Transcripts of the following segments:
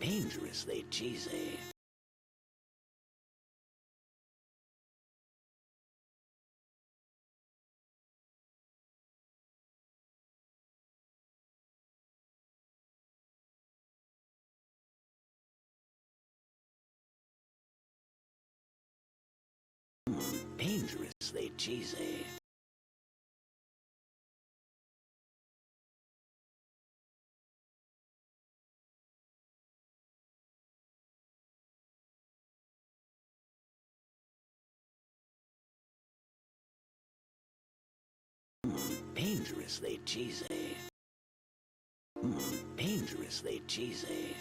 Dangerously cheesy. Dangerously cheesy. Dangerously cheesy. Dangerously cheesy.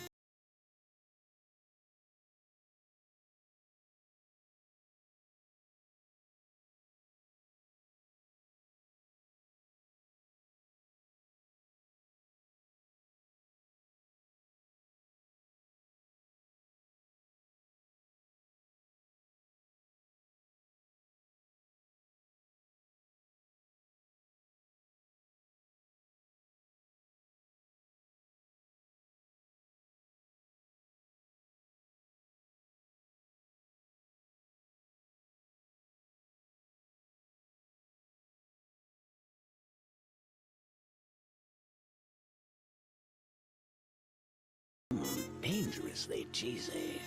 Dangerously cheesy.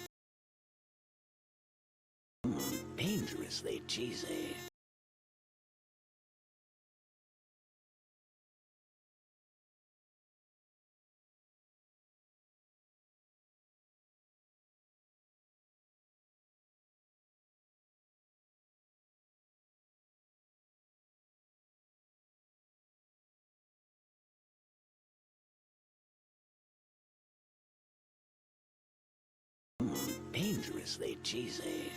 Dangerously cheesy. Dangerously cheesy.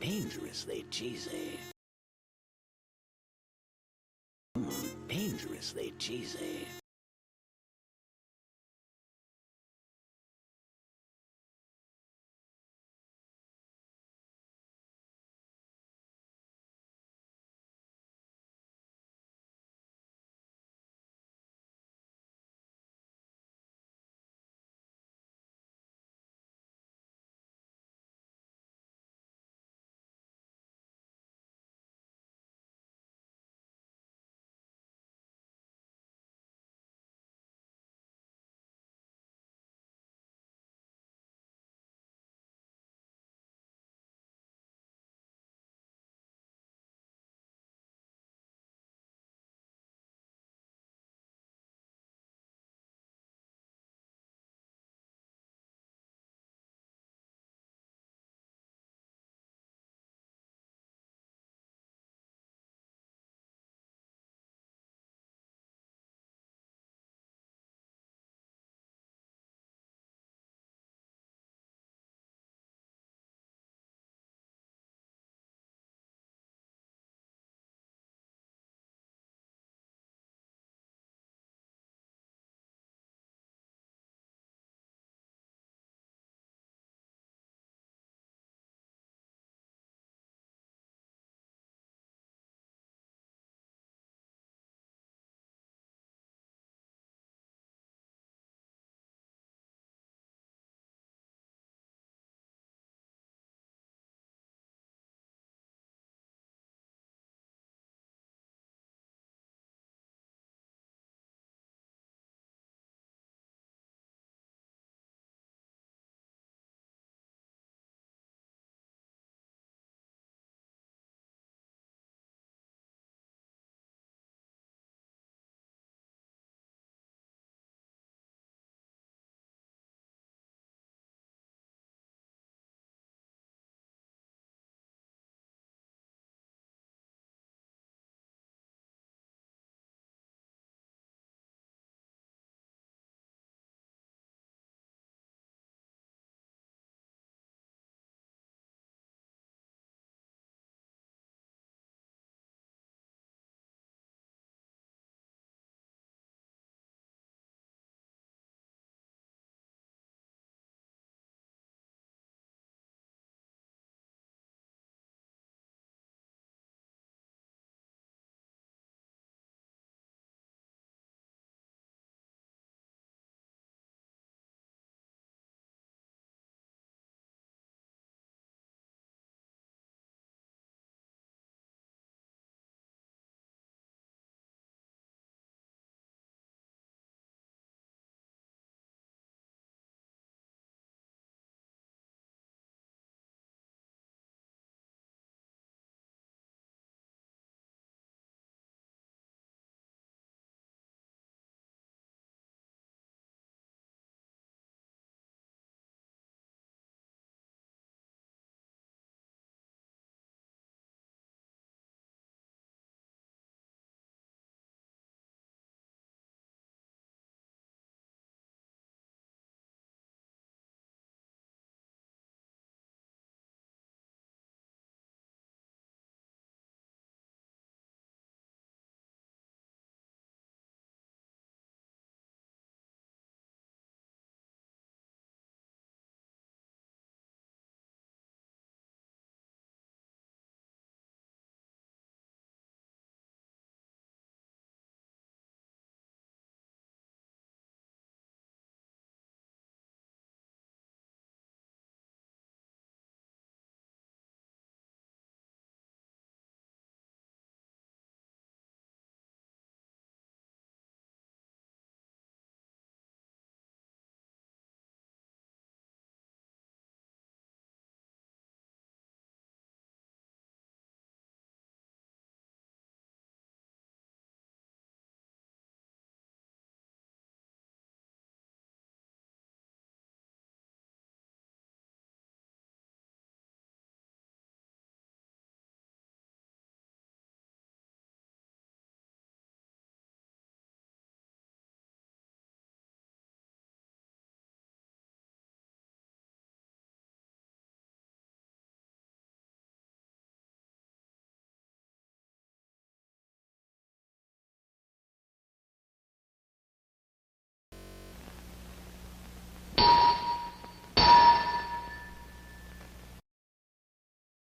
Dangerously cheesy. Dangerously cheesy.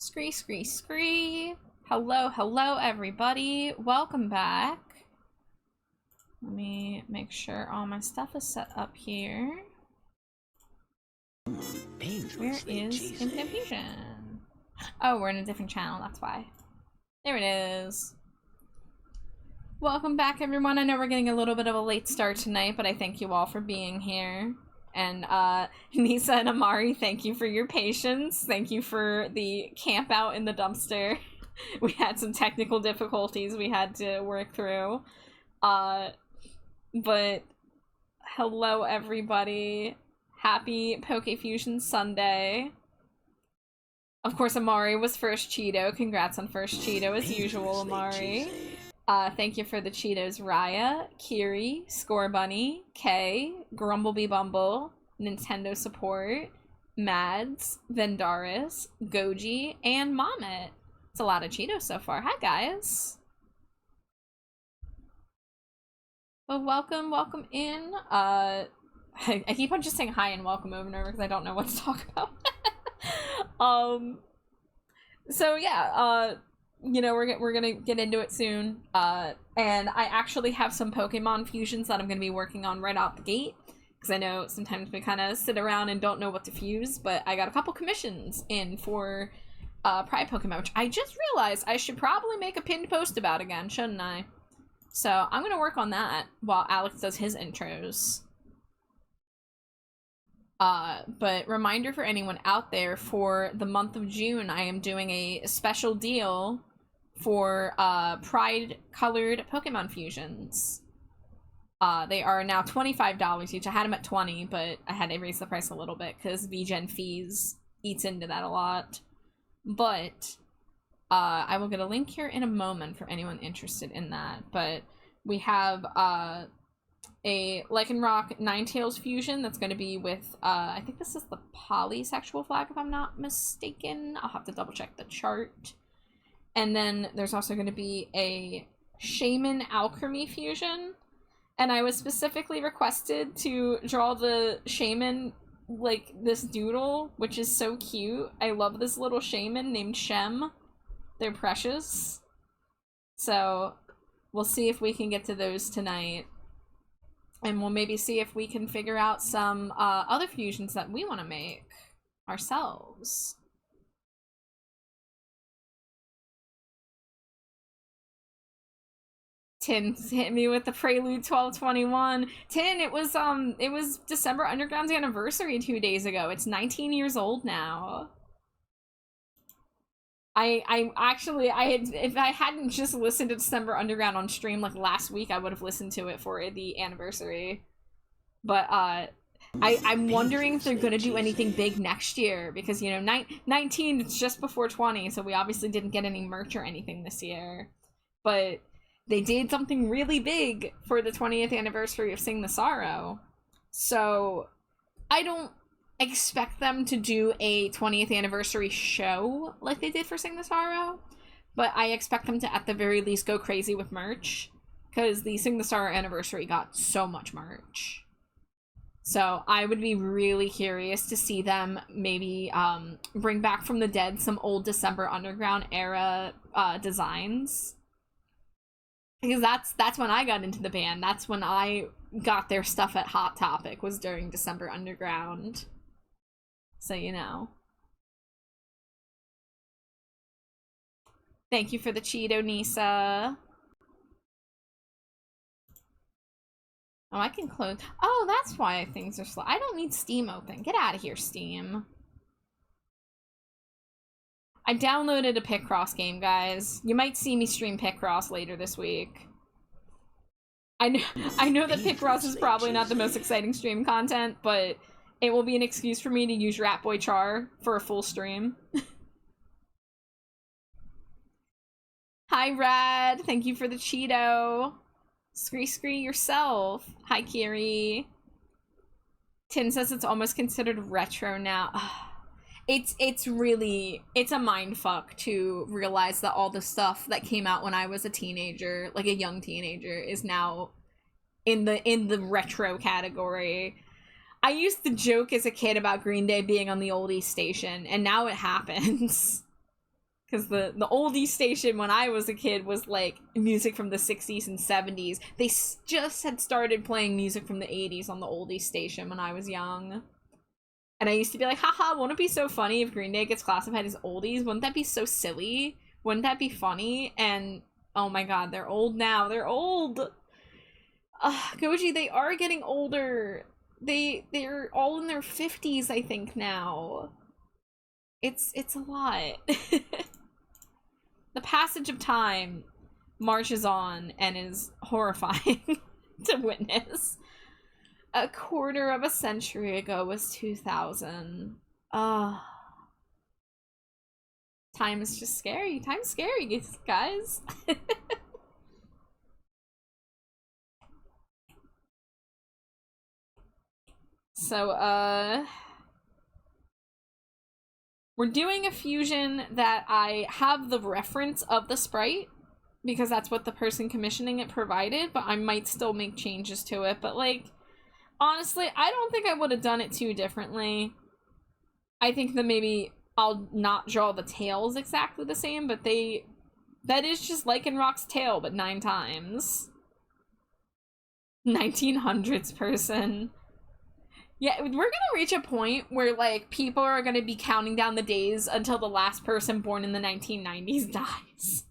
Scree, scree, scree. Hello, hello, everybody. Welcome back. Let me make sure all my stuff is set up here. Where is Infinite Fusion? Oh, we're in a different channel, that's why. There it is. Welcome back, everyone. I know we're getting a little bit of a late start tonight, but I thank you all for being here. And Nisa and Amari, thank you for your patience. Thank you for the camp out in the dumpster. We had some technical difficulties we had to work through. But hello, everybody. Happy Poke Fusion Sunday. Of course, Amari was first Cheeto. Congrats on first Cheeto as usual, Amari. Thank you for the Cheetos, Raya, Kiri, Score Bunny, Kay, Grumblebee Bumble, Nintendo Support, Mads, Vendaris, Goji, and Mommet. It's a lot of Cheetos so far. Hi, guys. Well, welcome in. I keep on just saying hi and welcome over and over because I don't know what to talk about. So yeah, you know, we're gonna get into it soon. And I actually have some Pokemon fusions that I'm gonna be working on right out the gate. Because I know sometimes we kind of sit around and don't know what to fuse, but I got a couple commissions in for Pride Pokemon, which I just realized I should probably make a pinned post about again, shouldn't I? So I'm gonna work on that while Alex does his intros. But reminder for anyone out there, for the month of June, I am doing a special deal for Pride colored Pokemon fusions. They are now $25 each. I had them at $20, but I had to raise the price a little bit because VGen fees eats into that a lot. But I will get a link here in a moment for anyone interested in that. But we have a Lycanroc Ninetales fusion that's going to be with, I think this is the polysexual flag, if I'm not mistaken. I'll have to double check the chart. And then there's also going to be a Shaman Alchemy fusion. And I was specifically requested to draw the Shaman, like, this doodle, which is so cute. I love this little Shaman named Shem. They're precious. So we'll see if we can get to those tonight. And we'll maybe see if we can figure out some other fusions that we want to make ourselves. Tin hit me with the Prelude 1221. Tin, it was December Underground's anniversary 2 days ago. It's 19 years old now. I actually, if I hadn't just listened to December Underground on stream like last week, I would have listened to it for the anniversary. But I'm wondering if they're gonna do anything big next year, because, you know, 19, it's just before 20, so we obviously didn't get any merch or anything this year. But they did something really big for the 20th anniversary of Sing the Sorrow. So I don't expect them to do a 20th anniversary show like they did for Sing the Sorrow, but I expect them to at the very least go crazy with merch, because the Sing the Sorrow anniversary got so much merch. So I would be really curious to see them maybe bring back from the dead some old December Underground era designs. Because that's when I got into the band. That's when I got their stuff at Hot Topic, was during December Underground. So, you know. Thank you for the Cheeto, Nisa. Oh, I can close. Oh, that's why things are slow. I don't need Steam open. Get out of here, Steam. I downloaded a Picross game, guys. You might see me stream Picross later this week. I know that Picross is probably not the most exciting stream content, but it will be an excuse for me to use Ratboy Char for a full stream. Hi, Rad. Thank you for the Cheeto. Scree yourself. Hi, Kiri. Tin says it's almost considered retro now. It's a mindfuck to realize that all the stuff that came out when I was a teenager, like a young teenager, is now in the retro category. I used to joke as a kid about Green Day being on the oldies station, and now it happens. Because the oldie station when I was a kid was like music from the 60s and 70s. They just had started playing music from the 80s on the oldie station when I was young. And I used to be like, haha, wouldn't it be so funny if Green Day gets classified as oldies? Wouldn't that be so silly? Wouldn't that be funny? And oh my god, they're old now. They're old. Goji, they are getting older. They're all in their 50s, I think, now. It's a lot. The passage of time marches on and is horrifying to witness. A quarter of a century ago was 2000. Time is just scary. Time's scary, guys. So, we're doing a fusion that I have the reference of the sprite, because that's what the person commissioning it provided, but I might still make changes to it. But, like, honestly, I don't think I would have done it too differently. I think that maybe I'll not draw the tails exactly the same, but that is just Lycanroc's tail, but 9 times. 1900s person. Yeah, we're gonna reach a point where, like, people are gonna be counting down the days until the last person born in the 1990s dies.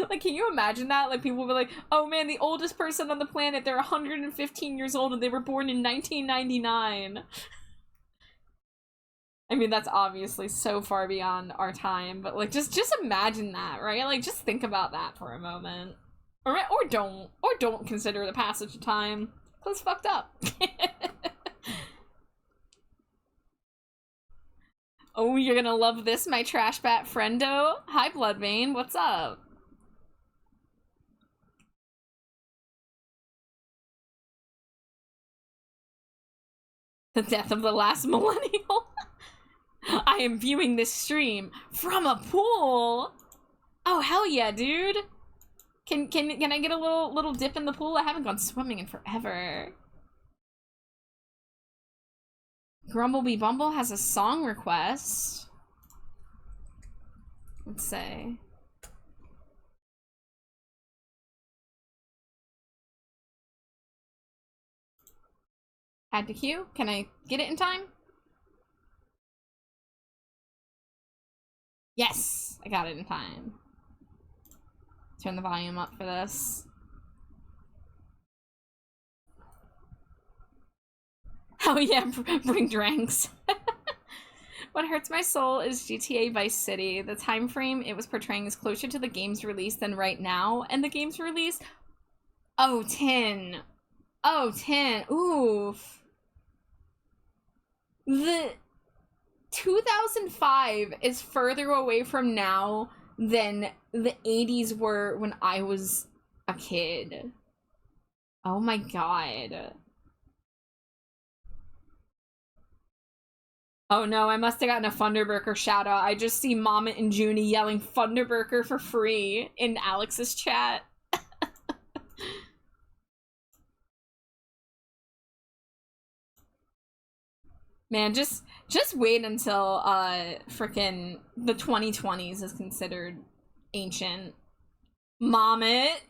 Like, can you imagine that? Like, people will be like, oh man, the oldest person on the planet, they're 115 years old and they were born in 1999. I mean, that's obviously so far beyond our time, but, like, just imagine that, right? Like, just think about that for a moment. Or don't consider the passage of time. Cause it's fucked up. Oh, you're gonna love this, my trash bat friendo. Hi, Bloodvein, what's up? The death of the last millennial. I am viewing this stream from a pool. Oh, hell yeah, dude. Can I get a little dip in the pool? I haven't gone swimming in forever. Grumblebee Bumble has a song request. Let's say. Add to queue. Can I get it in time? Yes, I got it in time. Turn the volume up for this. Oh yeah, bring drinks. What hurts my soul is GTA Vice City. The time frame it was portraying is closer to the game's release than right now, and the game's release. Oh, 10. Oh, 10. Oof. The 2005 is further away from now than the 80s were when I was a kid. Oh my god. Oh no, I must have gotten a Funderburker shout out. I just see Mama and Junie yelling Funderburker for free in Alex's chat. Man, just wait until frickin' the 2020s is considered ancient. Mom it.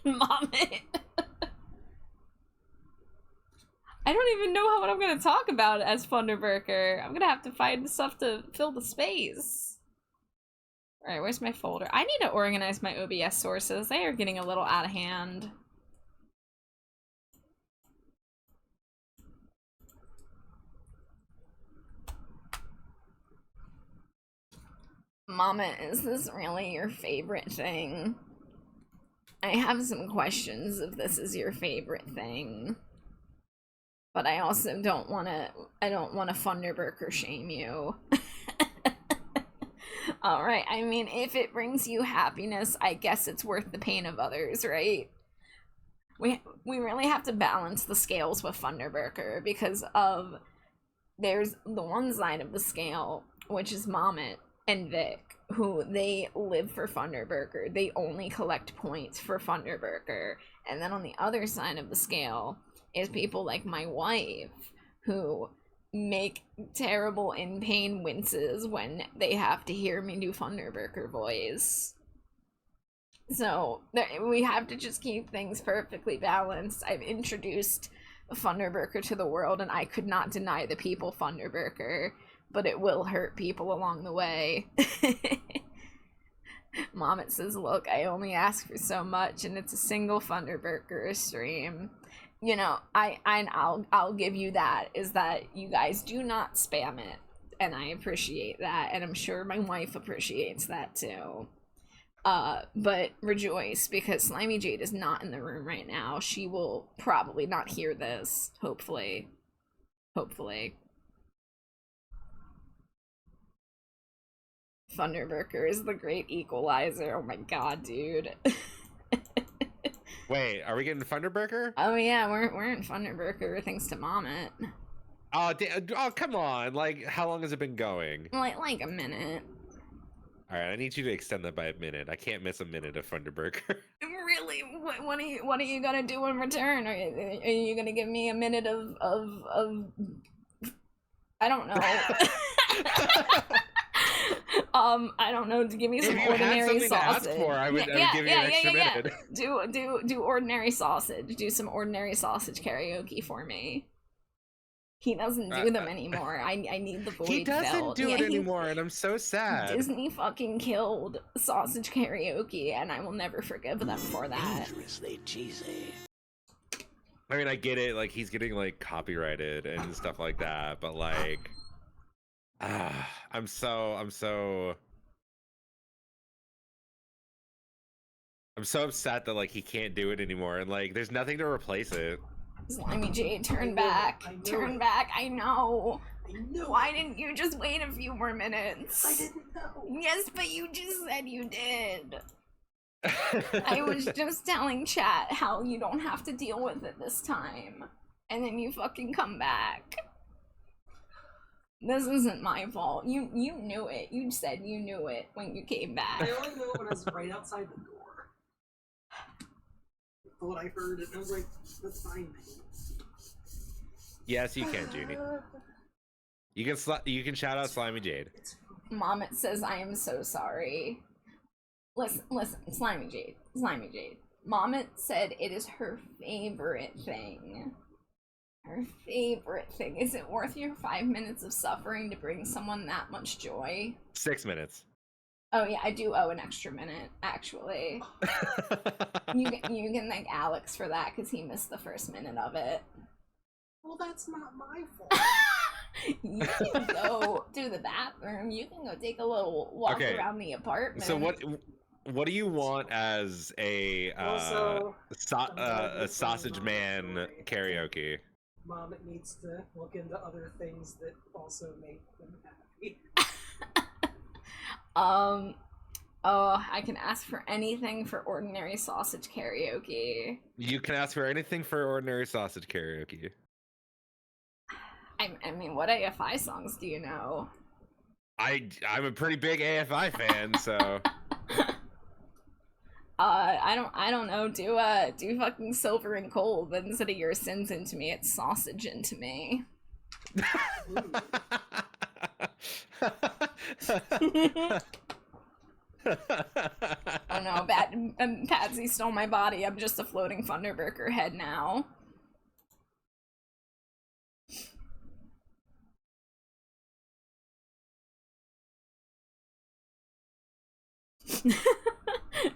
Mom it. I don't even know what I'm gonna talk about as Funderburker. I'm gonna have to find stuff to fill the space. Alright, where's my folder? I need to organize my OBS sources. They are getting a little out of hand. Mama, is this really your favorite thing? I have some questions if this is your favorite thing. But I also don't want to Funderburker shame you. Alright, I mean, if it brings you happiness, I guess it's worth the pain of others, right? We really have to balance the scales with Funderburker because of there's the one side of the scale, which is Mommet and Vic, who they live for Funderburker. They only collect points for Funderburker. And then on the other side of the scale is people like my wife, who make terrible in pain winces when they have to hear me do Thunderburger voice. So we have to just keep things perfectly balanced. I've introduced Thunderburger to the world, and I could not deny the people Thunderburger, but it will hurt people along the way. Mom, it says, look, I only ask for so much, and it's a single Thunderburger stream. You know, I'll give you that, is that you guys do not spam it, and I appreciate that, and I'm sure my wife appreciates that too. But rejoice, because Slimy Jade is not in the room right now. She will probably not hear this, hopefully. Hopefully. Thunderburger is the great equalizer. Oh my god, dude. Wait, are we getting Thunderburger? Oh yeah, we're in Thunderburger thanks to Mommet. Oh, oh, come on! Like, how long has it been going? Like a minute. All right, I need you to extend that by a minute. I can't miss a minute of Thunderburger. Really? What are you gonna do in return? Are you gonna give me a minute of I don't know. I don't know, to give me some ordinary sausage. I would give you an extra minute. Do ordinary sausage. Do some ordinary sausage karaoke for me. He doesn't do them anymore. I need the void. He doesn't do it anymore, and I'm so sad. Disney fucking killed sausage karaoke, and I will never forgive them for that. Dangerously cheesy. I mean, I get it. Like, he's getting like copyrighted and stuff like that, but like, I'm so upset that like he can't do it anymore, and like, there's nothing to replace it. Slimy Jade, turn back. Turn back. I know. Why didn't you just wait a few more minutes? I didn't know. Yes, but you just said you did. I was just telling chat how you don't have to deal with it this time. And then you fucking come back. This isn't my fault. You knew it. You said you knew it when you came back. I only knew it when I was right outside the door. What I heard, and I was like, that's fine, man. Yes, you can, Junie. You can shout out Slimy Jade. Mom, it says I am so sorry. Listen, Slimy Jade. Mom, it said it is her favorite thing. Her favorite thing. Is it worth your 5 minutes of suffering to bring someone that much joy? 6 minutes. Oh yeah, I do owe an extra minute, actually. You can thank Alex for that, because he missed the first minute of it. Well, that's not my fault. You can go to the bathroom. You can go take a little walk around the apartment. So what do you want as a sausage man karaoke? Mom, it needs to look into other things that also make them happy. I can ask for anything for ordinary sausage karaoke. You can ask for anything for ordinary sausage karaoke. I mean, what AFI songs do you know? I'm a pretty big AFI fan, so. I don't know. Do fucking Silver and Cold, but instead of your sins into me, it's sausage into me. Oh no, Patsy stole my body. I'm just a floating Thunderburger head now.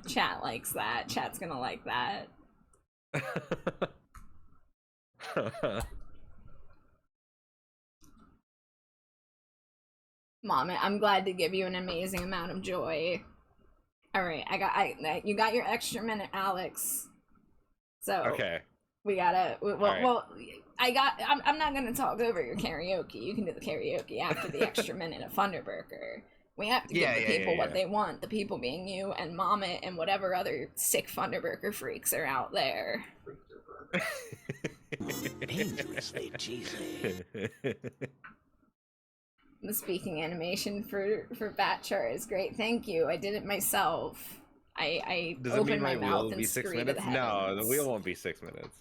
Chat likes that. Chat's gonna like that. Mom, I'm glad to give you an amazing amount of joy. All right, you got your extra minute, Alex. So okay, we gotta. Right. Well, I'm not gonna talk over your karaoke. You can do the karaoke after the extra minute of Thunderburger. We have to give the people what they want. The people being you and Mommet and whatever other sick Thunderburger freaks are out there. Dangerously cheesy. The speaking animation for Batchar is great. Thank you. I did it myself. I Does it opened mean my my mouth wheel will and be 6 screamed minutes? at the No, heavens. the wheel won't be 6 minutes.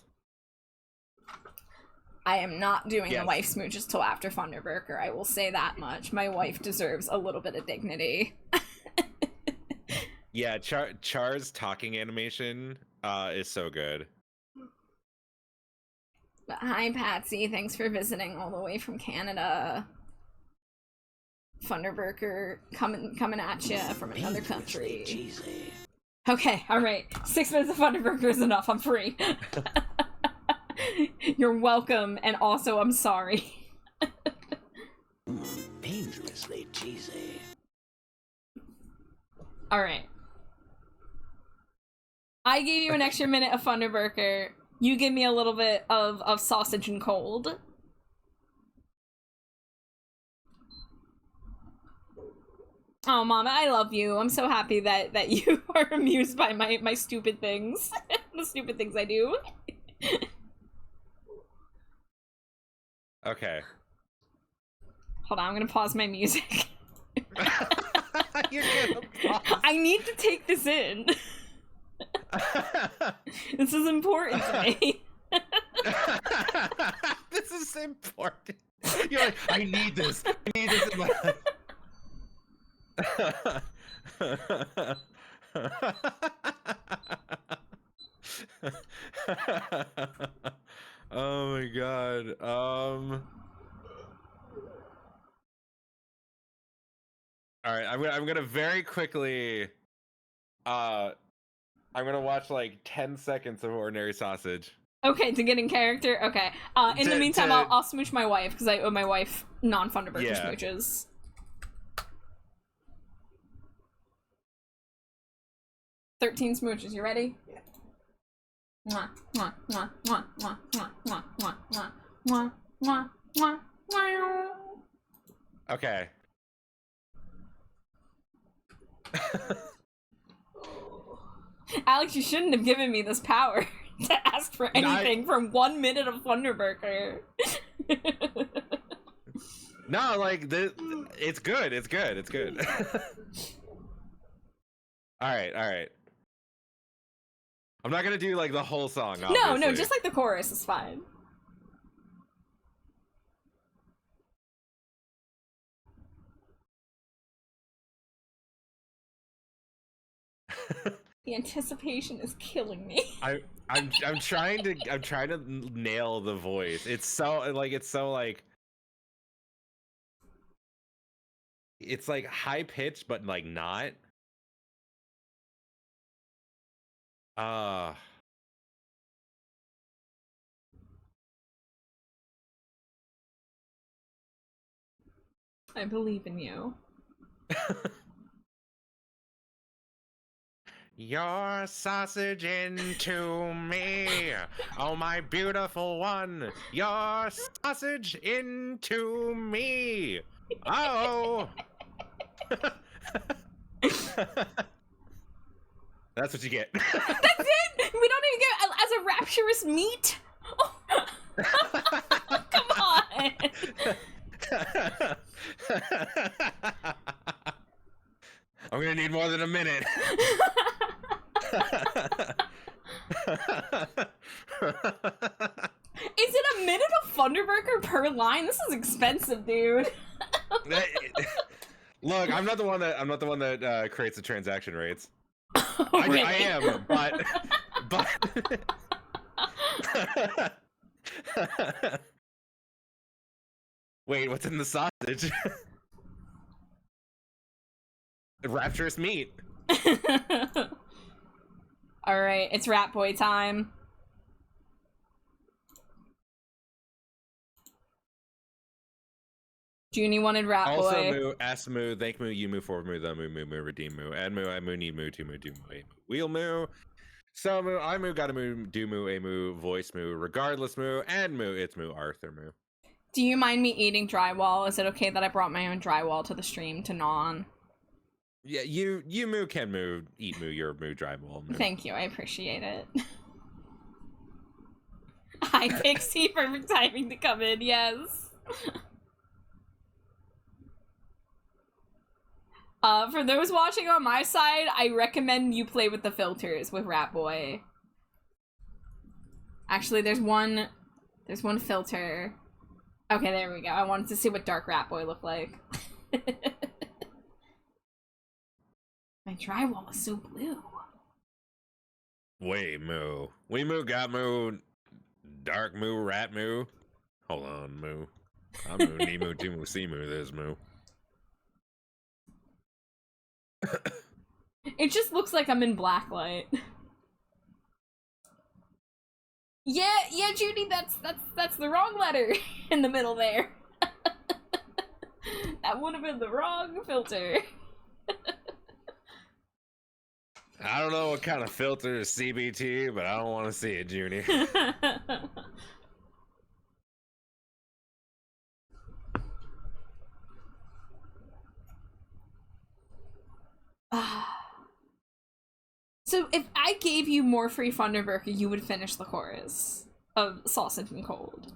I am not doing Yes. the wife smooches till after Thunderburger. I will say that much. My wife deserves a little bit of dignity. Yeah, Char's talking animation is so good. But hi, Patsy. Thanks for visiting all the way from Canada. Thunderburger coming at you from another country. Cheesy. Okay, alright. 6 minutes of Thunderburger is enough. I'm free. You're welcome, and also I'm sorry. Dangerously cheesy. Alright. I gave you an extra minute of Thunderburger. You give me a little bit of sausage and cold. Oh, Mama, I love you. I'm so happy that you are amused by my stupid things. The stupid things I do. Okay. Hold on, I'm gonna pause my music. You're gonna pause. I need to take this in. This is important to me. This is important. You're like, I need this. I need this in my life. Oh my god. All right, I'm gonna very quickly I'm gonna watch like 10 seconds of Ordinary Sausage. Okay, to get in character. Okay. In the meantime, I'll smooch my wife because I owe my wife non-Thunderburger smooches. 13 smooches. You ready? Yeah. Mwah, mwah, mwah, mwah, mwah, mwah, mwah, mwah, mwah, mwah, mwah, mwah. Okay. Alex, you shouldn't have given me this power to ask for anything from 1 minute of Thunderburger. No, like it's good. It's good. It's good. All right, all right. I'm not gonna do like the whole song. Obviously. No, just like the chorus is fine. The anticipation is killing me. I'm trying to nail the voice. It's so it's like high pitched but like not. I believe in you. Your sausage into me, oh my beautiful one. Your sausage into me. Oh. That's what you get. That's it. We don't even get as a rapturous meat. Come on. I'm gonna need more than a minute. Is it a minute of Thunderburger per line? This is expensive, dude. Look, I'm not the one that creates the transaction rates. Oh, I really? am, but wait, what's in the sausage? Rapturous meat. Alright, it's Rat Boy time. Junie wanted Rat Boy. Also moo, S moo, thank moo, you moo, for moo, the moo, moo, moo, redeem moo, add moo, I moo, need moo, to moo, do moo, a moo, wheel moo, so moo, I moo, gotta moo, do moo, a moo, voice moo, regardless moo, and moo, it's moo, Arthur moo. Do you mind me eating drywall? Is it okay that I brought my own drywall to the stream to gnaw on? Yeah, you moo can moo, eat moo, your moo, drywall moo. Thank you, I appreciate it. Hi, Pixie, perfect timing to come in, yes. For those watching on my side, I recommend you play with the filters with Rat Boy. Actually, there's one There's one filter. Okay, there we go. I wanted to see what Dark Rat Boy looked like. My drywall is so blue. Wait, moo. We moo got moo. Dark moo, rat moo. Hold on, moo. I'm moo, nee moo, two moo, see moo, there's moo. It just looks like I'm in blacklight. Yeah, Judy, that's the wrong letter in the middle there. That would have been the wrong filter. I don't know what kind of filter is CBT, but I don't want to see it, Junie. So if I gave you more free Thunderburger, you would finish the chorus of Sausage and Cold.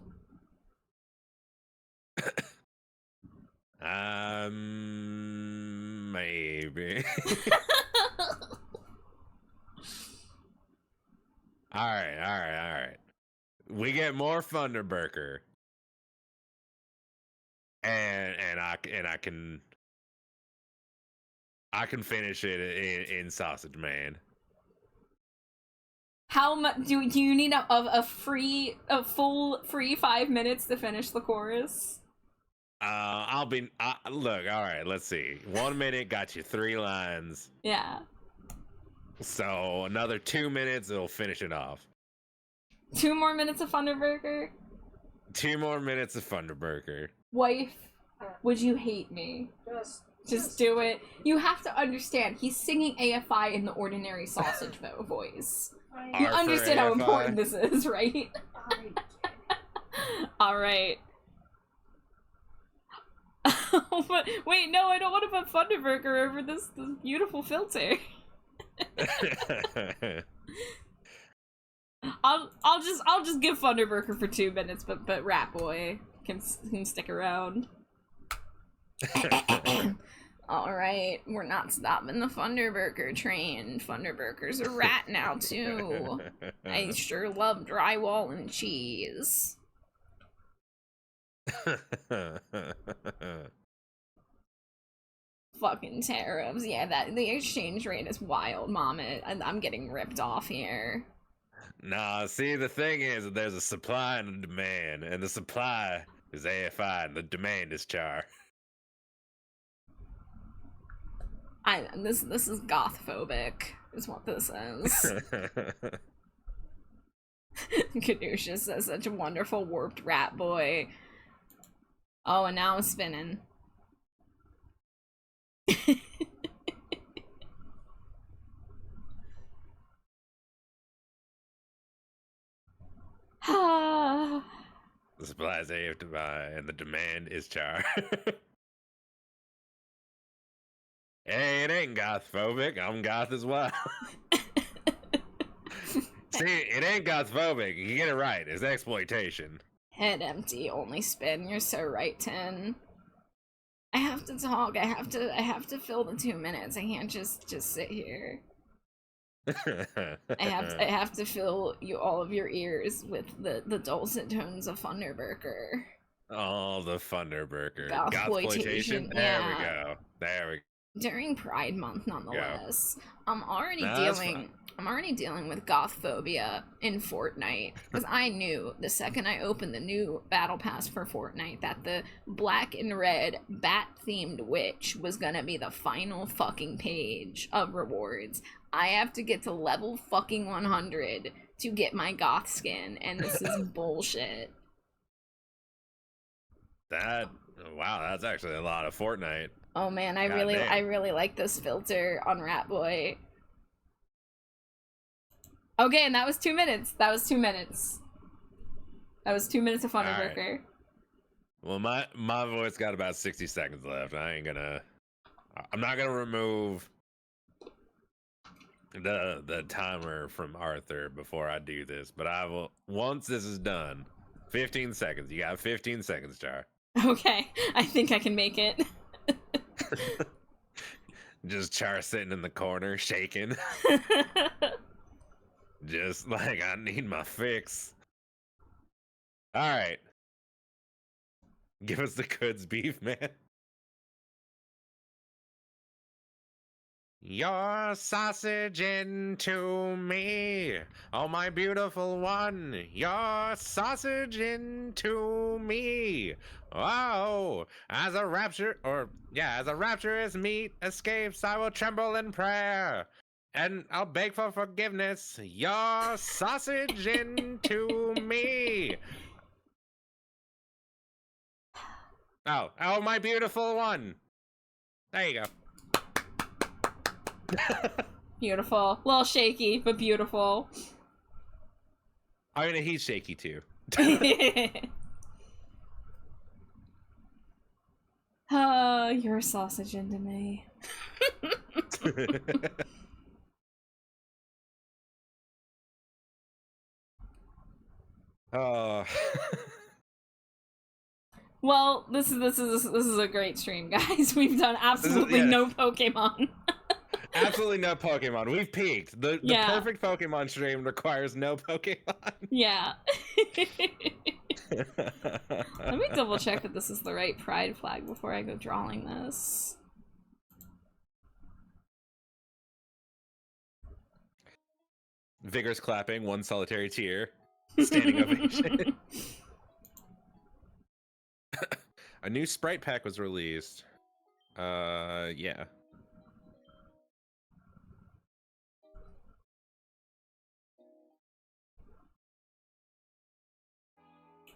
Maybe. All right. We get more Thunderburger, and I can finish it in Sausage Man. How much do you need a full free 5 minutes to finish the chorus? Look. All right, let's see. 1 minute got you 3 lines. Yeah. So another 2 minutes, it'll finish it off. 2 more minutes of Thunderburger? 2 more minutes of Thunderburger. Wife, would you hate me? Just do it. You have to understand, he's singing AFI in the ordinary sausage voice. You understand how important this is, right? Alright. Wait, no, I don't want to put Thunderburger over this beautiful filter. I'll just give Thunderburger for 2 minutes, but Rat Boy can stick around. Alright, we're not stopping the Thunderburger train. Thunderburger's a rat now, too. I sure love drywall and cheese. Fucking tariffs. Yeah, the exchange rate is wild, Mom. I'm getting ripped off here. Nah, see, the thing is, there's a supply and a demand, and the supply is AFI, and the demand is char. This is goth-phobic, is what this is. Caduceus says such a wonderful warped rat boy. Oh, and now I'm spinning. The supply is AFI, and the demand is char. Hey, it ain't goth-phobic. I'm goth as well. See, it ain't goth-phobic. You get it right. It's exploitation. Head empty, only spin. You're so right, Tin. I have to talk. I have to fill the 2 minutes. I can't just sit here. I have to fill all of your ears with the dulcet tones of Thunderburger. All the Thunderburger. Gothploitation. There we go. There we go. During Pride Month, nonetheless, I'm already dealing with goth phobia in Fortnite, because I knew the second I opened the new battle pass for Fortnite that the black and red bat themed witch was gonna be the final fucking page of rewards. I have to get to level fucking 100 to get my goth skin, and this is bullshit. Wow, that's actually a lot of Fortnite. Oh man, I really like this filter on Rat Boy. Okay, and that was 2 minutes. That was 2 minutes. That was 2 minutes of Thunderburger. Right. Well, my voice got about 60 seconds left. I'm not gonna remove the timer from Arthur before I do this, but I will once this is done. 15 seconds. You got 15 seconds, Char. Okay, I think I can make it. Just Char sitting in the corner, shaking. Just like, I need my fix. All right. Give us the goods, beef man. Your sausage into me, oh my beautiful one. Your sausage into me. Oh, as a rapturous meat escapes, I will tremble in prayer, and I'll beg for forgiveness. Your sausage into me. Oh, my beautiful one. There you go. Beautiful. A little shaky, but beautiful. I mean, he's shaky too. You're a sausage into me. Oh. Well, this is a great stream, guys. We've done absolutely no Pokemon. Absolutely no Pokemon. We've peaked. The perfect Pokemon stream requires no Pokemon. Yeah. Let me double check that this is the right pride flag before I go drawing this. Vigorous clapping, one solitary tear. Standing ovation. A new Sprite pack was released. Yeah.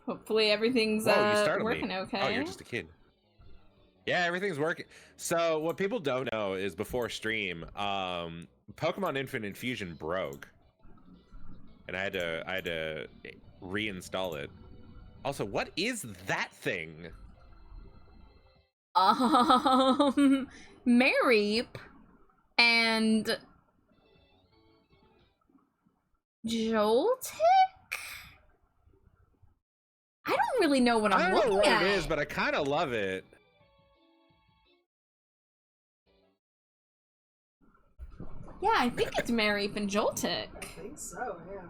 Hopefully everything's working okay. Oh, you're just a kid. Yeah, everything's working. So what people don't know is before stream, Pokemon Infinite Infusion broke, and I had to reinstall it. Also, what is that thing? Mareep and Joltik? I don't really know what I'm looking at. I don't know what it is, but I kind of love it. Yeah, I think it's Mareep and Joltik. I think so, yeah.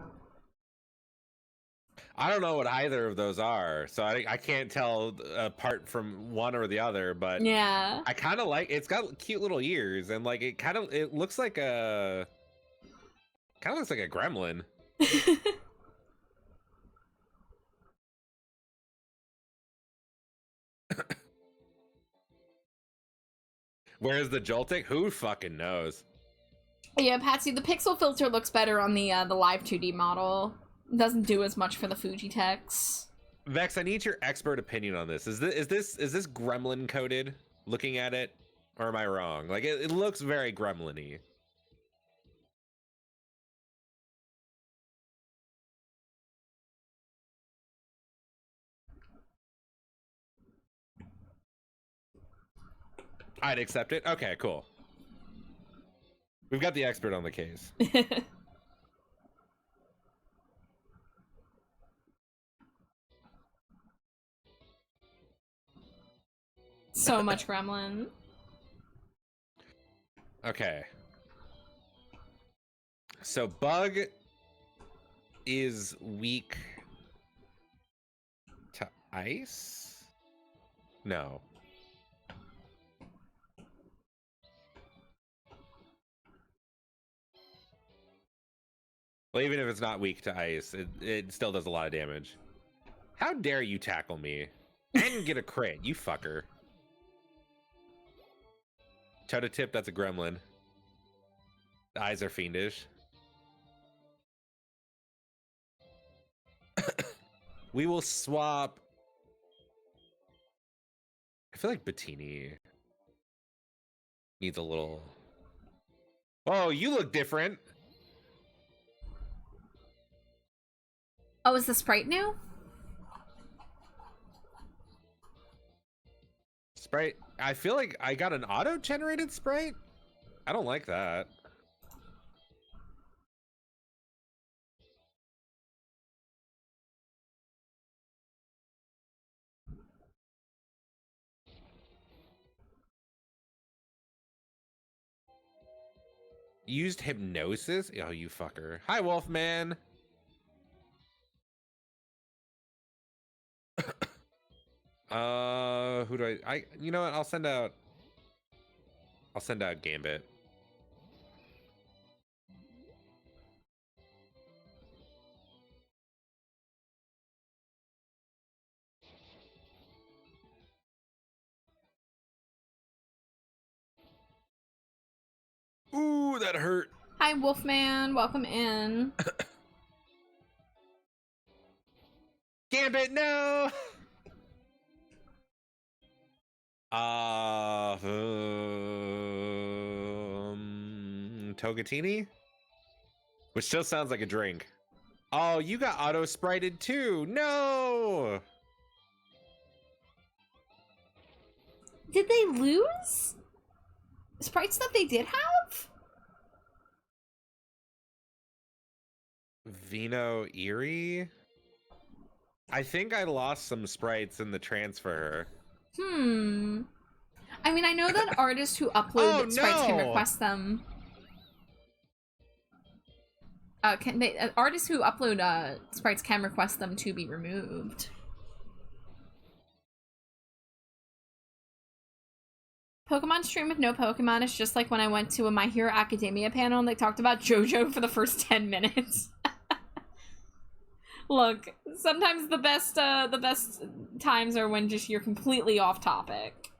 I don't know what either of those are, so I can't tell apart from one or the other, but yeah, I kind of like it's got cute little ears, and like it looks like a gremlin. Where's the Joltik? Who fucking knows? Yeah, Patsy, the pixel filter looks better on the live 2D model. It doesn't do as much for the Fujitex. Vex, I need your expert opinion on this. Is this gremlin coded? Looking at it, or am I wrong? Like it looks very gremlin-y. I'd accept it. Okay, cool. We've got the expert on the case. So much gremlin. Okay. So Bug is weak to ice? No. Well, even if it's not weak to ice, it still does a lot of damage. How dare you tackle me and get a crit, you fucker. Toe-to-tip, that's a gremlin. The eyes are fiendish. We will swap. I feel like Bettini needs a little. Oh, you look different. Oh, is the sprite new? Sprite. I feel like I got an auto-generated sprite. I don't like that. Used hypnosis? Oh, you fucker. Hi, Wolfman. Who do I you know what? I'll send out Gambit. Ooh, that hurt. Hi, Wolfman. Welcome in. Gambit, no. Togatini? Which still sounds like a drink. Oh, you got auto sprited too. No. Did they lose? Sprites that they did have? Vino Erie? I think I lost some sprites in the transfer. I mean, I know that artists who upload sprites can request them. Artists who upload sprites can request them to be removed. Pokemon stream with no Pokemon is just like when I went to a My Hero Academia panel and they talked about JoJo for the first 10 minutes. Look, sometimes the best times are when just you're completely off topic.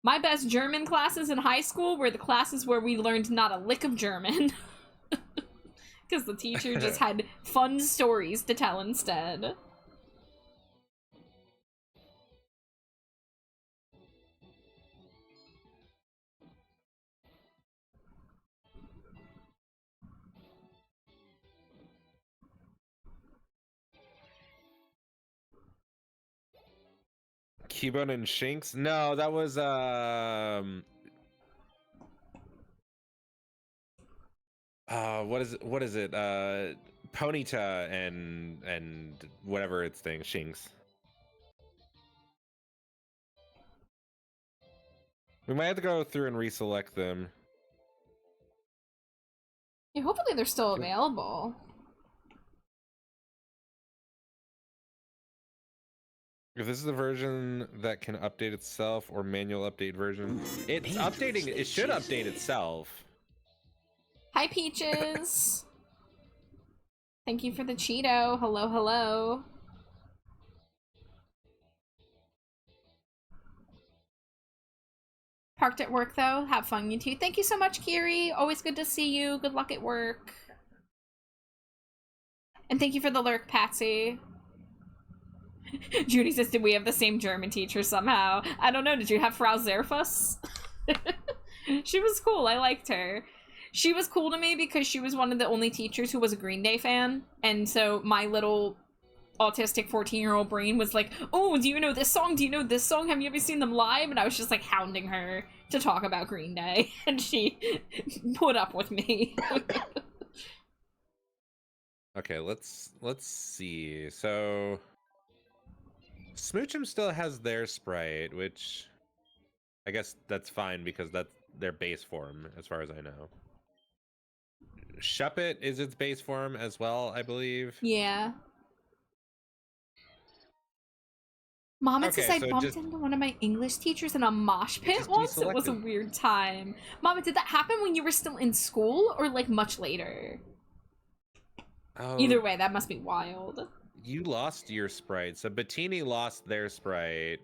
My best German classes in high school were the classes where we learned not a lick of German. Because the teacher just had fun stories to tell instead. Cubone and Shinx? No, that was what is it? Ponyta and whatever its thing, Shinx. We might have to go through and reselect them. Yeah, hopefully they're still available. If this is the version that can update itself or manual update version, it's updating. It should update itself. Hi, Peaches. Thank you for the Cheeto. Hello, hello. Parked at work, though. Have fun, you too. Thank you so much, Kiri. Always good to see you. Good luck at work. And thank you for the lurk, Patsy. Judy says, did we have the same German teacher somehow? I don't know. Did you have Frau Zerfuss? She was cool. I liked her. She was cool to me because she was one of the only teachers who was a Green Day fan. And so my little autistic 14-year-old brain was like, oh, do you know this song? Do you know this song? Have you ever seen them live? And I was just like hounding her to talk about Green Day. And she put up with me. Okay, let's see. So Smoochum still has their sprite, which I guess that's fine because that's their base form as far as I know. Shuppet is its base form as well, I believe. Yeah. Mama Okay, says I so bumped into one of my English teachers in a mosh pit once. It was a weird time. Mama, did that happen when you were still in school or like much later? Oh, Either way, that must be wild. You lost your sprite. So Bettini lost their sprite.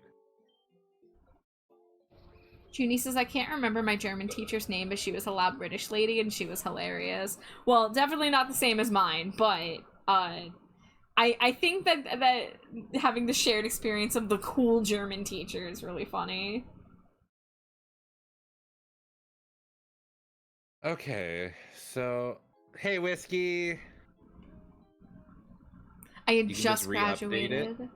Junie says, I can't remember my German teacher's name, but she was a loud British lady and she was hilarious. Well, definitely not the same as mine, but I think that having the shared experience of the cool German teacher is really funny. Okay, so hey Whiskey. I had just graduated.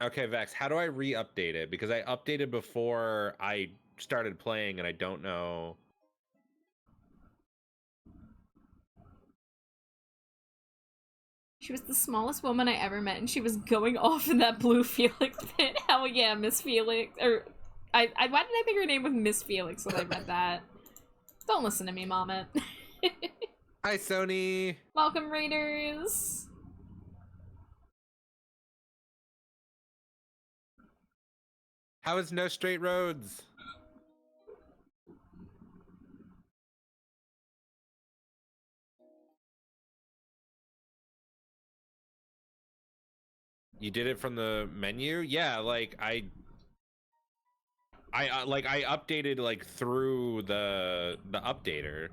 Okay, Vex, how do I re-update it? Because I updated before I started playing and I don't know. She was the smallest woman I ever met, and she was going off in that blue Felix pit. Hell yeah, Miss Felix. Or, why did I think her name was Miss Felix when I read that? Don't listen to me, Mama. Hi, Sony. Welcome, Raiders. How is no straight roads? You did it from the menu? Yeah, like I updated like through the updater.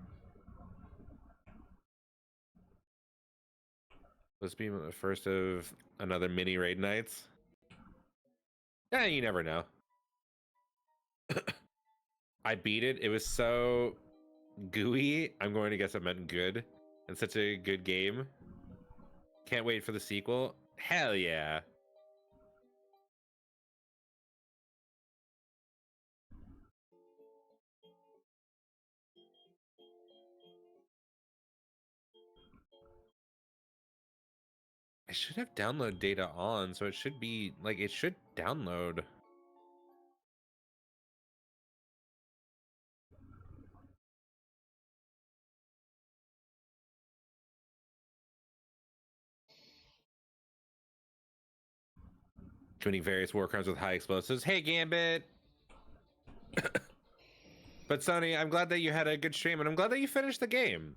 Let's be the first of another mini raid nights. Yeah, you never know. I beat it. It was so gooey. I'm going to guess it meant good. And such a good game. Can't wait for the sequel. Hell yeah. I should have download data on, so it should be like it should download. Committing various war crimes with high explosives. Hey, Gambit. But Sonny, I'm glad that you had a good stream, and I'm glad that you finished the game.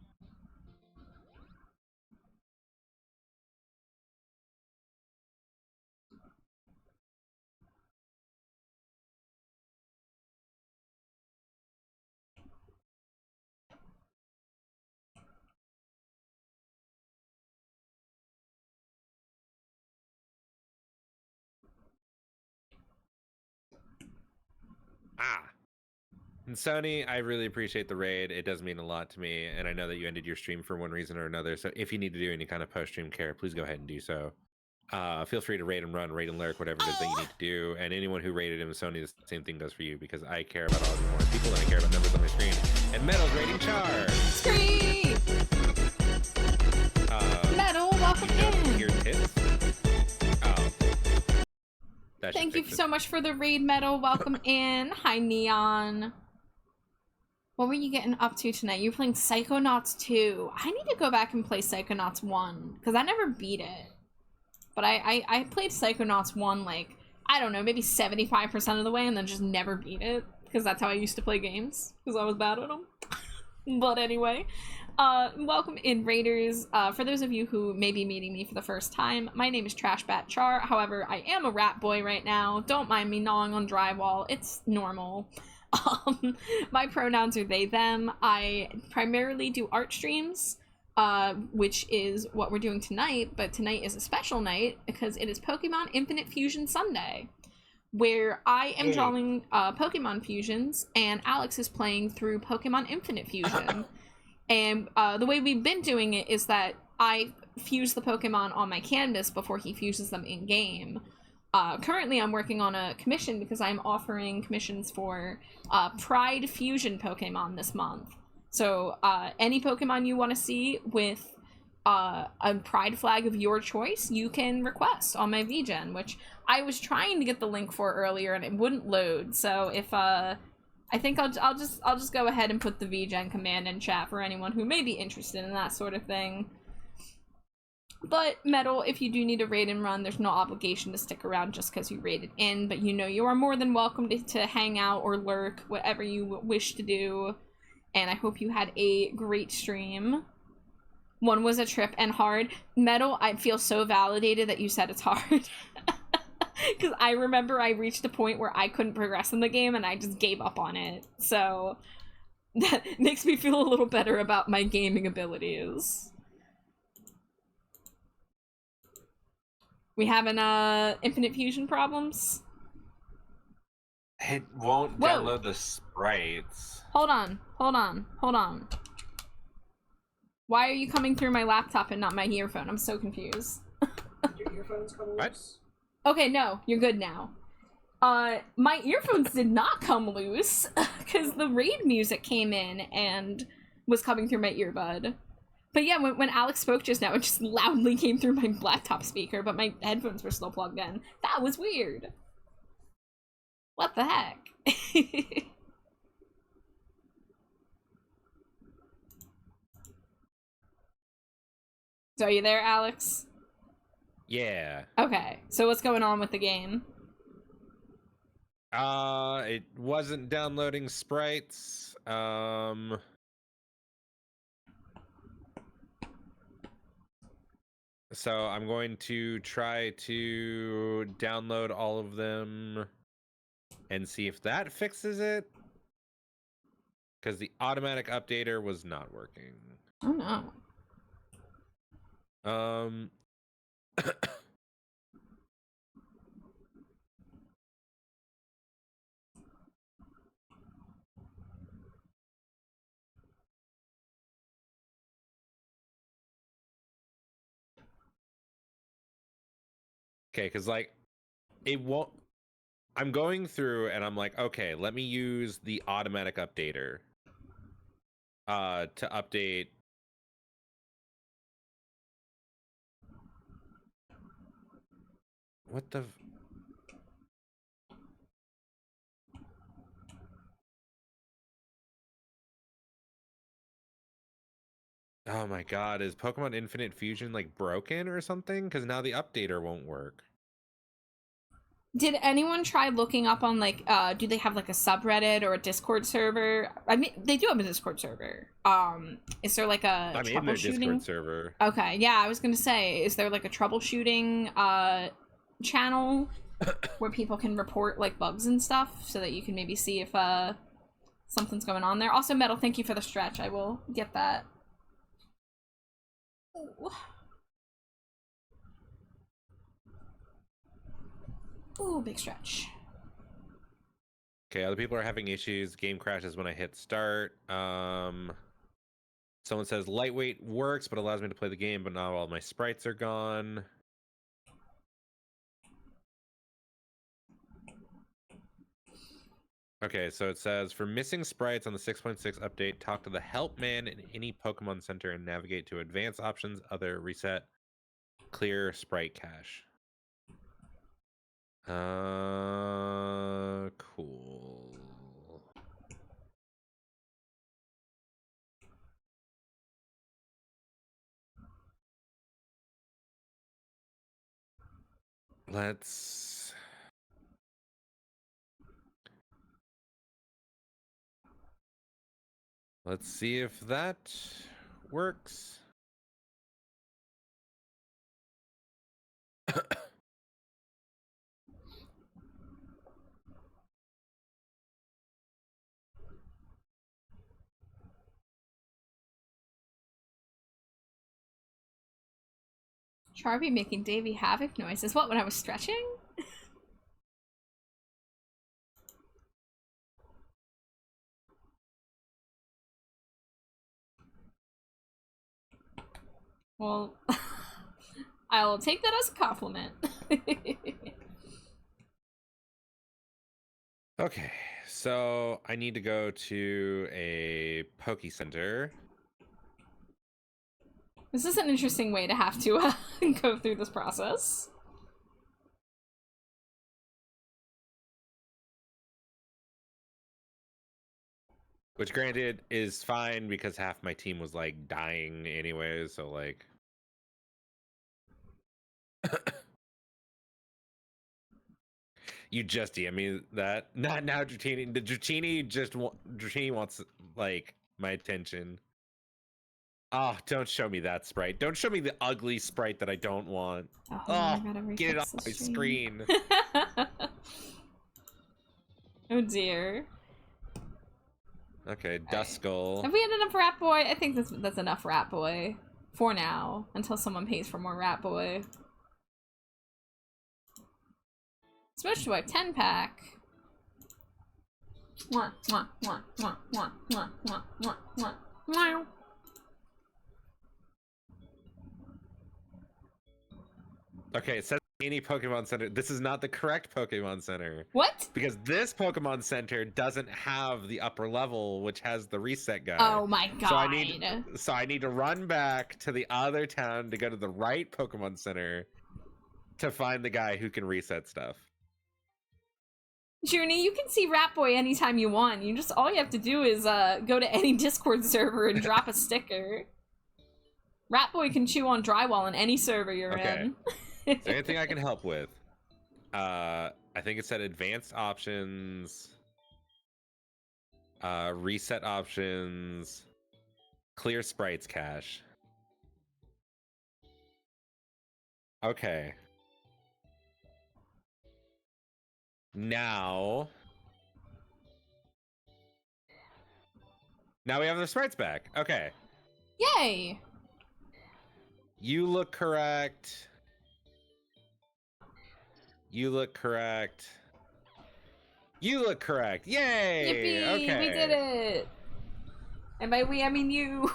Ah. And Sony, I really appreciate the raid. It does mean a lot to me, and I know that you ended your stream for one reason or another. So if you need to do any kind of post-stream care, please go ahead and do so. Feel free to raid and run, raid and lurk, whatever it is that you need to do. And anyone who raided him, Sony, the same thing goes for you, because I care about all of you more people than I care about numbers on my screen. And Metal's raiding Char. Scream! Metal, welcome in. Your tits? Oh. Thank you so much for the raid, Metal. Welcome in. Hi, Neon. What were you getting up to tonight? You were playing Psychonauts 2. I need to go back and play Psychonauts 1, because I never beat it. But I played Psychonauts 1, like, I don't know, maybe 75% of the way, and then just never beat it. Because that's how I used to play games, because I was bad at them. But anyway, welcome in, Raiders. For those of you who may be meeting me for the first time, my name is Trashbat Char. However, I am a rat boy right now. Don't mind me gnawing on drywall. It's normal. My pronouns are they, them. I primarily do art streams, which is what we're doing tonight, but tonight is a special night because it is Pokemon Infinite Fusion Sunday, where I am drawing Pokemon fusions and Alex is playing through Pokemon Infinite Fusion. And the way we've been doing it is that I fuse the Pokemon on my canvas before he fuses them in-game. Currently, I'm working on a commission because I'm offering commissions for Pride Fusion Pokemon this month. So any Pokemon you want to see with a Pride flag of your choice, you can request on my VGen, which I was trying to get the link for earlier and it wouldn't load. So if I think I'll just go ahead and put the VGen command in chat for anyone who may be interested in that sort of thing. But, Metal, if you do need a raid and run, there's no obligation to stick around just because you raided in, but you know you are more than welcome to hang out or lurk, whatever you wish to do. And I hope you had a great stream. One was a trip and hard. Metal, I feel so validated that you said it's hard. Because I remember I reached a point where I couldn't progress in the game and I just gave up on it. So, that makes me feel a little better about my gaming abilities. We having Infinite Fusion problems? It won't download the sprites. Hold on. Why are you coming through my laptop and not my earphone? I'm so confused. Your earphones come loose? Okay, no, you're good now. My earphones did not come loose because the raid music came in and was coming through my earbud. But yeah, when Alex spoke just now, it just loudly came through my laptop speaker, but my headphones were still plugged in. That was weird. What the heck? So are you there, Alex? Yeah. Okay, so what's going on with the game? It wasn't downloading sprites. So I'm going to try to download all of them and see if that fixes it. Because the automatic updater was not working. Oh no. Okay, because like it won't. I'm going through and I'm like, okay, let me use the automatic updater to update. What the? Oh my god, is Pokemon Infinite Fusion like broken or something? Because now the updater won't work. Did anyone try looking up on like do they have like a subreddit or a Discord server? I mean, they do have a Discord server. Is there like a I'm in their troubleshooting Discord server. Okay, yeah, I was gonna say, is there like a troubleshooting channel where people can report like bugs and stuff so that you can maybe see if something's going on there? Also, Metal, thank you for the stretch. I will get that. Ooh. Ooh, big stretch. Okay, other people are having issues. Game crashes when I hit start. Someone says lightweight works, but allows me to play the game, but now all my sprites are gone. Okay, so it says for missing sprites on the 6.6 update, talk to the help man in any Pokemon Center and navigate to advanced options, other reset, clear sprite cache. Cool. Let's see if that works. Charby making Davy Havoc noises. What, when I was stretching? Well, I'll take that as a compliment. Okay, so I need to go to a Poke Center. This is an interesting way to have to go through this process. Which, granted, is fine because half my team was like dying anyway, so like. You just DM me that. Not now, Dratini. The Dratini wants like my attention. Oh, don't show me that sprite. Don't show me the ugly sprite that I don't want. Oh, get it off my screen. Oh dear. Okay, Duskull. Have we had enough Rat Boy? I think that's enough Rat Boy. For now. Until someone pays for more Rat Boy. Smush Boy, 10-pack. Mwah, mwah, mwah, mwah, mwah, mwah, mwah, mwah, mwah, mwah. Okay, it says any Pokemon Center. This is not the correct Pokemon Center. What? Because this Pokemon Center doesn't have the upper level, which has the reset guy. Oh my god. So I need to run back to the other town to go to the right Pokemon Center to find the guy who can reset stuff. Journey, you can see Rat Boy anytime you want. All you have to do is go to any Discord server and drop a sticker. Rat Boy can chew on drywall in any server you're in. Is there anything I can help with? I think it said advanced options, reset options, clear sprites cache. Okay. Now we have the sprites back. Okay. Yay! You look correct. You look correct. You look correct. Yay! Yippee! Okay. We did it! And by we, I mean you.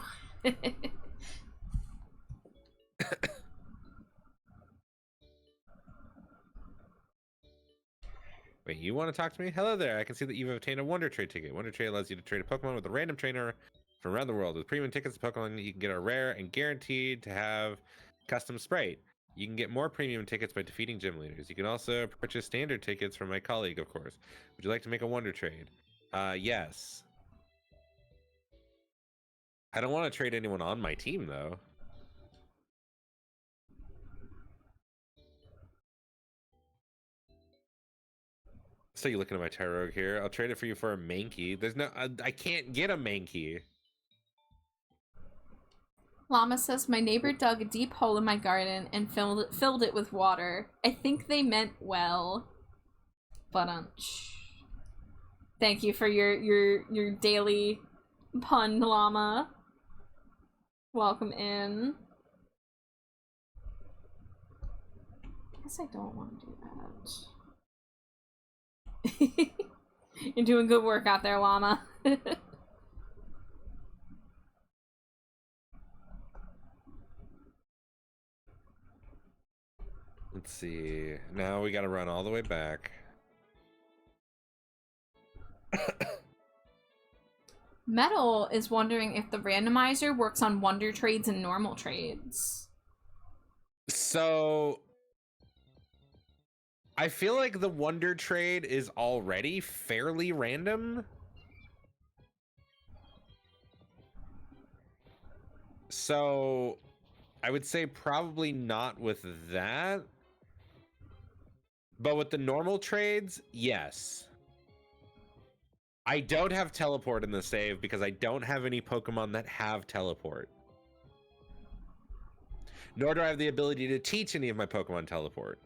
Wait, you want to talk to me? Hello there. I can see that you've obtained a Wonder Trade ticket. Wonder Trade allows you to trade a Pokemon with a random trainer from around the world. With premium tickets, Pokemon you can get a rare and guaranteed to have custom sprite. You can get more premium tickets by defeating gym leaders. You can also purchase standard tickets from my colleague, of course. Would you like to make a Wonder Trade? Yes. I don't want to trade anyone on my team, though. So you looking at my Tyrogue here? I'll trade it for you for a Mankey. There's no... I can't get a Mankey. Llama says, my neighbor dug a deep hole in my garden and filled it with water. I think they meant well. Thank you for your daily pun, Llama. Welcome in. I guess I don't want to do that. You're doing good work out there, Llama. Let's see. Now we gotta run all the way back. Metal is wondering if the randomizer works on Wonder Trades and normal trades. So I feel like the Wonder Trade is already fairly random. So I would say probably not with that. But with the normal trades, yes. I don't have teleport in the save because I don't have any Pokemon that have teleport. Nor do I have the ability to teach any of my Pokemon teleport.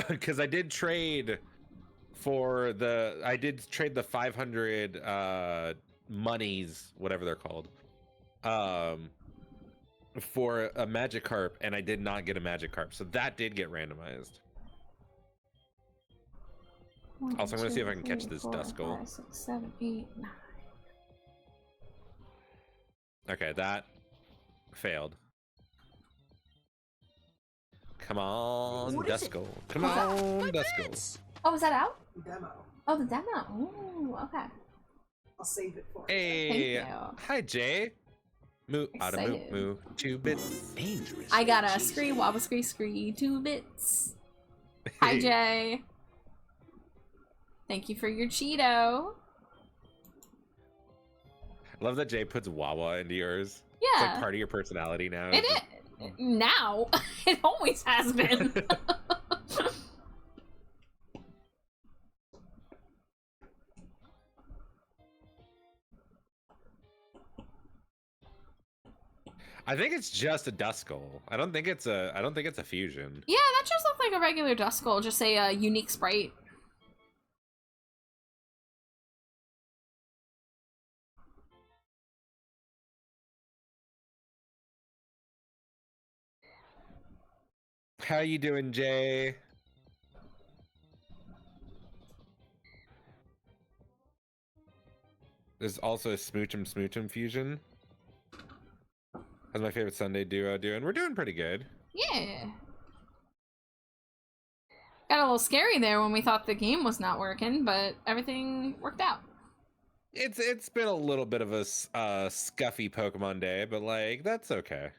Because I did trade the 500 monies, whatever they're called, for a Magikarp, and I did not get a Magikarp, so that did get randomized. Also, I'm gonna see if I can catch this Duskull. 5, 6, 7, 8, 9. Okay, that failed. Come on, What is it? Duskull. Come on, Duskull. Oh, is that out? Demo. Oh, the demo. Ooh, okay. I'll save it for you. Hey, Thank you. hi Jay. Moo, outta moo, Excited. moo, 2 bits. Dangerous. I got a scree wobble scree 2 bits. Hi, Jay. Thank you for your Cheeto. I love that Jay puts Wawa into yours. It's Yeah, like part of your personality now. it is. Now. It always has been. I think it's just a Duskull. I don't think it's a fusion. Yeah, that just looked like a regular Duskull, just a unique sprite. How you doing, Jay? There's also a Smoochum fusion. That's my favorite Sunday duo doing. We're doing pretty good. Yeah. Got a little scary there when we thought the game was not working, but everything worked out. It's been a little bit of a scuffy Pokemon day, but like that's okay.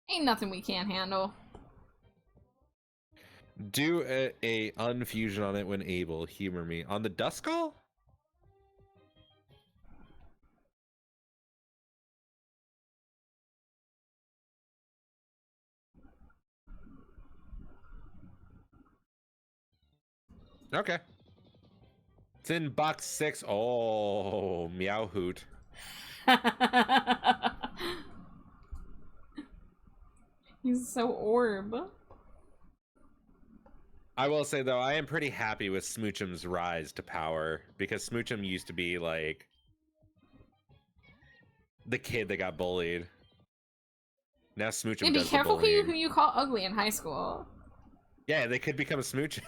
Ain't nothing we can't handle. Do a unfusion on it when able. Humor me on the Duskull. Okay. It's in box 6. Oh, meow hoot. He's so orb. I will say though, I am pretty happy with Smoochum's rise to power because Smoochum used to be like the kid that got bullied. Now Smoochum Yeah, be does careful the bullying. who you call ugly in high school. Yeah, they could become a Smooch.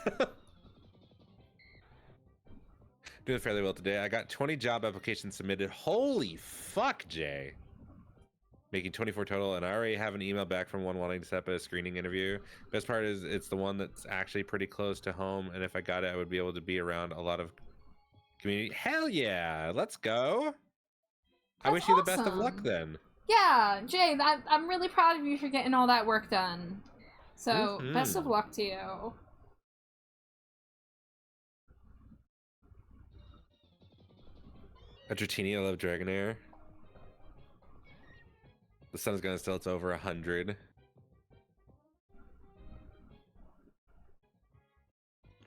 Doing fairly well today. I got 20 job applications submitted. Holy fuck, Jay. Making 24 total, and I already have an email back from one wanting to set up a screening interview. Best part is it's the one that's actually pretty close to home, and if I got it, I would be able to be around a lot of community. Hell yeah, let's go. I That's wish you the best of luck awesome. then. Yeah, Jay, I'm really proud of you for getting all that work done. So, best of Mhm. luck to you. A Dratini, I love Dragonair. The sun's gonna still, it's over 100.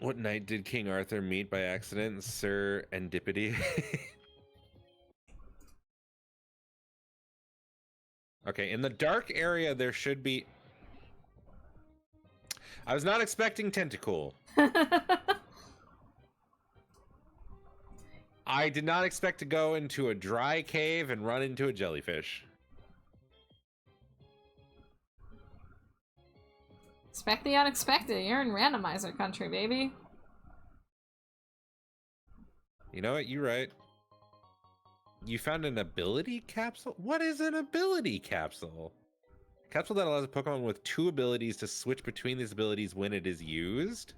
What knight did King Arthur meet by accident? Sir Endipity. Okay, in the dark area there should be... I was not expecting Tentacool. I did not expect to go into a dry cave and run into a jellyfish. Expect the unexpected. You're in randomizer country, baby. You know what? You're right. You found an ability capsule? What is an ability capsule? Capsule that allows a Pokemon with 2 abilities to switch between these abilities when it is used?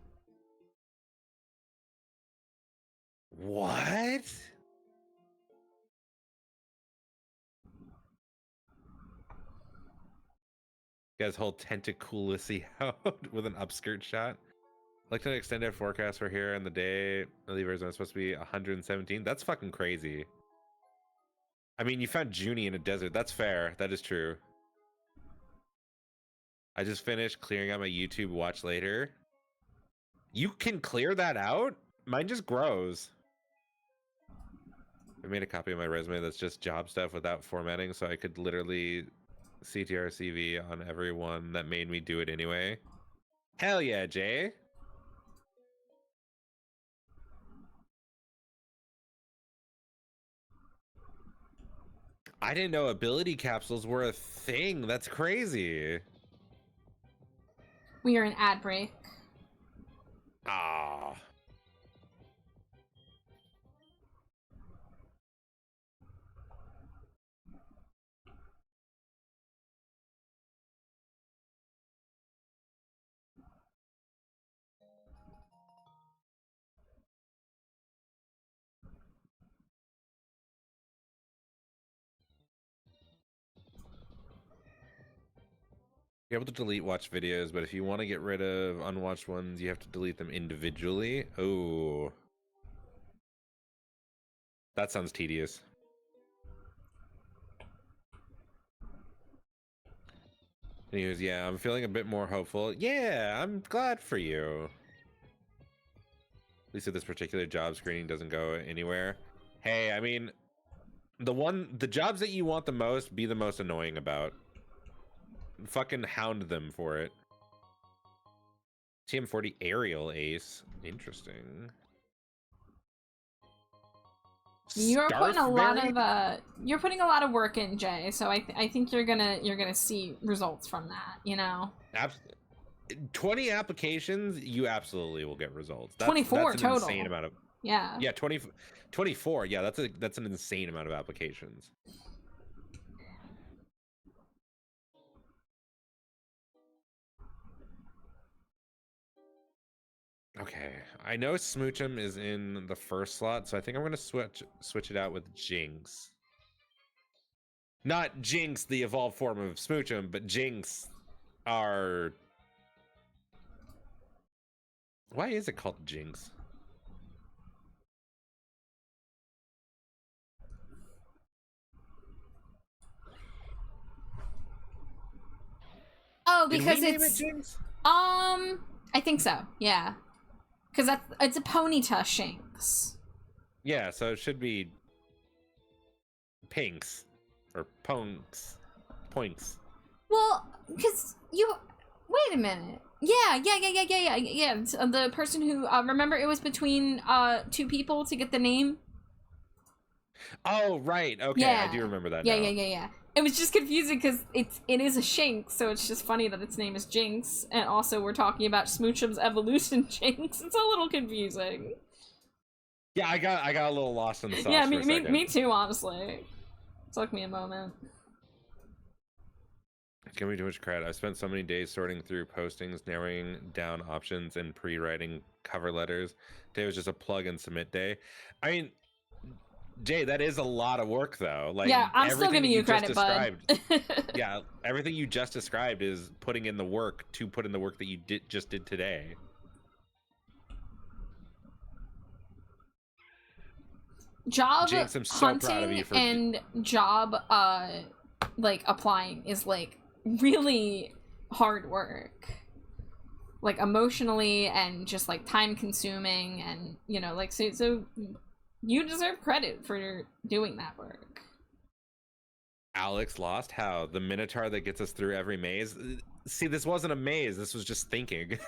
What? You guys hold Tentacoolissy out with an upskirt shot. Like an extended forecast for here and the day. I believe Arizona is supposed to be 117. That's fucking crazy. I mean, you found Junie in a desert. That's fair. That is true. I just finished clearing out my YouTube watch later. You can clear that out? Mine just grows. I made a copy of my resume that's just job stuff without formatting, so I could literally CTR CV on everyone that made me do it anyway. Hell yeah, Jay. I didn't know ability capsules were a thing. That's crazy. We are an ad break. Ah. You're able to delete watch videos, but if you want to get rid of unwatched ones, you have to delete them individually. Oh. That sounds tedious. And he goes, yeah, I'm feeling a bit more hopeful. Yeah, I'm glad for you. At least if this particular job screening doesn't go anywhere. Hey, I mean, the jobs that you want the most, be the most annoying about. Fucking hound them for it. TM40 aerial ace. Interesting. You're putting a lot Starfberry? of you're putting a lot of work in, Jay. So I think you're gonna see results from that. You know. 20 applications, you absolutely will get results. 24 that's an total. insane amount of. Yeah. Yeah, 24. Yeah, that's an insane amount of applications. Okay, I know Smoochum is in the first slot, so I think I'm gonna switch it out with Jinx. Not Jinx, the evolved form of Smoochum, but Jinx, our... Why is it called Jinx? Oh, Did because we name it it's Jinx? I think so. Yeah. Because it's a Ponyta Shinx. Yeah, so it should be Pinks or Ponks. Poinks. Well, because you... Wait a minute. Yeah. It's, the person who... remember, it was between two people to get the name? Oh, right. Okay, Yeah. I do remember that Yeah, now. yeah. It was just confusing because it is a Shinx, so it's just funny that its name is Jinx, and also we're talking about Smoochum's evolution Jinx. It's a little confusing. Yeah, I got a little lost in the sauce Yeah, for a second. me too, honestly. Took me a moment. Give me too much credit. I spent so many days sorting through postings, narrowing down options, and pre-writing cover letters. Today was just a plug and submit day. I mean, Jay, that is a lot of work, though. Like, Yeah, I'm still giving you credit, bud. Yeah, everything you just described is putting in the work to put in the work that you just did today. Job Jinx, I'm so proud of hunting you for and job like applying is like really hard work, like emotionally and just like time consuming, and you know, like so you deserve credit for doing that work. Alex lost how the Minotaur that gets us through every maze. See, this wasn't a maze, this was just thinking.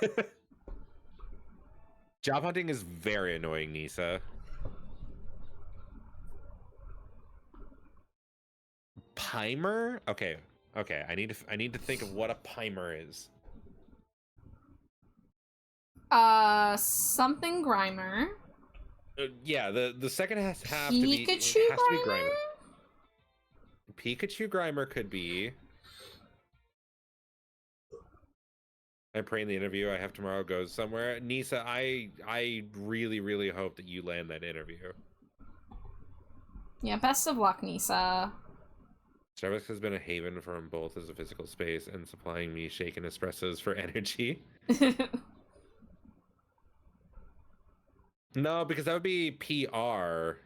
Job hunting is very annoying, Nisa. Pimer? Okay. I need to think of what a Pimer is. Something Grimer. Yeah, the second has to be Pikachu Grimer. Pikachu Grimer could be. I'm praying the interview I have tomorrow goes somewhere. Nisa, I really hope that you land that interview. Yeah, best of luck, Nisa. Starbucks has been a haven for them both as a physical space and supplying me shaken espressos for energy. No, because that would be PR.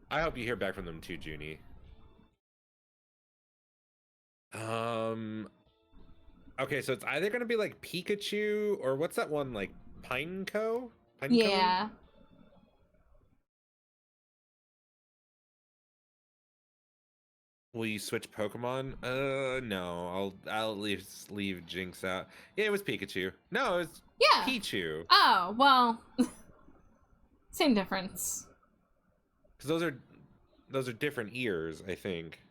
I hope you hear back from them too, Junie. Okay, so it's either gonna be like Pikachu or what's that one, like Pineco? Yeah. Will you switch Pokemon? No. I'll at least leave Jinx out. Yeah, it was Pikachu. No, it was Pichu. Oh, well. Same difference. Because those are different ears, I think.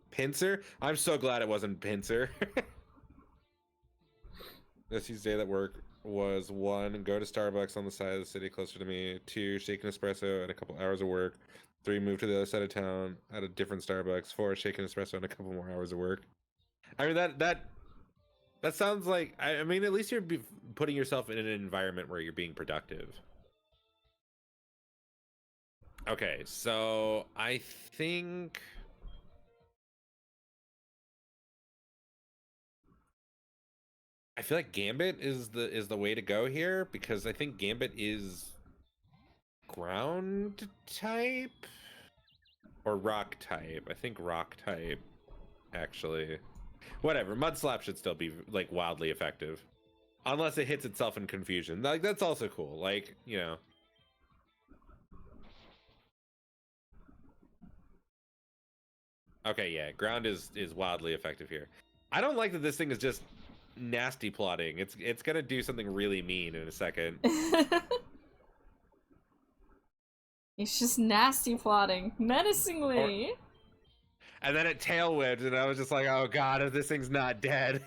Pinsir? I'm so glad it wasn't Pinsir. This day at work was 1, go to Starbucks on the side of the city closer to me. 2, shake an espresso and a couple hours of work. 3, move to the other side of town at a different Starbucks. 4, shake an espresso and a couple more hours of work. I mean, that sounds like, I mean, at least you're putting yourself in an environment where you're being productive. Okay, so I think I feel like Gambit is the way to go here, because I think Gambit is ground type or rock type. I think rock type, actually. Whatever, Mud Slap should still be like wildly effective, unless it hits itself in confusion. Like, that's also cool. Like, you know. Okay, yeah, ground is wildly effective here. I don't like that this thing is just nasty plotting. It's gonna do something really mean in a second. It's just nasty plotting, menacingly. And then it tail whipped, and I was just like, oh god, if this thing's not dead.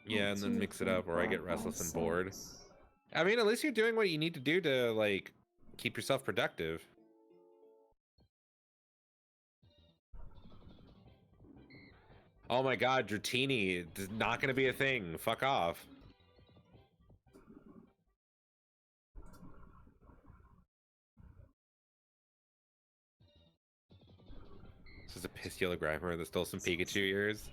Yeah, and then mix it up, or I get restless and bored. I mean, at least you're doing what you need to do to, like, keep yourself productive. Oh my god, Dratini is not gonna be a thing. Fuck off. This is a Pistula Grimer that stole some Pikachu ears.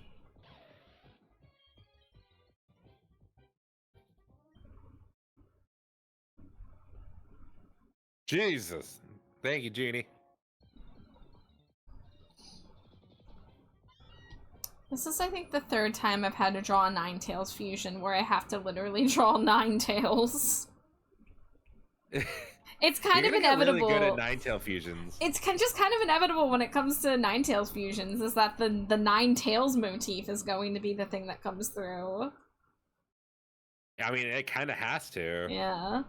Jesus. Thank you, Genie. This is, I think, the third time I've had to draw a Ninetales fusion where I have to literally draw Ninetales. It's kind of inevitable. You're really good at Ninetale fusions. It's just kind of inevitable when it comes to Ninetales fusions, is that the Ninetales motif is going to be the thing that comes through. I mean, it kind of has to. Yeah.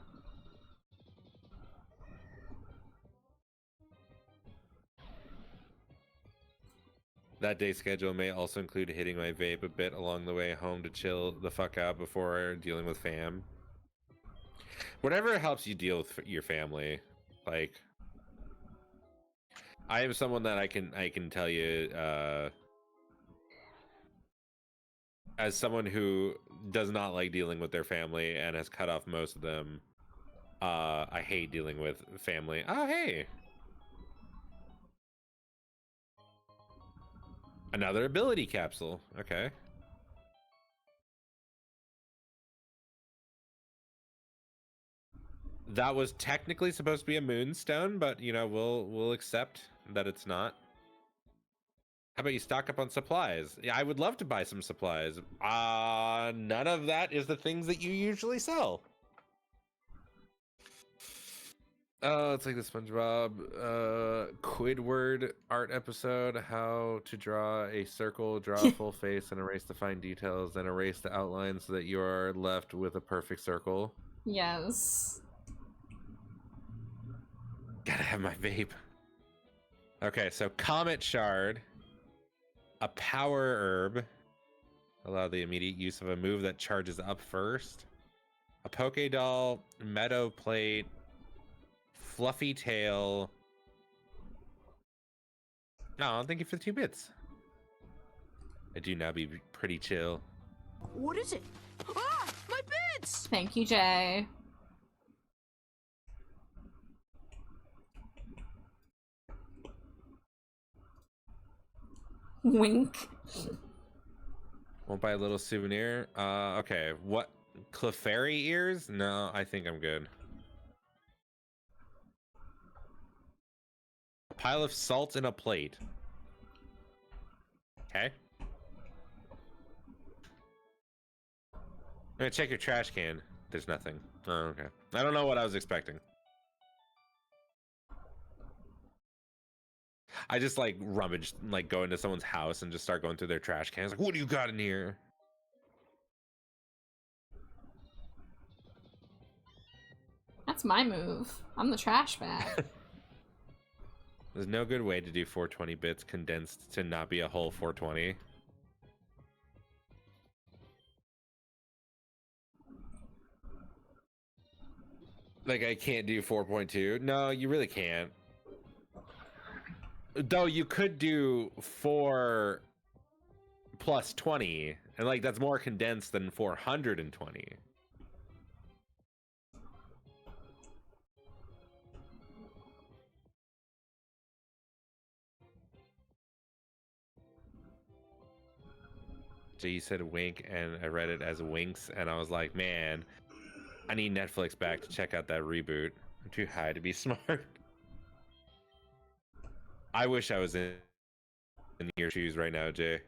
That day schedule may also include hitting my vape a bit along the way home to chill the fuck out before dealing with fam. Whatever helps you deal with your family. Like, I am someone that I can tell you, as someone who does not like dealing with their family and has cut off most of them, I hate dealing with family. Oh, hey. Another ability capsule. Okay. That was technically supposed to be a moonstone, but you know, we'll accept that it's not. How about you stock up on supplies? Yeah, I would love to buy some supplies. None of that is the things that you usually sell. Oh, it's like the SpongeBob Squidward art episode. How to draw a circle, draw a full face, and erase the fine details, then erase the outline so that you are left with a perfect circle. Yes. Gotta have my vape. Okay, so Comet Shard, a Power Herb, allow the immediate use of a move that charges up first, a Pokédoll, Meadow Plate, Fluffy Tail. No, thank you for the 2 bits. I do now be pretty chill. What is it? Ah, my bits! Thank you, Jay. Wink. Won't buy a little souvenir. Okay. What? Clefairy ears? No, I think I'm good. A pile of salt in a plate. Okay. I'm gonna check your trash can. There's nothing. Oh, okay. I don't know what I was expecting. I just like rummage, like go into someone's house and just start going through their trash cans. Like, what do you got in here? That's my move. I'm the trash bag. There's no good way to do 420 bits condensed to not be a whole 420. Like, I can't do 4.2. No, you really can't. Though you could do 4 plus 20, and like that's more condensed than 420. So you said wink, and I read it as winks, and I was like, man, I need Netflix back to check out that reboot. I'm too high to be smart. I wish I was in your shoes right now, Jay.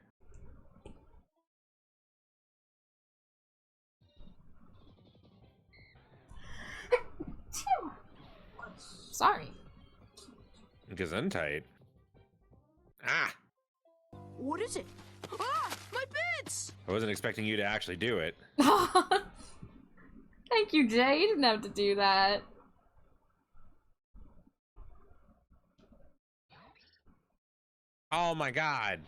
Sorry. Gesundheit. Ah! What is it? Ah, my bits! I wasn't expecting you to actually do it. Thank you, Jay. You didn't have to do that. Oh my god.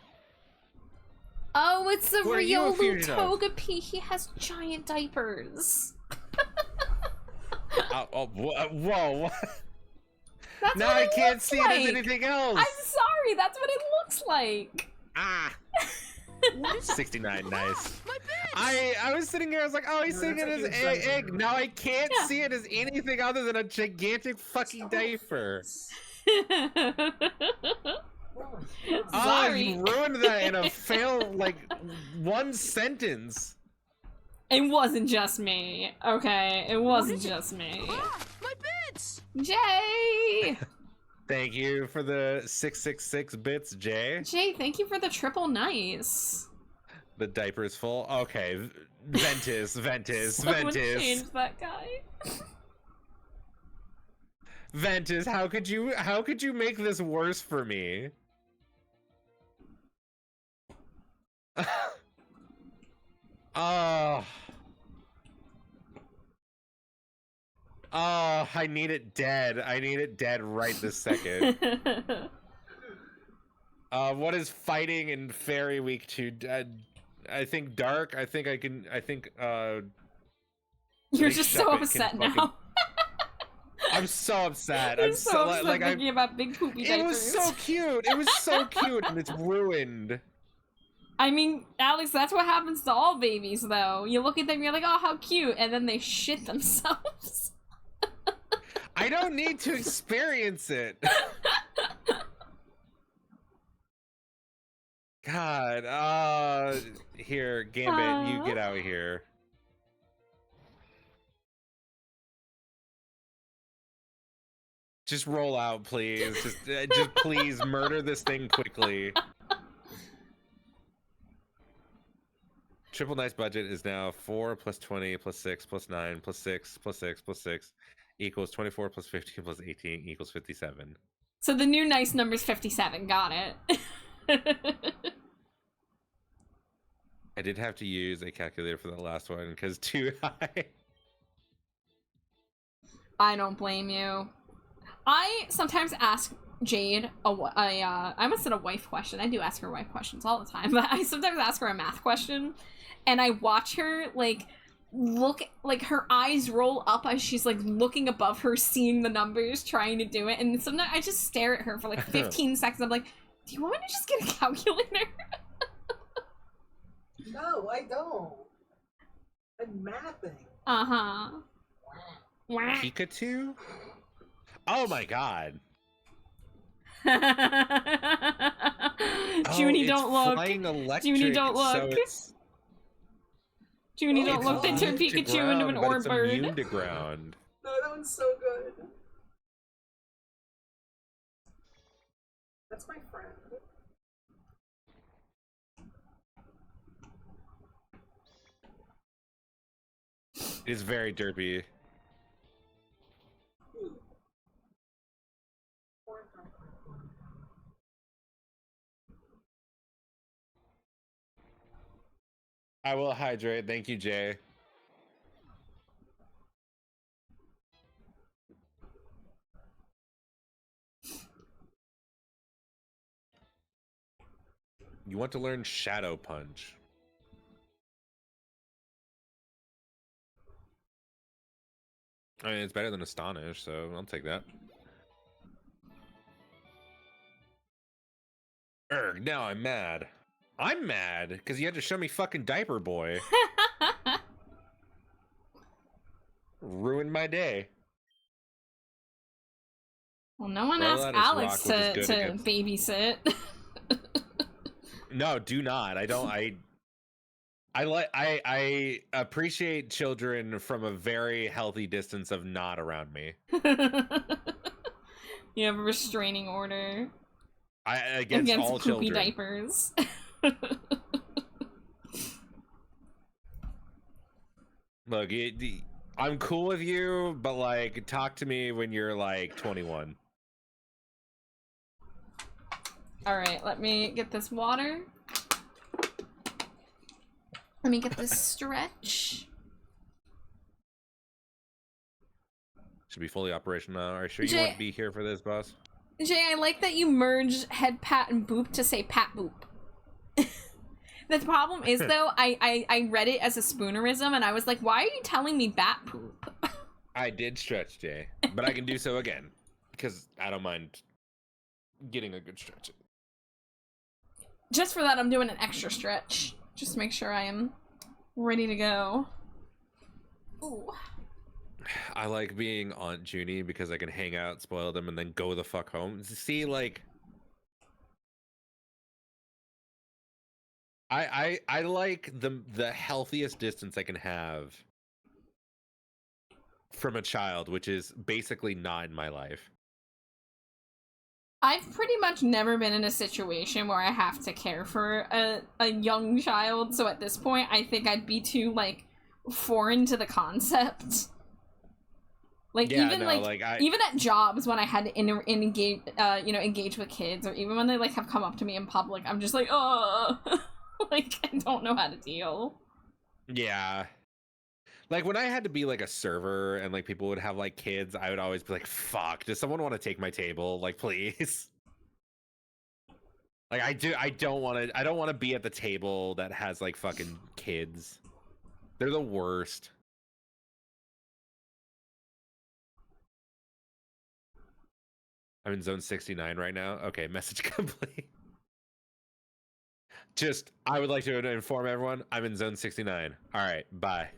Oh, it's the What are you a Riolu fusion of? Togepi. He has giant diapers. Whoa. That's Now what I it can't looks see like. it as anything else. I'm sorry, that's what it looks like. Ah. What is it? 69, nice. My bits! I was sitting here, I was like, oh, he's No, seeing it that's as like the egg. Now I can't Yeah. see it as anything other than a gigantic fucking diaper. Oh, Sorry. you ruined that in a fail, like, one sentence. It wasn't just me, okay? It wasn't is it? just me. Ah, my bits! Jay! Thank you for the 666 bits, Jay. Jay, thank you for the triple nice. The diaper is full. Okay, Ventus, Someone change that guy. Ventus. How could you make this worse for me? Oh. Oh, I need it dead. I need it dead right this second. What is fighting in Fairy Week 2? I think dark. I think You're just so upset now. I'm so upset. You're I'm so upset like thinking about big poopy diapers. It was so cute. It was so cute, and it's ruined. I mean, Alex, that's what happens to all babies, though. You look at them, you're like, oh, how cute, and then they shit themselves. I don't need to experience it. God, here, Gambit, you get out of here. Just roll out, please. Just please murder this thing quickly. Triple Nice budget is now 4 plus 20 plus 6 plus 9 plus 6 plus 6 plus 6 equals 24 plus 15 plus 18 equals 57. So the new nice number's 57. Got it. I did have to use a calculator for the last one because too high. I don't blame you. I sometimes ask Jade I almost said a wife question. I do ask her wife questions all the time, but I sometimes ask her a math question, and I watch her like look, like her eyes roll up as she's like looking above her, seeing the numbers, trying to do it, and sometimes I just stare at her for like 15 seconds. I'm like, do you want me to just get a calculator? No, I don't. I'm mapping. Uh-huh. Pikachu? Oh my god. Junie, don't look. Flying electric, Junie, don't look. So it's... Junie, don't look. They turn immune to Pikachu ground, into an but it's Orbird. immune to ground. No, that one's so good. That's my friend. It's very derpy. I will hydrate. Thank you, Jay. You want to learn Shadow Punch. I mean, it's better than Astonish, so I'll take that. Erg, now I'm mad. I'm mad because you had to show me fucking Diaper Boy. Ruined my day. Well, no one Roll asked out his Alex rock, which is to good against- babysit. No, do not. I don't. I appreciate children from a very healthy distance of not around me. You have a restraining order Against all poopy children. diapers. Look, I'm cool with you, but like, talk to me when you're like 21. Alright, let me get this water. Let me get this stretch. Should be fully operational now. Are you sure you Jay- want to be here for this, boss? Jay, I like that you merged head pat and boop to say pat boop. The problem is, though, I read it as a spoonerism, and I was like, why are you telling me bat poop? I did stretch, Jay, but I can do so again because I don't mind getting a good stretch. Just for that, I'm doing an extra stretch. Just to make sure I am ready to go. Ooh. I like being Aunt Junie because I can hang out, spoil them, and then go the fuck home. See, like, I like the healthiest distance I can have from a child, which is basically not in my life. I've pretty much never been in a situation where I have to care for a young child, so at this point, I think I'd be too, like, foreign to the concept. Like, Yeah, even, no, like, even at jobs when I had to engage, engage with kids, or even when they, like, have come up to me in public, I'm just like, oh, like, I don't know how to deal. Yeah. Like, when I had to be, like, a server and, like, people would have, like, kids, I would always be like, fuck, does someone want to take my table? Like, please. Like, I don't want to be at the table that has, like, fucking kids. They're the worst. I'm in zone 69 right now. Okay, message complete. Just, I would like to inform everyone, I'm in zone 69. All right, bye.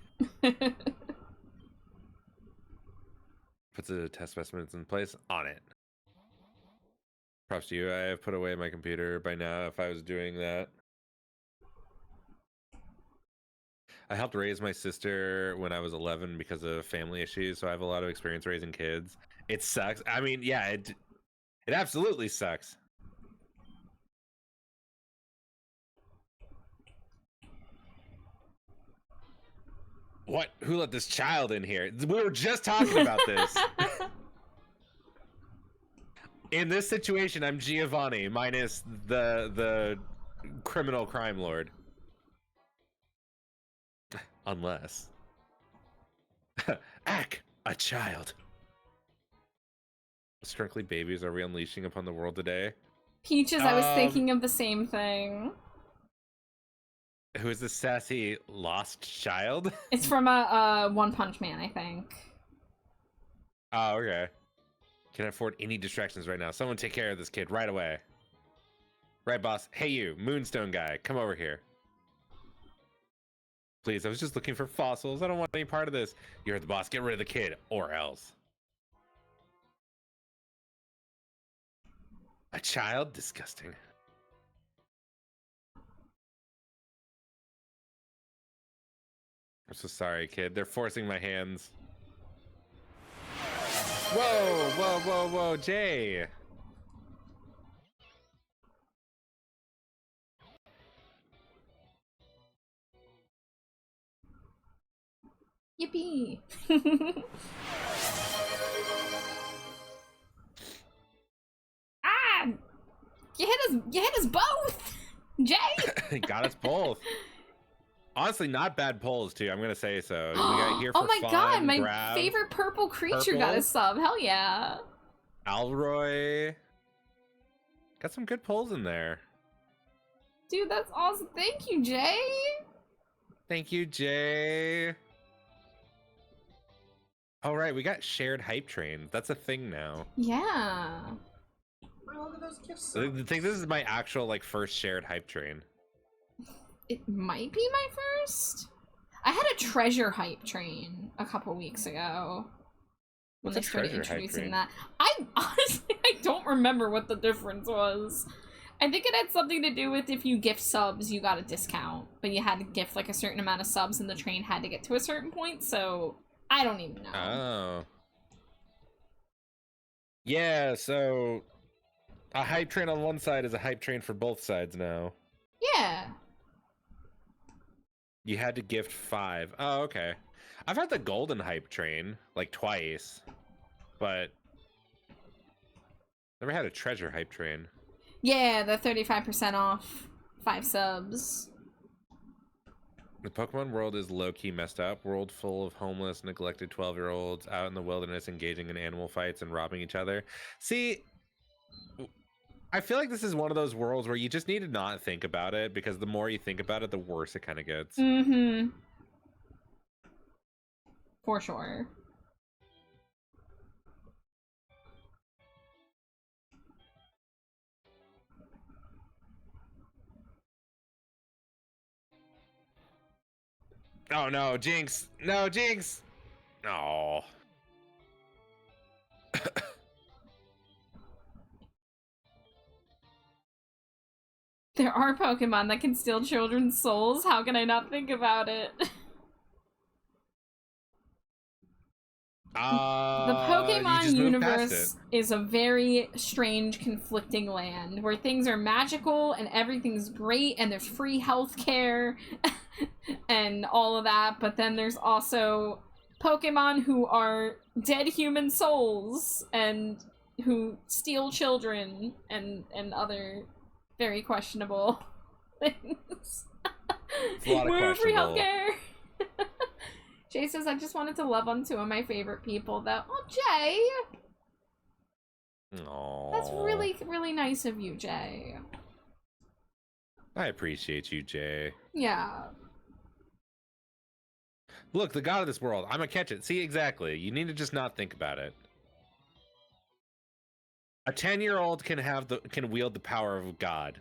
Puts the test specimens in place on it. Props to you. I have put away my computer by now if I was doing that. I helped raise my sister when I was 11 because of family issues, so I have a lot of experience raising kids. It sucks. I mean, yeah, it absolutely sucks. What? Who let this child in here? We were just talking about this. In this situation, I'm Giovanni minus the criminal crime lord. Unless. Ack, a child. Strictly babies are we unleashing upon the world today? Peaches, I was thinking of the same thing. Who is this sassy lost child? It's from a One Punch Man, I think. Oh, okay. Can't afford any distractions right now. Someone take care of this kid right away. Right, boss? Hey, you, Moonstone guy, come over here. Please, I was just looking for fossils. I don't want any part of this. You're the boss. Get rid of the kid, or else. A child? Disgusting. I'm so sorry, kid. They're forcing my hands. Whoa, whoa, whoa, whoa, Jay. Yippee! Ah! You hit us both! Jay! Got us both. Honestly, not bad polls, too. I'm gonna say so. We got here for oh my fun, god, my grab, favorite purple creature purple. got a sub. Hell yeah. Alroy. Got some good polls in there. Dude, that's awesome. Thank you, Jay. Thank you, Jay. All right, we got shared hype trains. That's a thing now. Yeah. Oh, look at those gifts. I think this is my actual like first shared hype train. It might be my first. I had a treasure hype train a couple weeks ago. When they started introducing that. I honestly, I don't remember what the difference was. I think it had something to do with if you gift subs, you got a discount. But you had to gift like a certain amount of subs and the train had to get to a certain point, so I don't even know. Oh. Yeah, so a hype train on one side is a hype train for both sides now. Yeah. You had to gift 5. Oh, okay. I've had the golden hype train like twice, but never had a treasure hype train. Yeah, the 35% off 5 subs. The Pokemon world is low-key messed up. World full of homeless, neglected 12-year-olds out in the wilderness engaging in animal fights and robbing each other. See, I feel like this is one of those worlds where you just need to not think about it, because the more you think about it, the worse it kind of gets. Mm-hmm. For sure. Oh no, Jinx! No, Jinx! Oh. There are Pokemon that can steal children's souls. How can I not think about it? The You Pokemon just moved past universe is a very strange, conflicting land where things are magical and everything's great and there's free healthcare and all of that, but then there's also Pokemon who are dead human souls and who steal children and other very questionable things. It's a lot of Woo, free questionable. healthcare! Jay says, I just wanted to love on two of my favorite people, though. Oh, Jay! Aww. That's really, really nice of you, Jay. I appreciate you, Jay. Yeah. Look, the god of this world. I'm gonna catch it. See, exactly. You need to just not think about it. A 10-year-old can wield the power of God.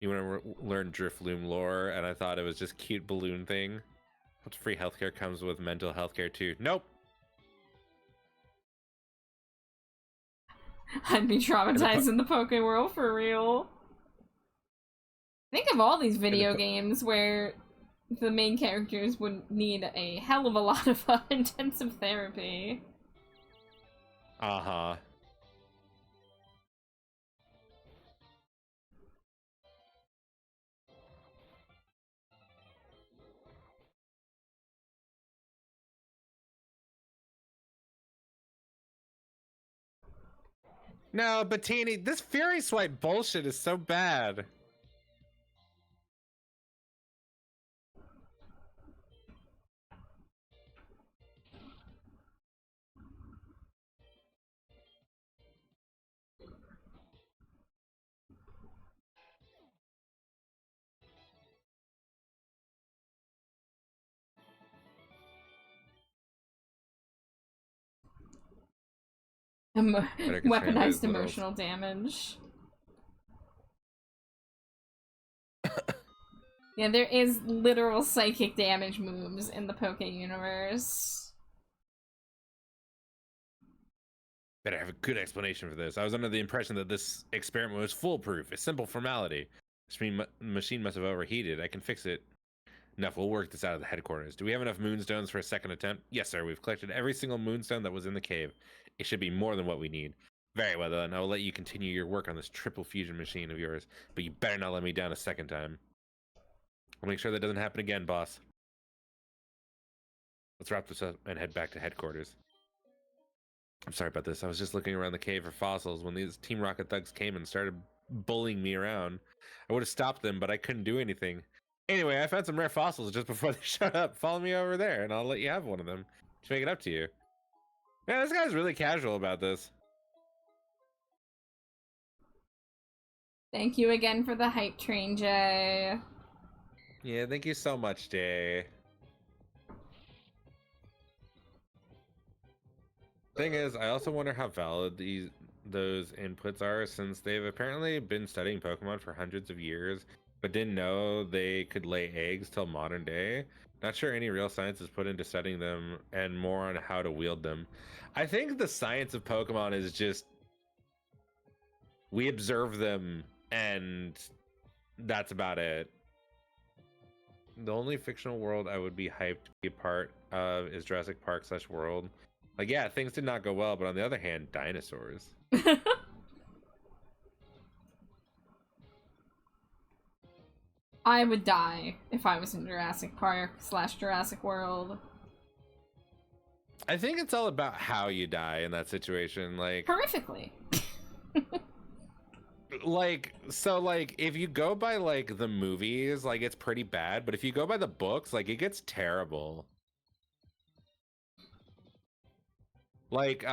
You want to learn Drifloom lore, and I thought it was just cute balloon thing. What's free healthcare comes with mental healthcare too? Nope. I'd be traumatized in the Poké world for real. Think of all these video games where the main characters would need a hell of a lot of intensive therapy. Uh-huh. No, Bettini, this Fury Swipe bullshit is so bad. Weaponized emotional damage. Yeah, there is literal psychic damage moves in the Poke universe. Better have a good explanation for this. I was under the impression that this experiment was foolproof, a simple formality. This machine must have overheated. I can fix it. Enough, we'll work this out at the headquarters. Do we have enough moonstones for a second attempt? Yes, sir. We've collected every single moonstone that was in the cave. It should be more than what we need. Very well, then. I will let you continue your work on this triple fusion machine of yours, but you better not let me down a second time. I'll make sure that doesn't happen again, boss. Let's wrap this up and head back to headquarters. I'm sorry about this. I was just looking around the cave for fossils when these Team Rocket thugs came and started bullying me around. I would have stopped them, but I couldn't do anything. Anyway, I found some rare fossils just before they showed up. Follow me over there, and I'll let you have one of them. Just make it up to you. Man, this guy's really casual about this. Thank you again for the hype train, Jay. Yeah, thank you so much, Jay. Thing is, I also wonder how valid those inputs are, since they've apparently been studying Pokemon for hundreds of years, but didn't know they could lay eggs till modern day. Not sure any real science is put into studying them, and more on how to wield them. I think the science of Pokemon is just we observe them, and that's about it. The only fictional world I would be hyped to be a part of is Jurassic Park / World. Like, yeah, things did not go well, but on the other hand, dinosaurs. I would die if I was in Jurassic Park / Jurassic World. I think it's all about how you die in that situation. Like, Horrifically. like, if you go by, like, the movies, like, it's pretty bad, but if you go by the books, like, it gets terrible. Like,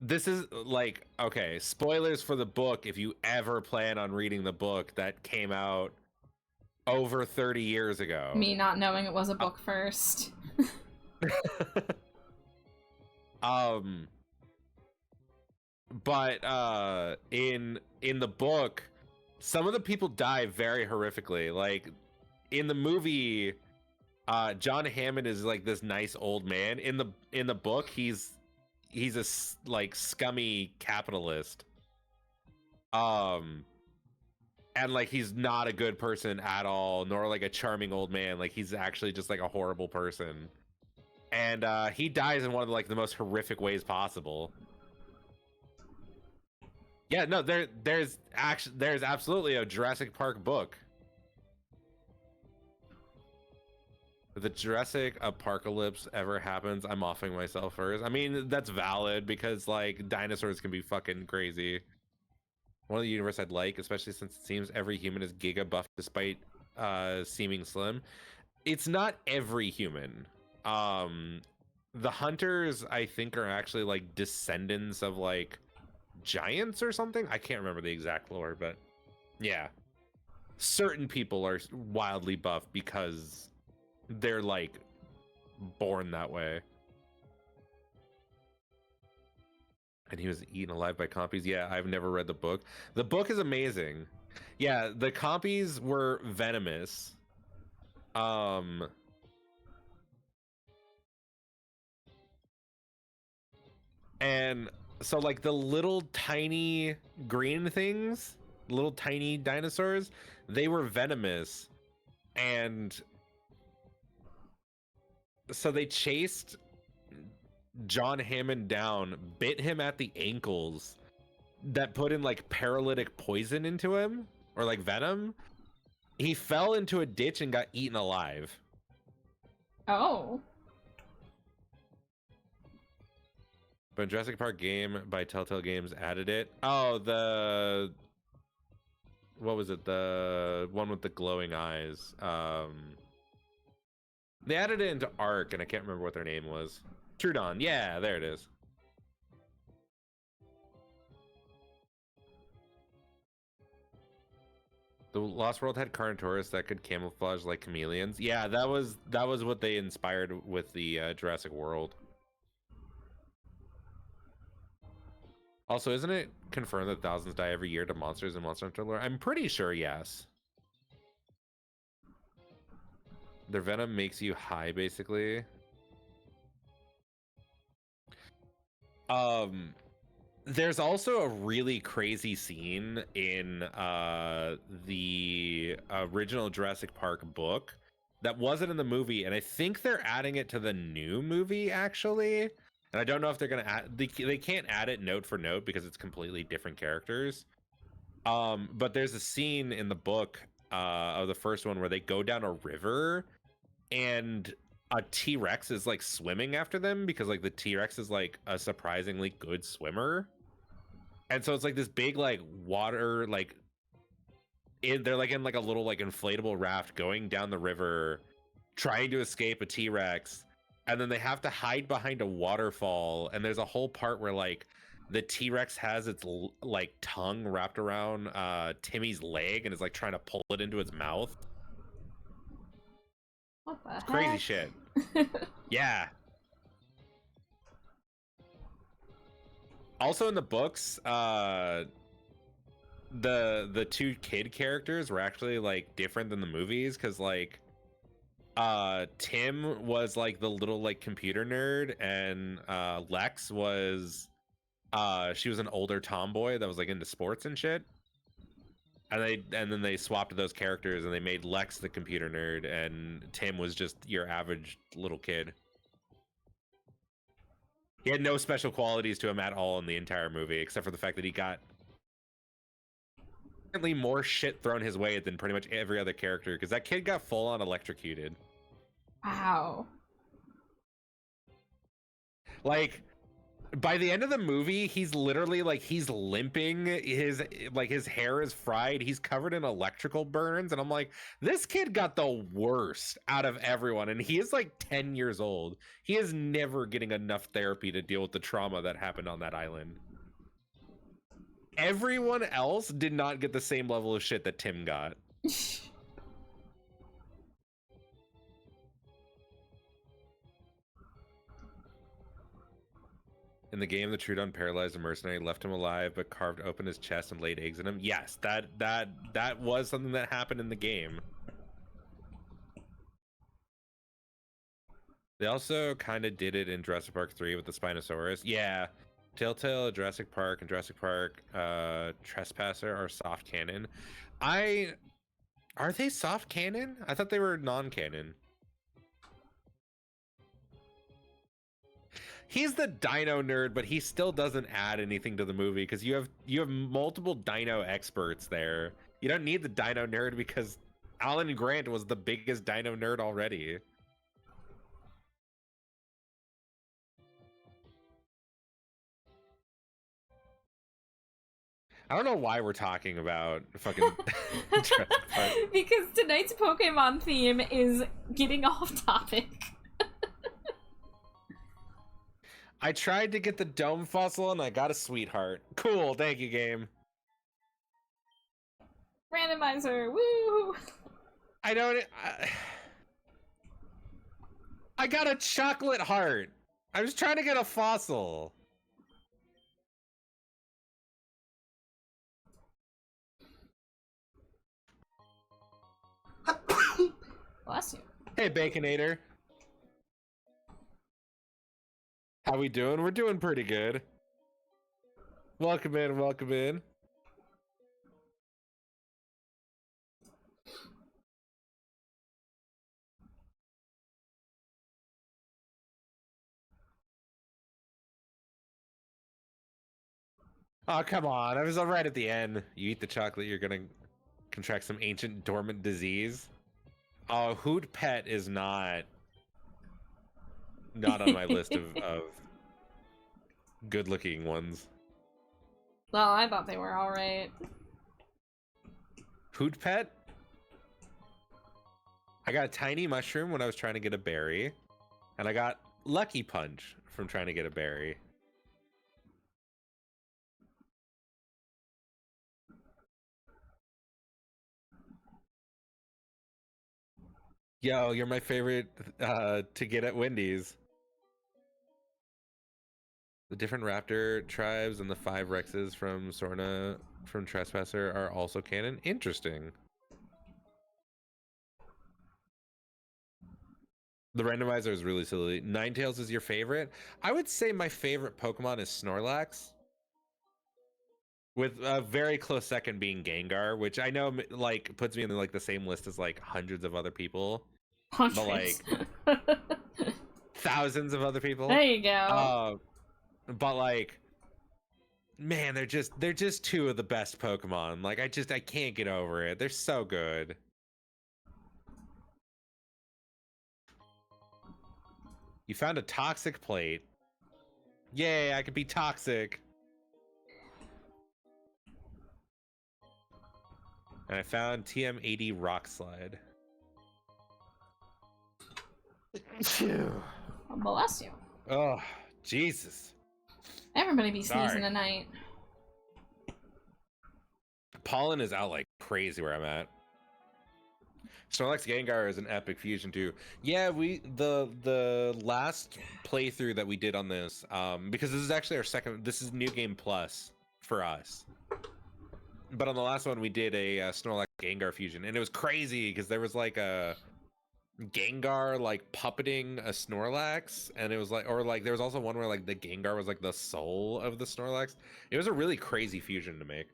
this is, like, okay, spoilers for the book if you ever plan on reading the book that came out over 30 years ago. Me not knowing it was a book first. But in the book, some of the people die very horrifically. Like, in the movie, John Hammond is like this nice old man. In the book, he's a like scummy capitalist. And like he's not a good person at all, nor like a charming old man. Like he's actually just like a horrible person. And he dies in one of like the most horrific ways possible. Yeah, no, there's absolutely a Jurassic Park book. If the Jurassic apocalypse ever happens, I'm offing myself first. I mean, that's valid because like dinosaurs can be fucking crazy. One of the universe I'd like, especially since it seems every human is giga buff despite seeming slim. It's not every human. The hunters, I think, are actually like descendants of like giants or something. I can't remember the exact lore, but yeah, certain people are wildly buff because they're like born that way. And he was eaten alive by compies. Yeah, I've never read the book. The book is amazing. Yeah, the compies were venomous. And so like the little tiny green things, little tiny dinosaurs, they were venomous. And so they chased John Hammond down, bit him at the ankles, that put in like paralytic poison into him, or like venom. He fell into a ditch and got eaten alive. Oh. But Jurassic Park game by Telltale Games added it. Oh, what was it? The one with the glowing eyes. They added it into Ark, and I can't remember what their name was. Trudon. Yeah, there it is. The Lost World had Carnotaurus that could camouflage like chameleons. Yeah, that was what they inspired with the Jurassic World. Also, isn't it confirmed that thousands die every year to monsters in Monster Hunter lore? I'm pretty sure, yes. Their venom makes you high, basically. There's also a really crazy scene in the original Jurassic Park book that wasn't in the movie, and I think they're adding it to the new movie, actually. And I don't know if they're gonna add. They can't add it note for note because it's completely different characters. But there's a scene in the book of the first one where they go down a river, and a T-Rex is like swimming after them because like the T-Rex is like a surprisingly good swimmer. And so it's like this big like water like they're like in like a little like inflatable raft going down the river trying to escape a T-Rex, and then they have to hide behind a waterfall, and there's a whole part where like the T-Rex has its like tongue wrapped around Timmy's leg and is like trying to pull it into its mouth. What the heck? Crazy shit. Yeah. Also in the books, the two kid characters were actually like different than the movies, because like Tim was like the little like computer nerd, and Lex was she was an older tomboy that was like into sports and shit. And then they swapped those characters and they made Lex the computer nerd and Tim was just your average little kid. He had no special qualities to him at all in the entire movie, except for the fact that he got apparently more shit thrown his way than pretty much every other character, because that kid got full on electrocuted. Wow. Like, by the end of the movie, he's literally like he's limping, his hair is fried, he's covered in electrical burns, and I'm like, this kid got the worst out of everyone, and he is like 10 years old. He is never getting enough therapy to deal with the trauma that happened on that island. Everyone else did not get the same level of shit that Tim got. In the game, the Trudon paralyzed a mercenary, left him alive, but carved open his chest and laid eggs in him. Yes, that was something that happened in the game. They also kind of did it in Jurassic Park 3 with the Spinosaurus. Yeah, Telltale, Jurassic Park, and Jurassic Park Trespasser are soft canon. Are they soft canon? I thought they were non-canon. He's the dino nerd, but he still doesn't add anything to the movie because you have multiple dino experts there. You don't need the dino nerd because Alan Grant was the biggest dino nerd already. I don't know why we're talking about fucking Jurassic Park. Because tonight's Pokemon theme is getting off topic. I tried to get the dome fossil and I got a sweetheart. Cool, thank you, game. Randomizer, woo! I don't. I got a chocolate heart. I was trying to get a fossil. Bless you. Hey, Baconator. How we doing? We're doing pretty good. Welcome in, welcome in. Oh, come on. I was right at the end. You eat the chocolate, you're gonna contract some ancient dormant disease. Oh, Hoot Pet is not on my list of good-looking ones. Well, I thought they were alright. Hoot Pet? I got a tiny mushroom when I was trying to get a berry. And I got Lucky Punch from trying to get a berry. Yo, you're my favorite to get at Wendy's. The different raptor tribes and the 5 Rexes from Sorna from Trespasser are also canon. Interesting. The randomizer is really silly. Ninetales is your favorite? I would say my favorite Pokemon is Snorlax. With a very close second being Gengar, which I know like puts me in like the same list as like hundreds of other people. Hundreds. But like thousands of other people. There you go. But like, man, they're just 2 of the best Pokemon. Like I can't get over it. They're so good. You found a toxic plate. Yay, I could be toxic. And I found TM80 Rock Slide. Bless you. Oh, Jesus. Everybody be Sorry. sneezing tonight. Pollen is out like crazy where I'm at. Snorlax Gengar is an epic fusion too. Yeah, the last playthrough that we did on this, because this is actually this is New Game Plus for us. But on the last one we did a Snorlax Gengar fusion, and it was crazy because there was like a Gengar like puppeting a Snorlax, and it was like, or like there was also one where like the Gengar was like the soul of the Snorlax. It was a really crazy fusion to make.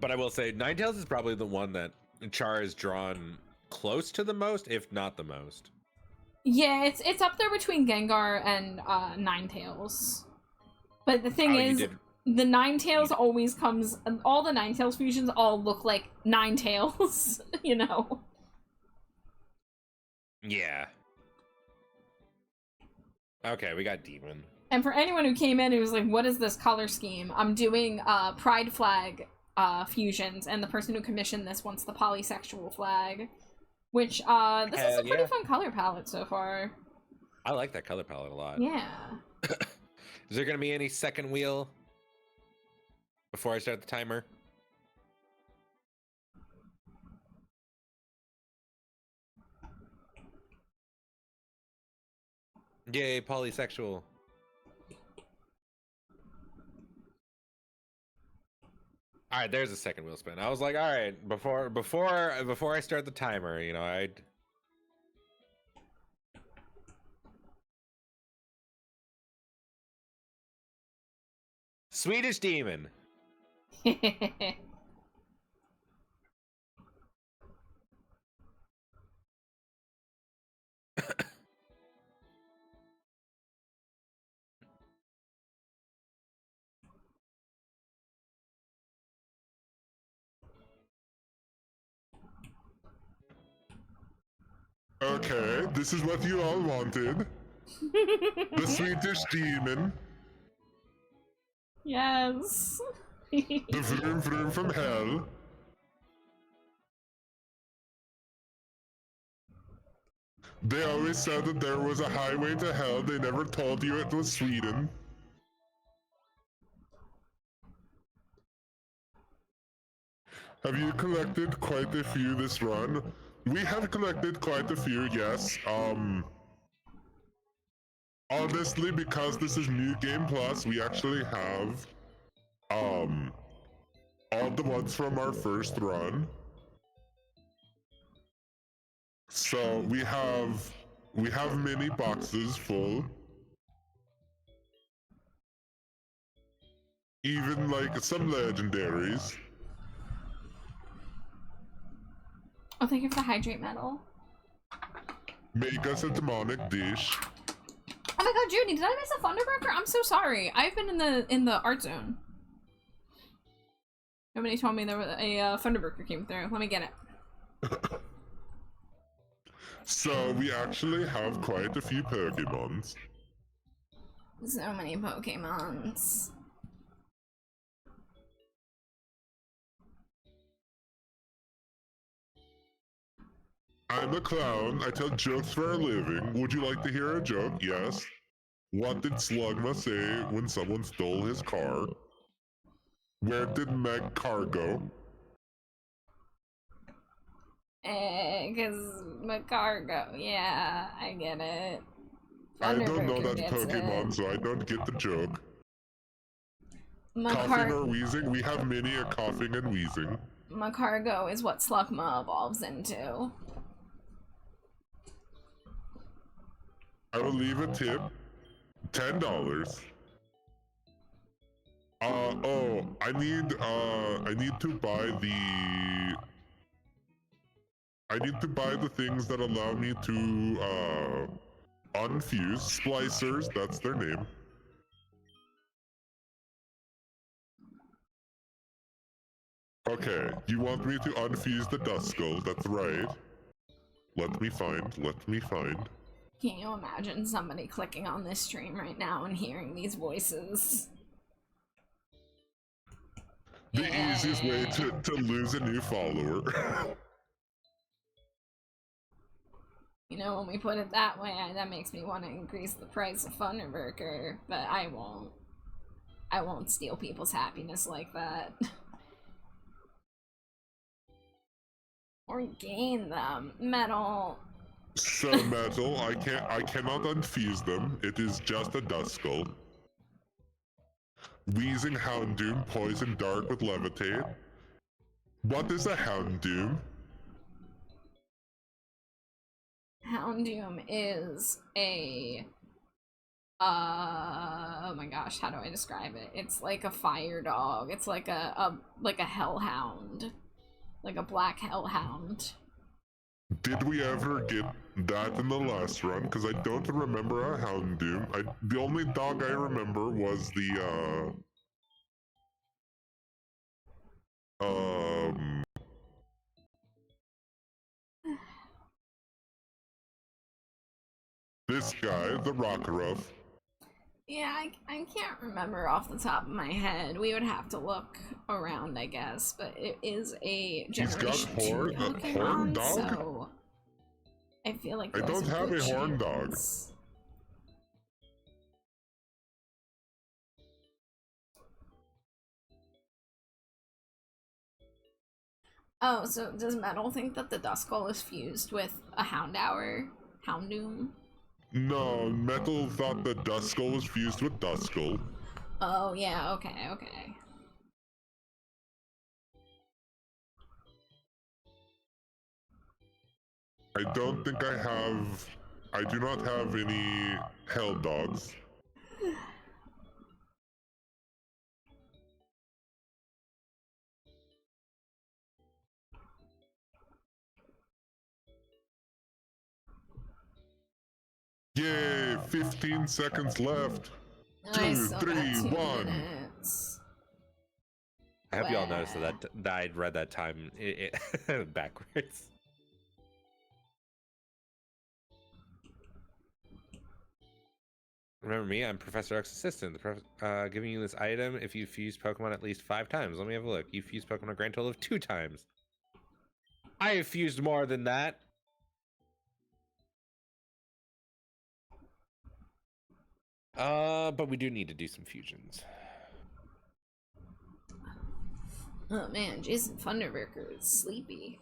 But I will say, Ninetales is probably the one that Char is drawn close to the most, if not the most. Yeah, it's up there between Gengar and Ninetales. But the thing is, the Ninetales always comes. All the Ninetales fusions all look like Ninetales, you know. Yeah. Okay, we got Demon. And for anyone who came in who was like, "What is this color scheme?" I'm doing Pride Flag fusions, and the person who commissioned this wants the polysexual flag, which this is a pretty fun color palette so far. I like that color palette a lot. Yeah. Is there gonna be any second wheel before I start the timer? Yay, polysexual. All right, there's a second wheel spin. I was like, all right, before I start the timer, you know, Swedish demon. Okay, this is what you all wanted. The Swedish demon. Yes. The vroom vroom from hell. They always said that there was a highway to hell. They never told you it was Sweden. Have you collected quite a few this run? We have collected quite a few, yes. Honestly, because this is New Game Plus, we actually have all the ones from our first run. So we have mini boxes full. Even like some legendaries. Oh, thank you for the hydrate medal. Make us a demonic dish. Oh my god, Judy, did I miss a Thunderbreaker? I'm so sorry. I've been in the art zone. Nobody told me there was a Thunderbreaker came through. Let me get it. So we actually have quite a few Pokemons. So many Pokemons. I'm a clown. I tell jokes for a living. Would you like to hear a joke? Yes. What did Slugma say when someone stole his car? Where did Meg car go? Cause Macargo. Yeah, I get it. I don't know Thunderbreaker that gets Pokemon, it. so I don't get the joke. Coughing or wheezing? We have many a coughing and wheezing. Macargo is what Slugma evolves into. I will leave a tip. $10. Oh, I need to buy the things that allow me to unfuse splicers, that's their name. Okay, you want me to unfuse the Duskull, that's right. Let me find. Can you imagine somebody clicking on this stream right now and hearing these voices? The easiest way to lose a new follower. You know, when we put it that way, that makes me want to increase the price of Thunderbreaker, but I won't. I won't steal people's happiness like that. Or gain them. Metal. So metal, I cannot unfuse them. It is just a Duskull. Wheezing Houndoom, Poison Dart with Levitate. What is a Houndoom? Houndoom is a oh my gosh, how do I describe it? It's like a fire dog. It's like a hellhound. Like a black hellhound. Did we ever get that in the last run? Because I don't remember a Houndoom. The only dog I remember was the this guy, the Rockruff. Yeah, I can't remember off the top of my head. We would have to look around, I guess, but it is a Generation 2 Pokemon, horn dog? so I feel like I don't have a horn dog. chance. Oh, so does Metal think that the Duskull is fused with a Houndoom? No, Metal thought that Duskull was fused with Duskull. Oh, yeah, okay. I don't think I do not have any Hell Dogs. Yay, 15 seconds left. I 2, still got 3, 2 1. minutes. I hope y'all noticed that I read that time backwards. Remember me? I'm Professor X's assistant. Giving you this item if you fuse Pokemon at least 5 times. Let me have a look. You fused Pokemon a grand total of 2 times. I have fused more than that. But we do need to do some fusions. Oh man, Jason Funderburker is sleepy.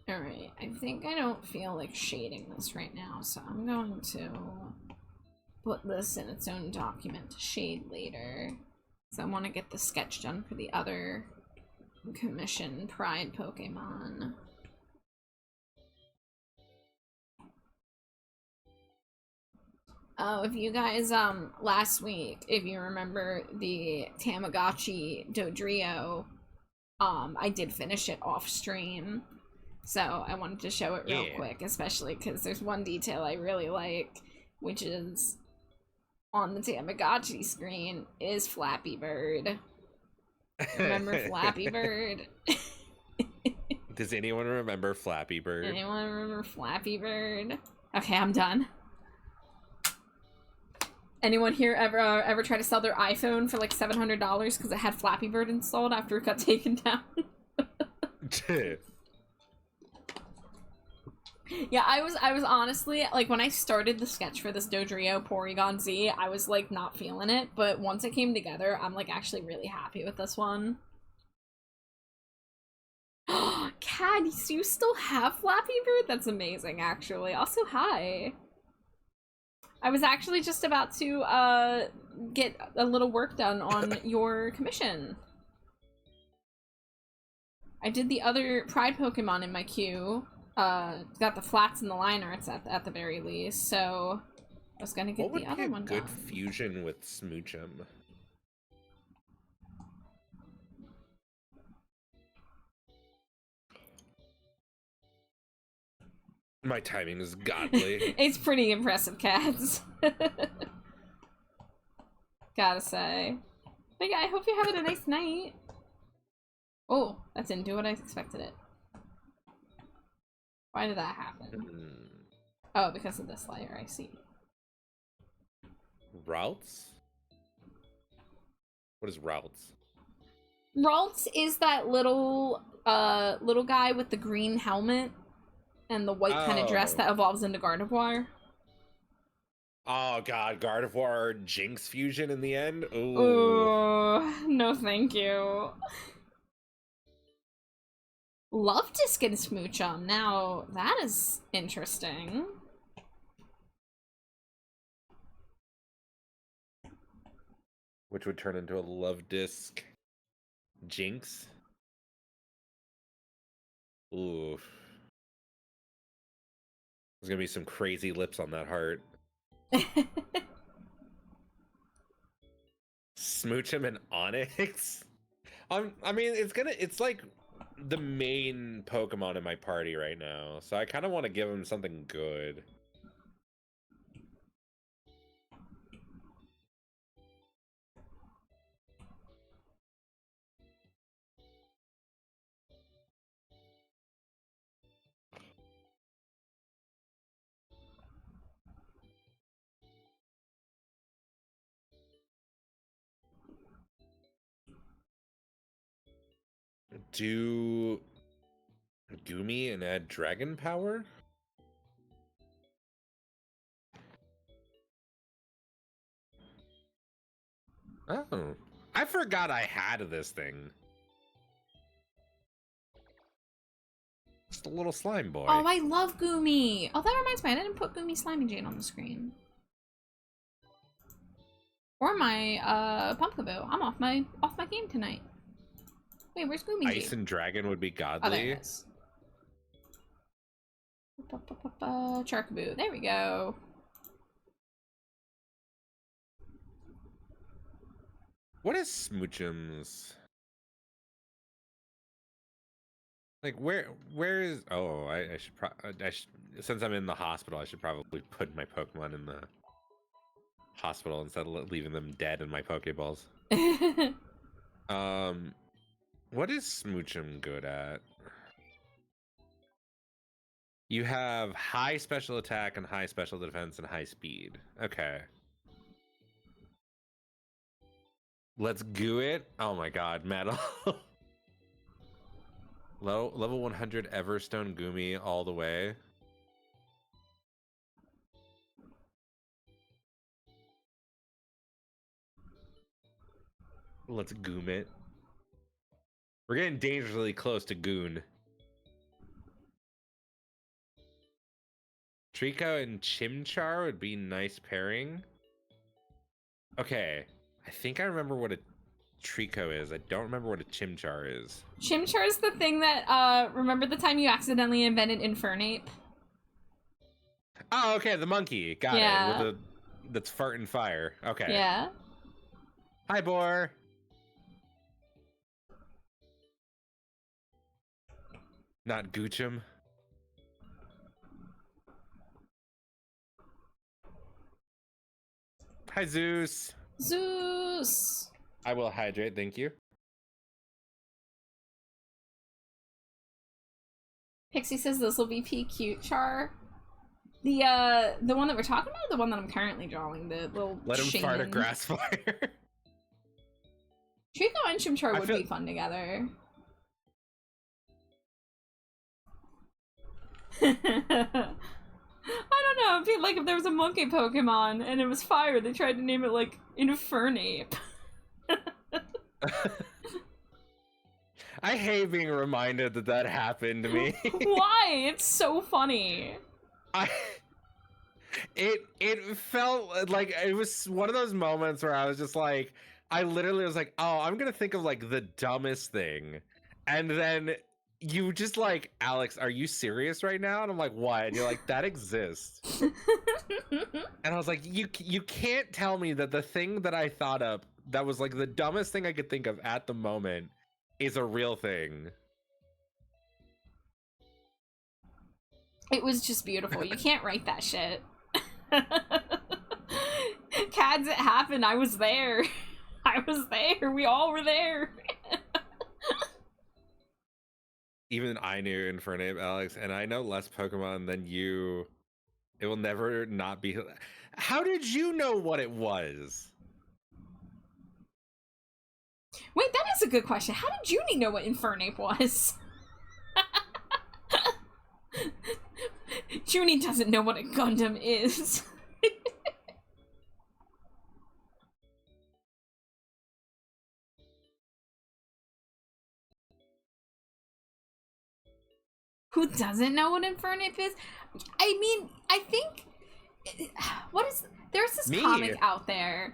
Alright, I think I don't feel like shading this right now, so I'm going to put this in its own document to shade later. So I want to get the sketch done for the other commission Pride Pokemon. Oh, if you guys, last week, if you remember the Tamagotchi Dodrio, I did finish it off stream. So I wanted to show it real quick, especially because there's one detail I really like, which is on the Tamagotchi screen is Flappy Bird. Remember Flappy Bird? Does anyone remember Flappy Bird? Anyone remember Flappy Bird? Okay, I'm done. Anyone here ever try to sell their iPhone for like $700 because it had Flappy Bird installed after it got taken down? Yeah, I was honestly, like, when I started the sketch for this Dodrio Porygon Z, I was, like, not feeling it, but once it came together, I'm, like, actually really happy with this one. Cad, you still have Flappy Bird? That's amazing, actually. Also, hi. I was actually just about to, get a little work done on your commission. I did the other Pride Pokemon in my queue. Got the flats and the line arts at the very least, so I was gonna get the other one done. Good fusion with Smoochum. My timing is godly. It's pretty impressive, cats. Gotta say. But yeah, I hope you're having a nice night. Oh, that didn't do what I expected it. Why did that happen? Oh, because of this layer, I see. Routes? What is Routes? Ralts is that little guy with the green helmet and the white kind of dress that evolves into Gardevoir. Oh god, Gardevoir Jinx fusion in the end? Ooh. Oh, no thank you. Love Disc and Smoochum. Now, that is interesting. Which would turn into a Love Disc Jinx. Ooh. There's gonna be some crazy lips on that heart. Smoochum and Onyx? I mean, it's like the main Pokemon in my party right now, so I kind of want to give him something good. Do Gumi and add Dragon Power? Oh, I forgot I had this thing. Just a little slime boy. Oh, I love Gumi! Oh, that reminds me, I didn't put Gumi Slimy Jane on the screen. Or my, Pumpkaboo. I'm off my game tonight. Wait, where's Gumi Ice and Dragon would be godly. Oh, there it is. Charkaboo. There we go. What is Smoochum's? Like where is? Oh, I should since I'm in the hospital, I should probably put my Pokemon in the hospital instead of leaving them dead in my Pokeballs. What is Smoochum good at? You have high special attack and high special defense and high speed. Okay. Let's goo it. Oh my god, metal. Level 100 Everstone Gumi all the way. Let's goom it. We're getting dangerously close to goon. Trico and Chimchar would be nice pairing. Okay, I think I remember what a Trico is. I don't remember what a Chimchar is. Chimchar is the thing that, remember the time you accidentally invented Infernape? Oh, okay, the monkey. Got Yeah. it. With that's farting fire. Okay. Yeah. Hi, Boar. Not Goochum. Hi, Zeus. Zeus! I will hydrate, thank you. Pixie says this will be cute char. The one that we're talking about, or the one that I'm currently drawing, the little Let him fart a shaman? grass fire. Trico and Chimchar I would feel- be fun together. I don't know, it'd be like if there was a monkey Pokemon and it was fire, they tried to name it like Infernape. I hate being reminded that that happened to me. Why? It's so funny. It felt like it was one of those moments where I was just like, I literally was like, oh, I'm gonna think of like the dumbest thing, and then you just like, Alex, are you serious right now? And I'm like, what? And you're like, that exists. And I was like, you can't tell me that the thing that I thought of that was like the dumbest thing I could think of at the moment is a real thing. It was just beautiful. You can't write that shit. Cads, it happened. I was there. I was there. We all were there. Even I knew Infernape, Alex, and I know less Pokemon than you. It will never not be. How did you know what it was? Wait, that is a good question. How did Junie know what Infernape was? Junie doesn't know what a Gundam is. Who doesn't know what Infernape is? I mean, I think... There's this Me. comic out there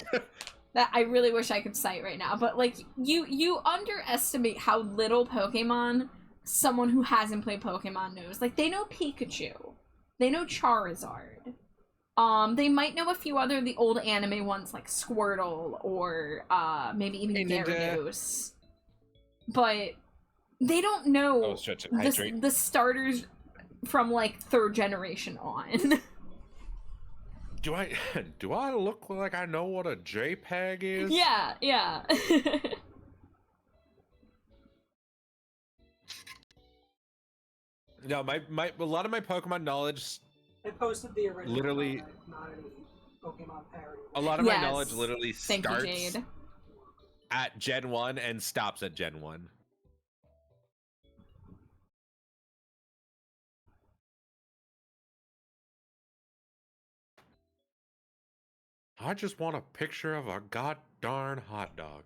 that I really wish I could cite right now, but like, you underestimate how little Pokemon someone who hasn't played Pokemon knows. Like, they know Pikachu. They know Charizard. They might know a few other the old anime ones like Squirtle or maybe even Hey, Ninja. Gyarados. But they don't know Oh, stretch and hydrate. the starters from like 3rd generation on. Do I look like I know what a JPEG is? Yeah, yeah. No, a lot of my Pokemon knowledge, I posted the original. Literally- not any Pokemon parody. a lot of my Yes. knowledge literally Thank you, starts Jade. at Gen 1 and stops at Gen 1. I just want a picture of a god darn hot dog.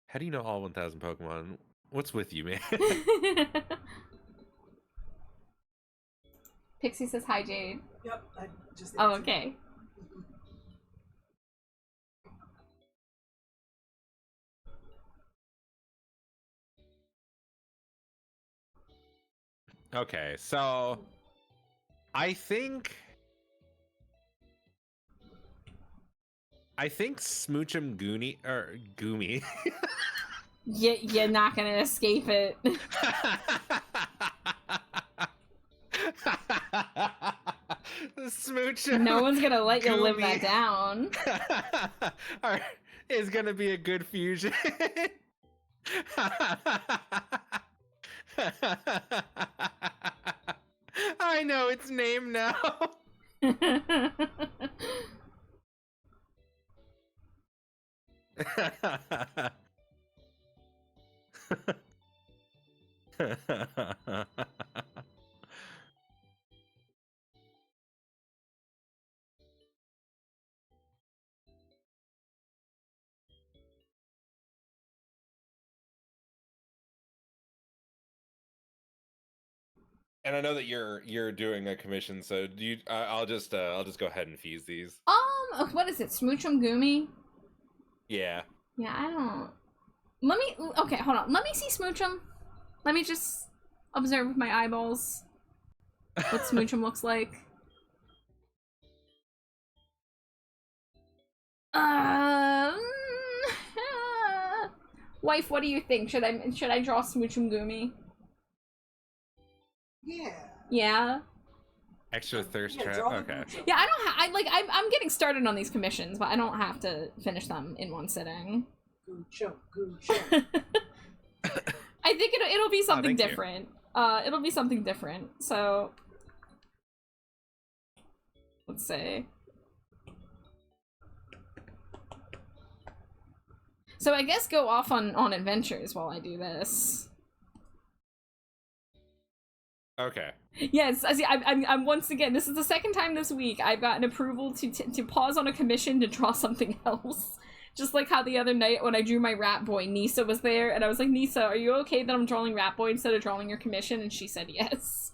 How do you know all 1,000 Pokemon? What's with you, man? Pixie says hi, Jade. Yep, I just. Oh, okay. Okay, so I think Smoochum Goonie or Goomy. You're not gonna escape it. The smooch. No one's gonna let you live Goomy. that down. Is gonna be a good fusion. I know its name now. And I know that you're doing a commission, so do you? I'll just go ahead and fuse these. What is it? Smoochum Gumi? Yeah. Yeah, I don't. Let me. Okay, hold on. Let me see Smoochum. Let me just observe with my eyeballs what Smoochum looks like. Wife, what do you think? Should I draw Smoochum Gumi? Yeah. Yeah. Extra thirst Yeah, trap. draw the Okay. Gooch. Yeah, I don't. I'm getting started on these commissions, but I don't have to finish them in one sitting. Goocho. I think it'll be something thank you. different. It'll be something different. So let's see. So I guess go off on adventures while I do this. Okay. Yes, I see. I'm once again. This is the second time this week I've gotten approval to pause on a commission to draw something else. Just like how the other night when I drew my Rat Boy, Nisa was there, and I was like, Nisa, are you okay that I'm drawing Rat Boy instead of drawing your commission? And she said yes.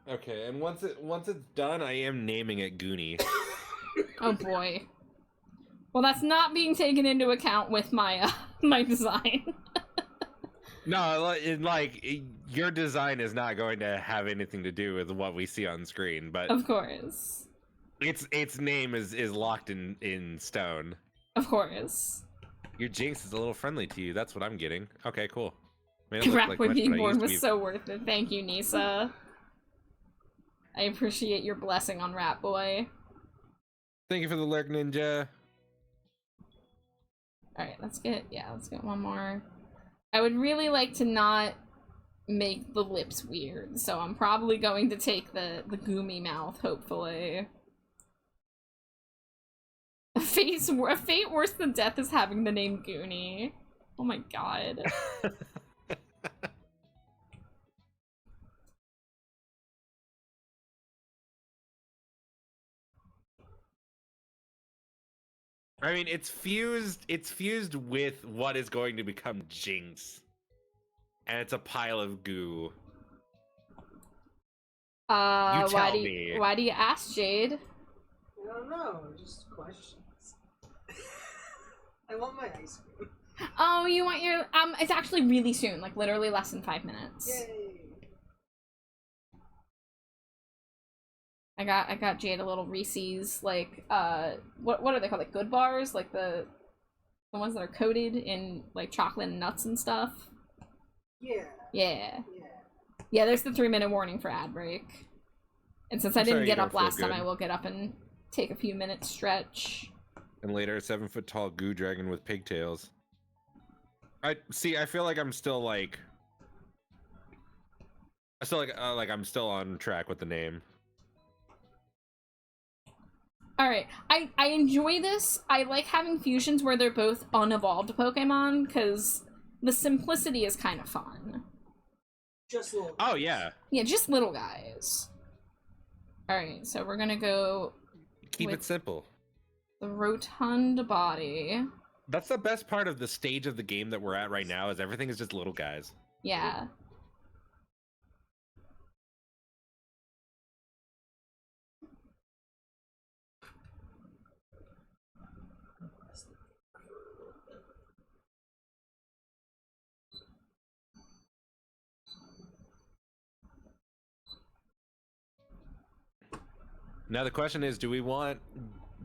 Okay, and once it's done, I am naming it Goonie. Oh boy. Well, that's not being taken into account with my my design. No, your design is not going to have anything to do with what we see on screen, but Of course. its name is locked in stone. Of course. Your Jinx is a little friendly to you. That's what I'm getting. Okay, cool. Made it look Rat like Boy much being what I born used to was be. so worth it. Thank you, Nisa. I appreciate your blessing on Rat Boy. Thank you for the lurk, Ninja. Alright, let's get one more. I would really like to not make the lips weird, so I'm probably going to take the goomy mouth, hopefully. A fate worse than death is having the name Goonie. Oh my god. I mean, it's fused with what is going to become Jinx. And it's a pile of goo. You tell me. Why do you ask, Jade? I don't know, just questions. I want my ice cream. Oh, you want your it's actually really soon, like literally less than 5 minutes. Yay! I got Jade a little Reese's, like what are they called, like good bars, like the ones that are coated in like chocolate and nuts and stuff. Yeah. Yeah. Yeah. Yeah, there's the 3-minute warning for ad break. And since I I'm sorry didn't you get don't up feel last time, good. I will get up and take a few minutes stretch. And later, a 7-foot-tall goo dragon with pigtails. I feel like I'm still like... I feel like I'm still on track with the name. Alright, I enjoy this. I like having fusions where they're both unevolved Pokemon, because the simplicity is kind of fun. Just little. Oh, yeah. Yeah, just little guys. Alright, so we're gonna go Keep with it simple. the rotund body. That's the best part of the stage of the game that we're at right now, is everything is just little guys. Yeah. Now the question is, do we want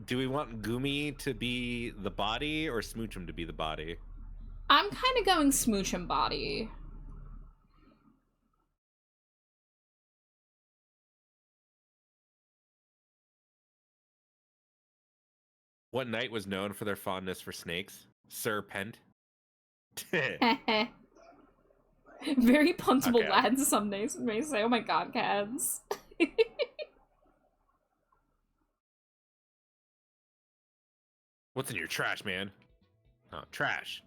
do we want Gumi to be the body or Smoochum to be the body? I'm kind of going Smoochum body. What knight was known for their fondness for snakes? Sir Pent. Very puntable Okay. lads some days may say, oh my god, cats. What's in your trash, man? Oh, trash.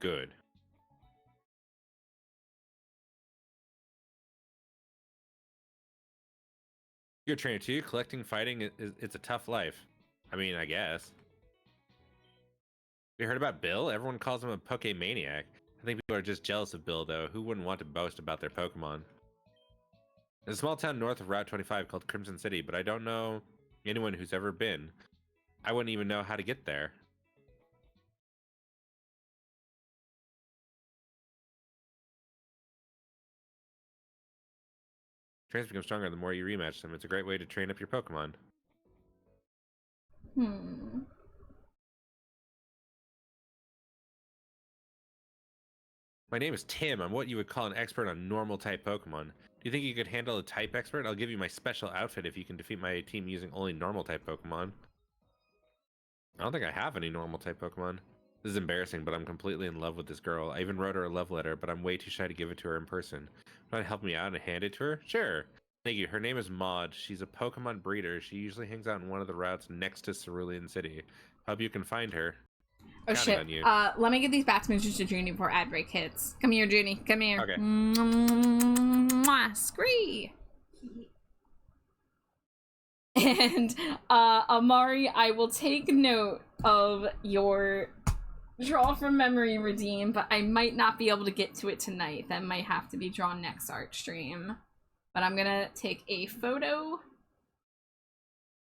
Good. You're a trainer too. Collecting, fighting, it's a tough life. I mean, I guess. You heard about Bill? Everyone calls him a Pokemaniac. I think people are just jealous of Bill, though. Who wouldn't want to boast about their Pokemon? There's a small town north of Route 25 called Crimson City, but I don't know anyone who's ever been. I wouldn't even know how to get there. Trains become stronger the more you rematch them. It's a great way to train up your Pokemon. My name is Tim. I'm what you would call an expert on normal type Pokemon. Do you think you could handle a type expert? I'll give you my special outfit if you can defeat my team using only normal type Pokemon. I don't think I have any normal type Pokemon. This is embarrassing, but I'm completely in love with this girl. I even wrote her a love letter, but I'm way too shy to give it to her in person. Want to help me out and hand it to her? Sure. Thank you. Her name is Maud. She's a Pokemon breeder. She usually hangs out in one of the routes next to Cerulean City. Hope you can find her. Oh Counting shit. on you. Let me get these bat smooches to Junie before ad break hits. Come here, Junie. Come here. Okay. Mwah, scree. And Amari, I will take note of your draw from memory redeem, but I might not be able to get to it tonight. That might have to be drawn next art stream. But I'm gonna take a photo.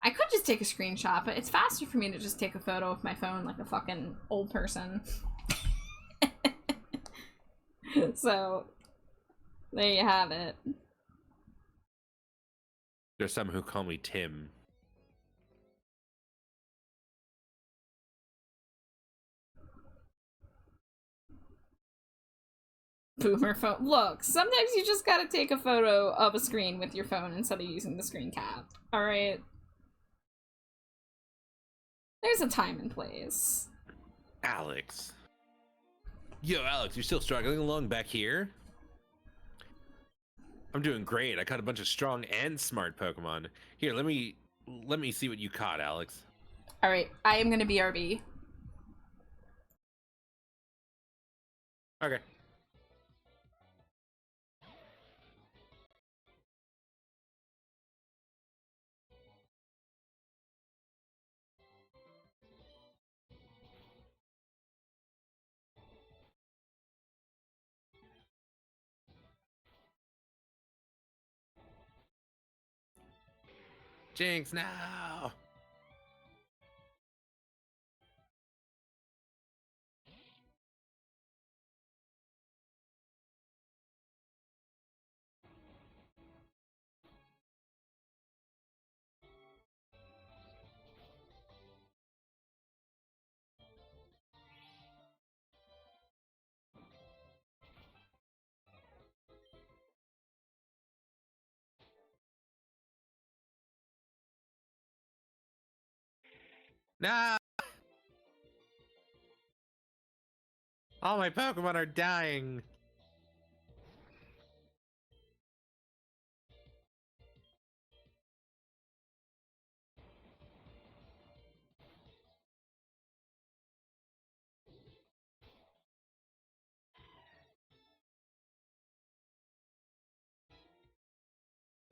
I could just take a screenshot, but it's faster for me to just take a photo with my phone like a fucking old person. So, there you have it. There's some who call me Tim. Boomer phone. Look, sometimes you just gotta take a photo of a screen with your phone instead of using the screen cap. Alright? There's a time and place. Alex. Yo, Alex, you're still struggling along back here? I'm doing great. I caught a bunch of strong and smart Pokemon. Here, let me see what you caught, Alex. Alright, I am gonna BRB. Okay. Jinx, now. No! All my Pokemon are dying.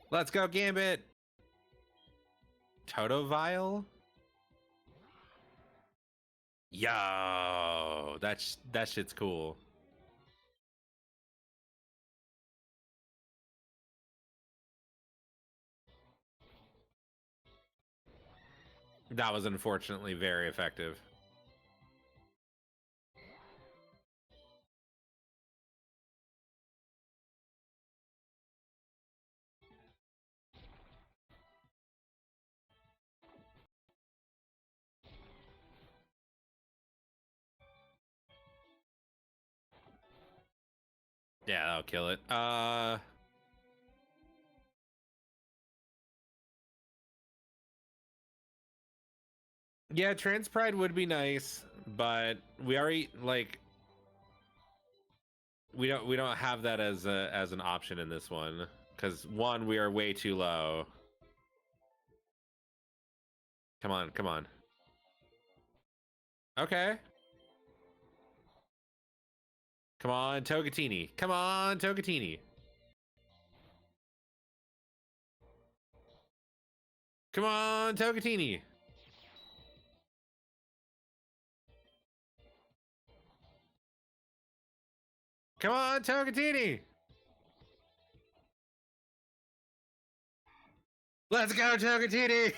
Let's go, Gambit. Totodile? Yo, that shit's cool. That was unfortunately very effective. Yeah, that'll kill it. Yeah, Trans Pride would be nice, but we already like we don't have that as an option in this one because one, we are way too low. Come on, come on. Okay. Come on, Togatini. Come on, Togatini. Come on, Togatini. Come on, Togatini. Let's go, Togatini.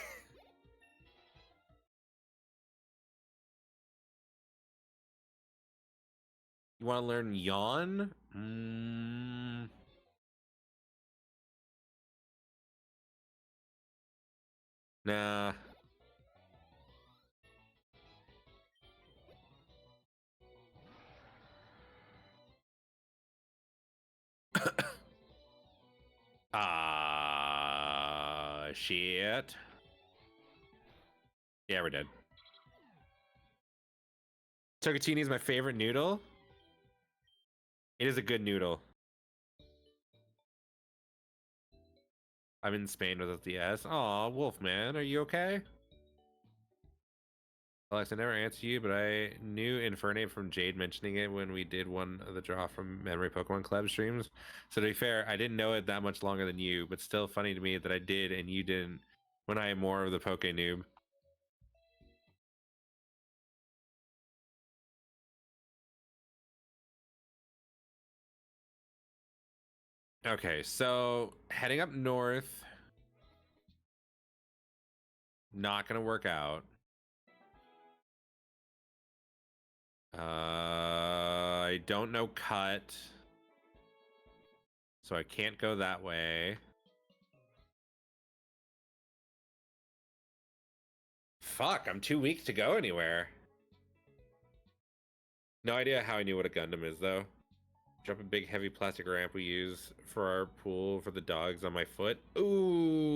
You want to learn yawn? Nah. Shit. Yeah, we're dead. Togatini is my favorite noodle. It is a good noodle. I'm in Spain without the S. Aw, Wolfman, are you okay? Alex, I never answered you, but I knew Infernape from Jade mentioning it when we did one of the draw from Memory Pokemon Club streams. So to be fair, I didn't know it that much longer than you, but still funny to me that I did and you didn't when I am more of the Poke noob. Okay, so heading up north. Not gonna work out. I don't know cut. So I can't go that way. Fuck, I'm too weak to go anywhere. No idea how I knew what a Gundam is, though. Drop a big heavy plastic ramp we use for our pool for the dogs on my foot. Ooh.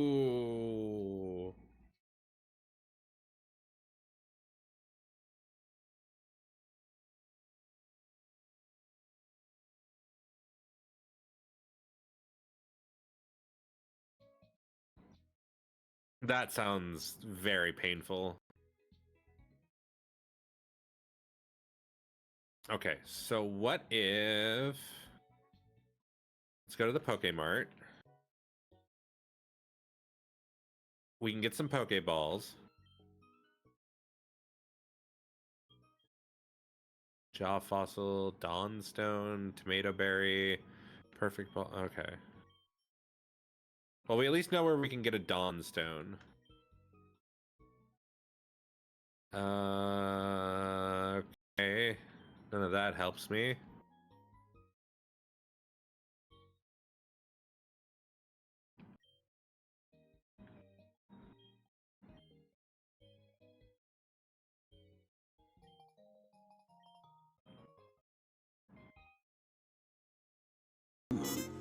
That sounds very painful. Okay, so what if... Let's go to the Pokemart. We can get some Pokeballs. Jaw Fossil, Dawnstone, Tomato Berry, Perfect Ball. Okay. Well, we at least know where we can get a Dawnstone. Okay. None of that helps me.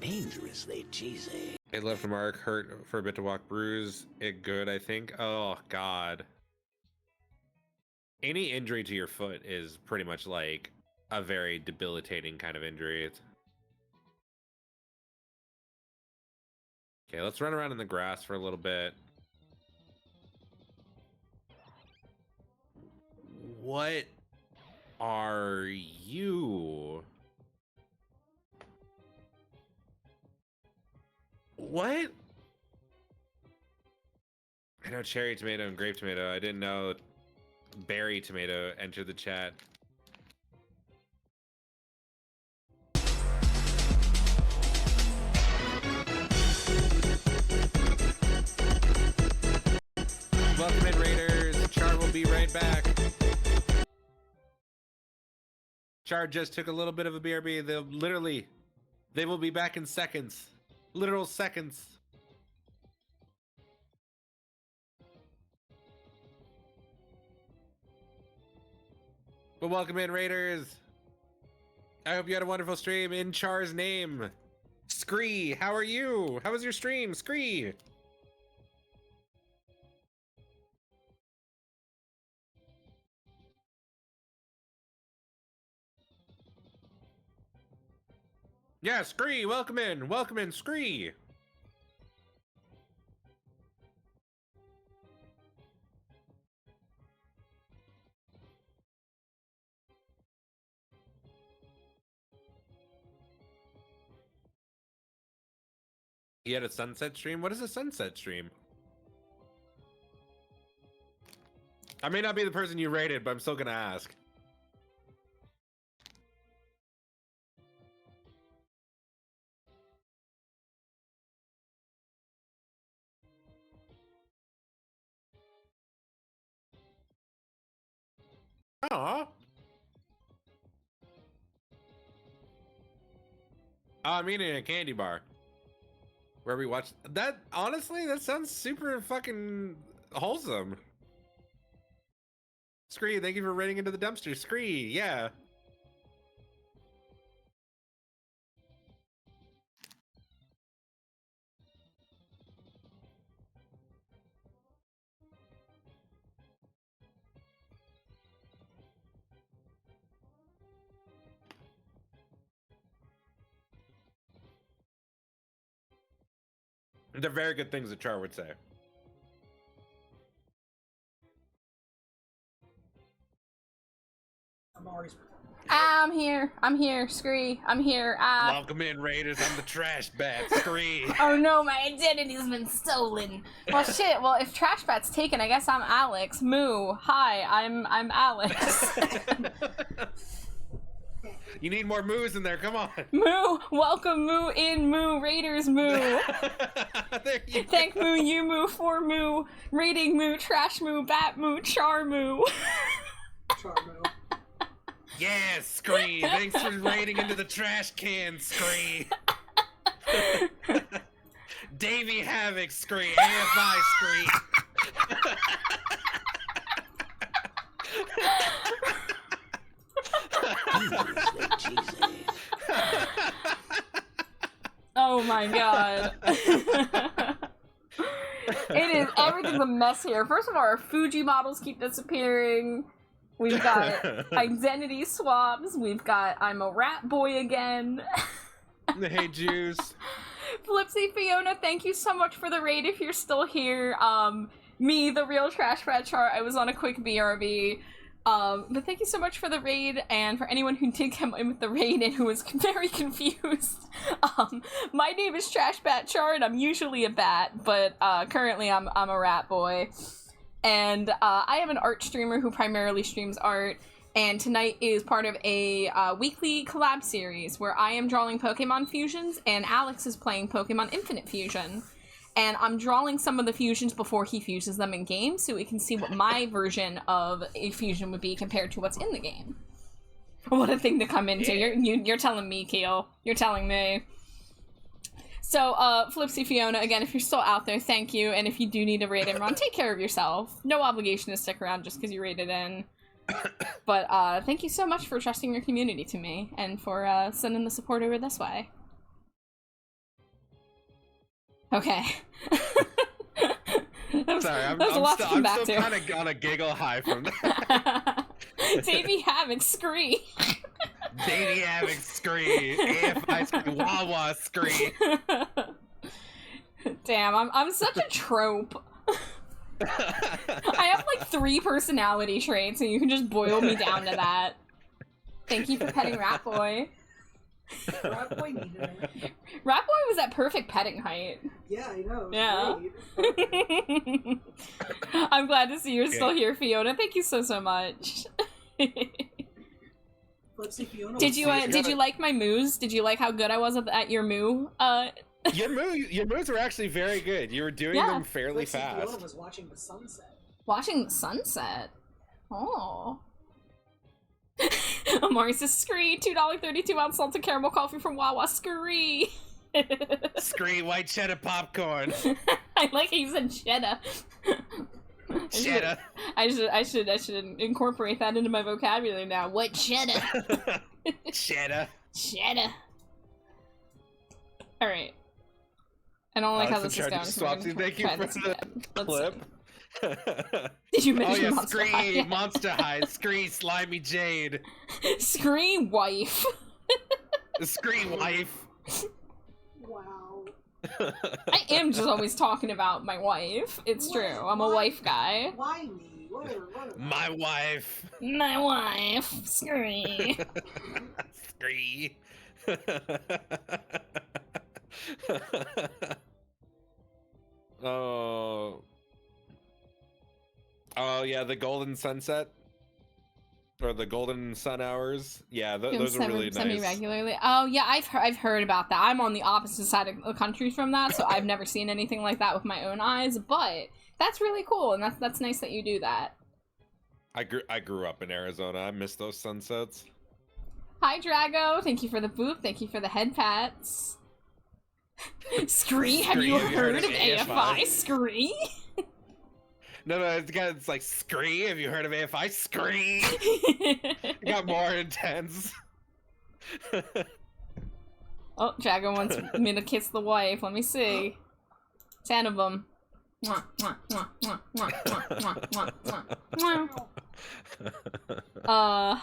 Dangerously cheesy. It left a mark, hurt for a bit to walk, bruise. It good, I think. Oh, God. Any injury to your foot is pretty much like a very debilitating kind of injury. Okay, let's run around in the grass for a little bit. What are you? What? I know cherry tomato and grape tomato. I didn't know berry tomato entered the chat. Welcome in, Raiders. Char will be right back. Char just took a little bit of a BRB. They will be back in seconds. Literal seconds. But welcome in, Raiders. I hope you had a wonderful stream in Char's name. Scree, how are you? How was your stream, Scree? Yeah, Scree, welcome in, Scree. He had a sunset stream? What is a sunset stream? I may not be the person you rated, but I'm still gonna ask. Aw. I'm eating a candy bar. Where we watch that. Honestly, that sounds super fucking wholesome. Scree, thank you for raiding into the dumpster. Scree, yeah. They're very good things that Char would say. I'm always. I'm here, Scree. I'm here. Welcome in, Raiders. I'm the trash bat, Scree. Oh no, my identity's been stolen. Well, shit. Well, if Trash Bat's taken, I guess I'm Alex. Moo. Hi, I'm Alex. You need more moos in there. Come on. Moo. Welcome, Moo in Moo. Raiders, Moo. There you Thank Moo, you Moo, for Moo. Raiding Moo, Trash Moo, Bat Moo, Char Moo. Charmo. Yes, Scree. Thanks for raiding into the trash can, Scree. Davey Havoc, Scree. AFI, Scree. Seriously cheesy. Oh my god. It is, everything's a mess here. First of all, our Fuji models keep disappearing. We've got identity swaps. We've got I'm a rat boy again. Hey, Juice. Flipsy Fiona, thank you so much for the raid if you're still here. Me, the real Trash Rat Chart, I was on a quick BRB. But thank you so much for the raid, and for anyone who did come in with the raid and who was very confused. My name is Trash Bat Chart. I'm usually a bat, but currently I'm a rat boy. And I am an art streamer who primarily streams art, and tonight is part of a weekly collab series where I am drawing Pokemon fusions and Alex is playing Pokemon Infinite Fusion. And I'm drawing some of the fusions before he fuses them in game so we can see what my version of a fusion would be compared to what's in the game. What a thing to come into. You're telling me, Keel. You're telling me. So, Flipsy Fiona, again, if you're still out there, thank you. And if you do need a raid in run, take care of yourself. No obligation to stick around just because you raided in. But thank you so much for trusting your community to me and for sending the support over this way. Okay. Sorry, I'm still kind of on a giggle high from that. Davey Havoc, Scree. Davey Havoc, Scree. AFI, Scree. Wawa, Scree. Damn, I'm such a trope. I have like 3 personality traits, and you can just boil me down to that. Thank you for petting Rat Boy. Rat Boy needed it. Rat Boy was at perfect petting height. Yeah, I know. Yeah. Great. I'm glad to see you're still here, Fiona. Thank you so much. Flipsy Fiona. Did you like my moves? Did you like how good I was at your moo? Your moves were actually very good. You were doing them fairly Flipsy fast. Fiona was watching the sunset. Watching the sunset? Oh. Amari says, Scree, $2.32 ounce salted caramel coffee from Wawa. Scree. Scree, white cheddar popcorn. I like how you said cheddar. Cheddar. I should incorporate that into my vocabulary now. What cheddar? Cheddar. Cheddar. All right. I don't like how this is going. Swapsy, thank you for the clip. Did you Oh mention yeah, Monster High? Scree, Monster High, Scree, Slimy Jade. Scree wife. Scree wife. Wow. I am just always talking about my wife. It's true. I'm a wife guy. Why me? Whatever. My wife. My wife. Scree. Scree. Oh. Oh yeah, the golden sunset or the golden sun hours. Yeah, those are really nice. Semi-regularly. Oh yeah, I've heard about that. I'm on the opposite side of the country from that, so I've never seen anything like that with my own eyes. But that's really cool, and that's nice that you do that. I grew up in Arizona. I miss those sunsets. Hi Drago, thank you for the boop. Thank you for the head pats. Scree, have you heard of AFI? Scree? No, it's like Scree. Have you heard of AFI? Scree. It got more intense. Oh, Drago wants me to kiss the wife. Let me see. 10 of them. Mwah, mwah, mwah, mwah, mwah, mwah, mwah, mwah, mwah.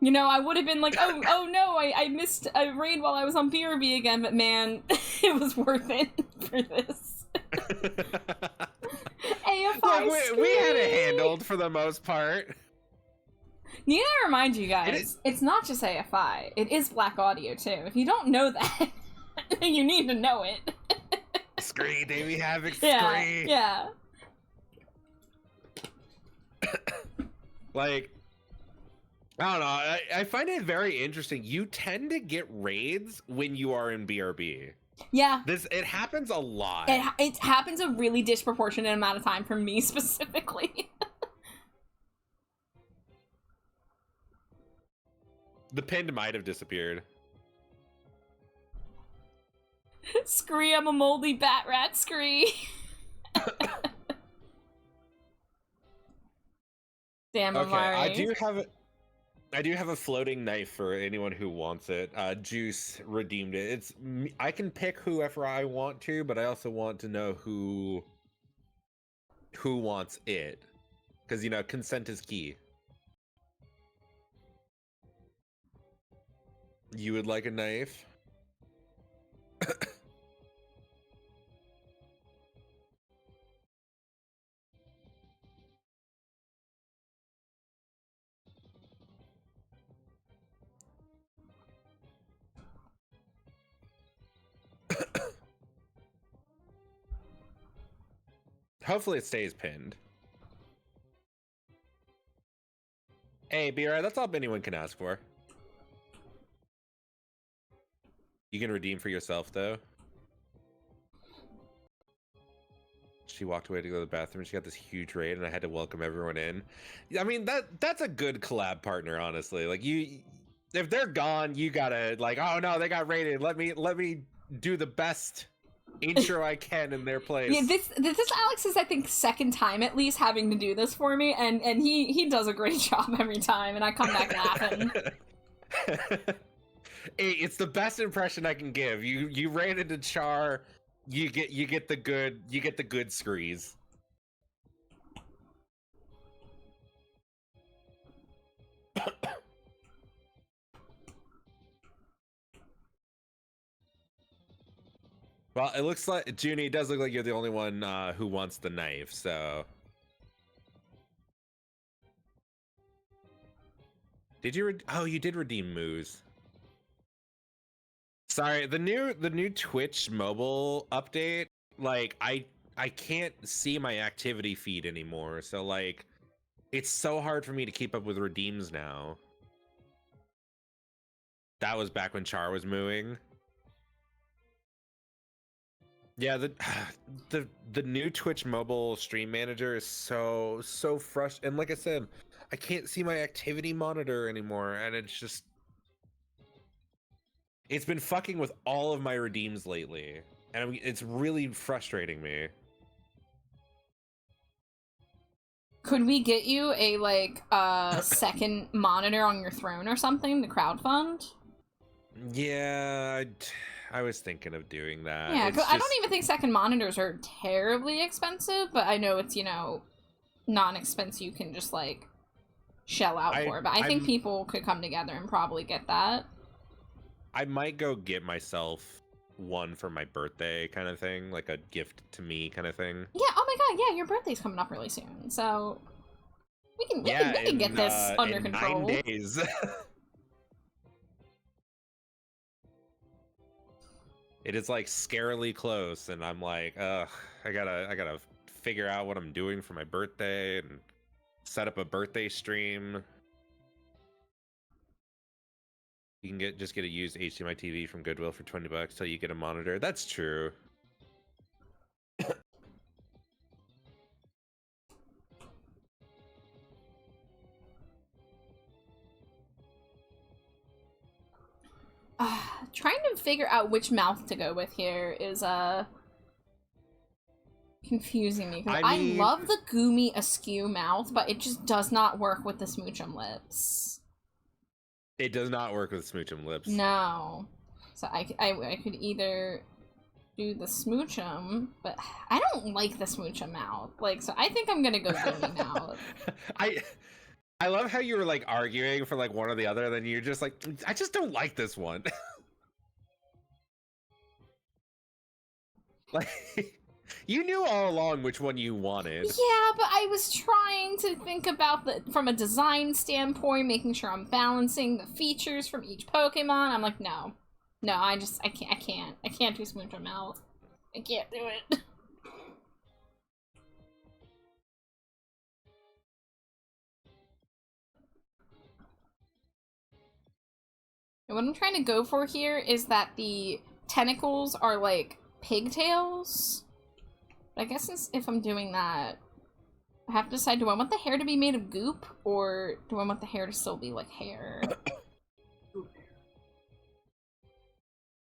You know, I would have been like, oh no, I missed a raid while I was on BRB again, but man, it was worth it for this. AFI. Look, we had it handled for the most part. Need to remind you guys, it's not just AFI, it is Black Audio too. If you don't know that, you need to know it. Scree, Davey Havoc, Yeah, Scree. yeah. Like, I don't know. I find it very interesting. You tend to get raids when you are in BRB. Yeah. It happens a lot. It happens a really disproportionate amount of time for me specifically. The pinned might have disappeared. Scree, I'm a moldy bat rat, Scree. Damn, Okay, Amari. I do have a floating knife for anyone who wants it. Juice redeemed it. I can pick whoever I want to, but I also want to know who wants it, because you know consent is key. You would like a knife? Hopefully it stays pinned. Hey, BR, that's all anyone can ask for. You can redeem for yourself, though. She walked away to go to the bathroom. She got this huge raid, and I had to welcome everyone in. I mean, that's a good collab partner, honestly. Like, if they're gone, you gotta, like, oh no, they got raided. Let me do the best intro I can in their place. Yeah, this Alex is, I think, second time at least having to do this for me, and he does a great job every time, and I come back laughing. Hey, it's the best impression I can give. You raided to Char, you get the good screes. Well, it looks like Junie, it does look like you're the only one who wants the knife, so. Did you oh, you did redeem Moose. Sorry, the new Twitch mobile update, like I can't see my activity feed anymore. So like it's so hard for me to keep up with redeems now. That was back when Char was mooing. Yeah, the new Twitch mobile stream manager is so frustrating. And like I said, I can't see my activity monitor anymore, and it's been fucking with all of my redeems lately, and it's really frustrating me. Could we get you a, like, second monitor on your throne or something to crowdfund? Yeah, I was thinking of doing that. Yeah, It's 'cause I don't just- even think second monitors are terribly expensive, but I know it's, you know, not an expense you can just, like, shell out for. But I think people could come together and probably get that. I might go get myself one for my birthday kind of thing, like a gift to me kind of thing. Yeah, oh my god, yeah, your birthday's coming up really soon, so we can get this under in control. 9 days. It is like scarily close, and I'm like, ugh, I gotta figure out what I'm doing for my birthday and set up a birthday stream. You can just get a used HDMI TV from Goodwill for $20 till you get a monitor. That's true. Trying to figure out which mouth to go with here is confusing me, because I love the Goomy Askew mouth, but it just does not work with the Smoochum lips. It does not work with Smoochum lips. No. So I could either do the Smoochum, but I don't like the Smoochum mouth. Like, so I think I'm gonna go Goomy mouth. I love how you were like arguing for like one or the other, and then you're just like, I just don't like this one. Like, you knew all along which one you wanted. Yeah, but I was trying to think about from a design standpoint, making sure I'm balancing the features from each Pokemon. I'm like, no, I can't do Smoochum mouth. I can't do it. And what I'm trying to go for here is that the tentacles are like pigtails. But I guess if I'm doing that, I have to decide, do I want the hair to be made of goop, or do I want the hair to still be like hair?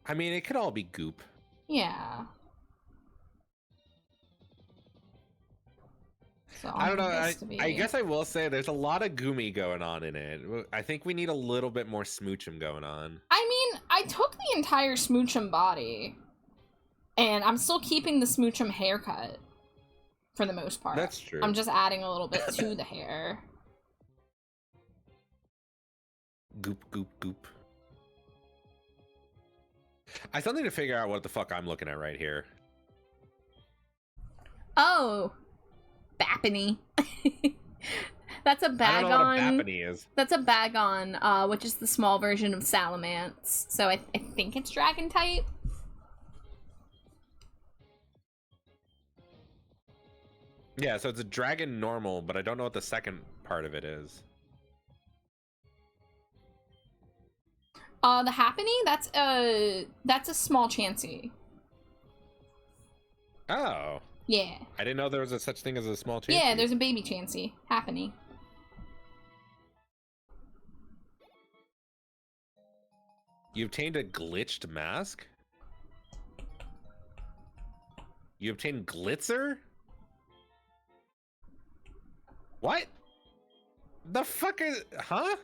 I mean, it could all be goop. Yeah. So I don't know. I guess I will say there's a lot of Goomy going on in it. I think we need a little bit more Smoochum going on. I mean, I took the entire Smoochum body, and I'm still keeping the Smoochum haircut for the most part. That's true. I'm just adding a little bit to the hair. Goop, goop, goop. I still need to figure out what the fuck I'm looking at right here. Oh, Bappany. That's a Bagon. I don't know what a Bappany is. That's a Bagon, which is the small version of Salamence. So I think it's Dragon type. Yeah, so it's a dragon normal, but I don't know what the second part of it is. The Happening, that's a small Chansey. Oh. Yeah. I didn't know there was a such thing as a small Chansey. Yeah, there's a baby Chansey. Happening. You obtained a glitched mask? You obtained Glitzer? What? The fuck is... Huh?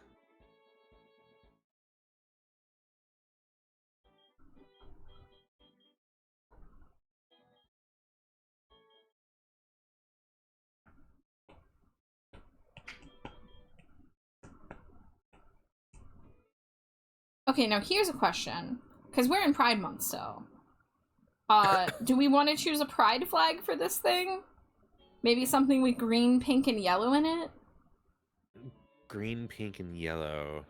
Okay, now here's a question. Because we're in Pride Month still. Do we want to choose a pride flag for this thing? Maybe something with green, pink, and yellow in it? Green, pink, and yellow.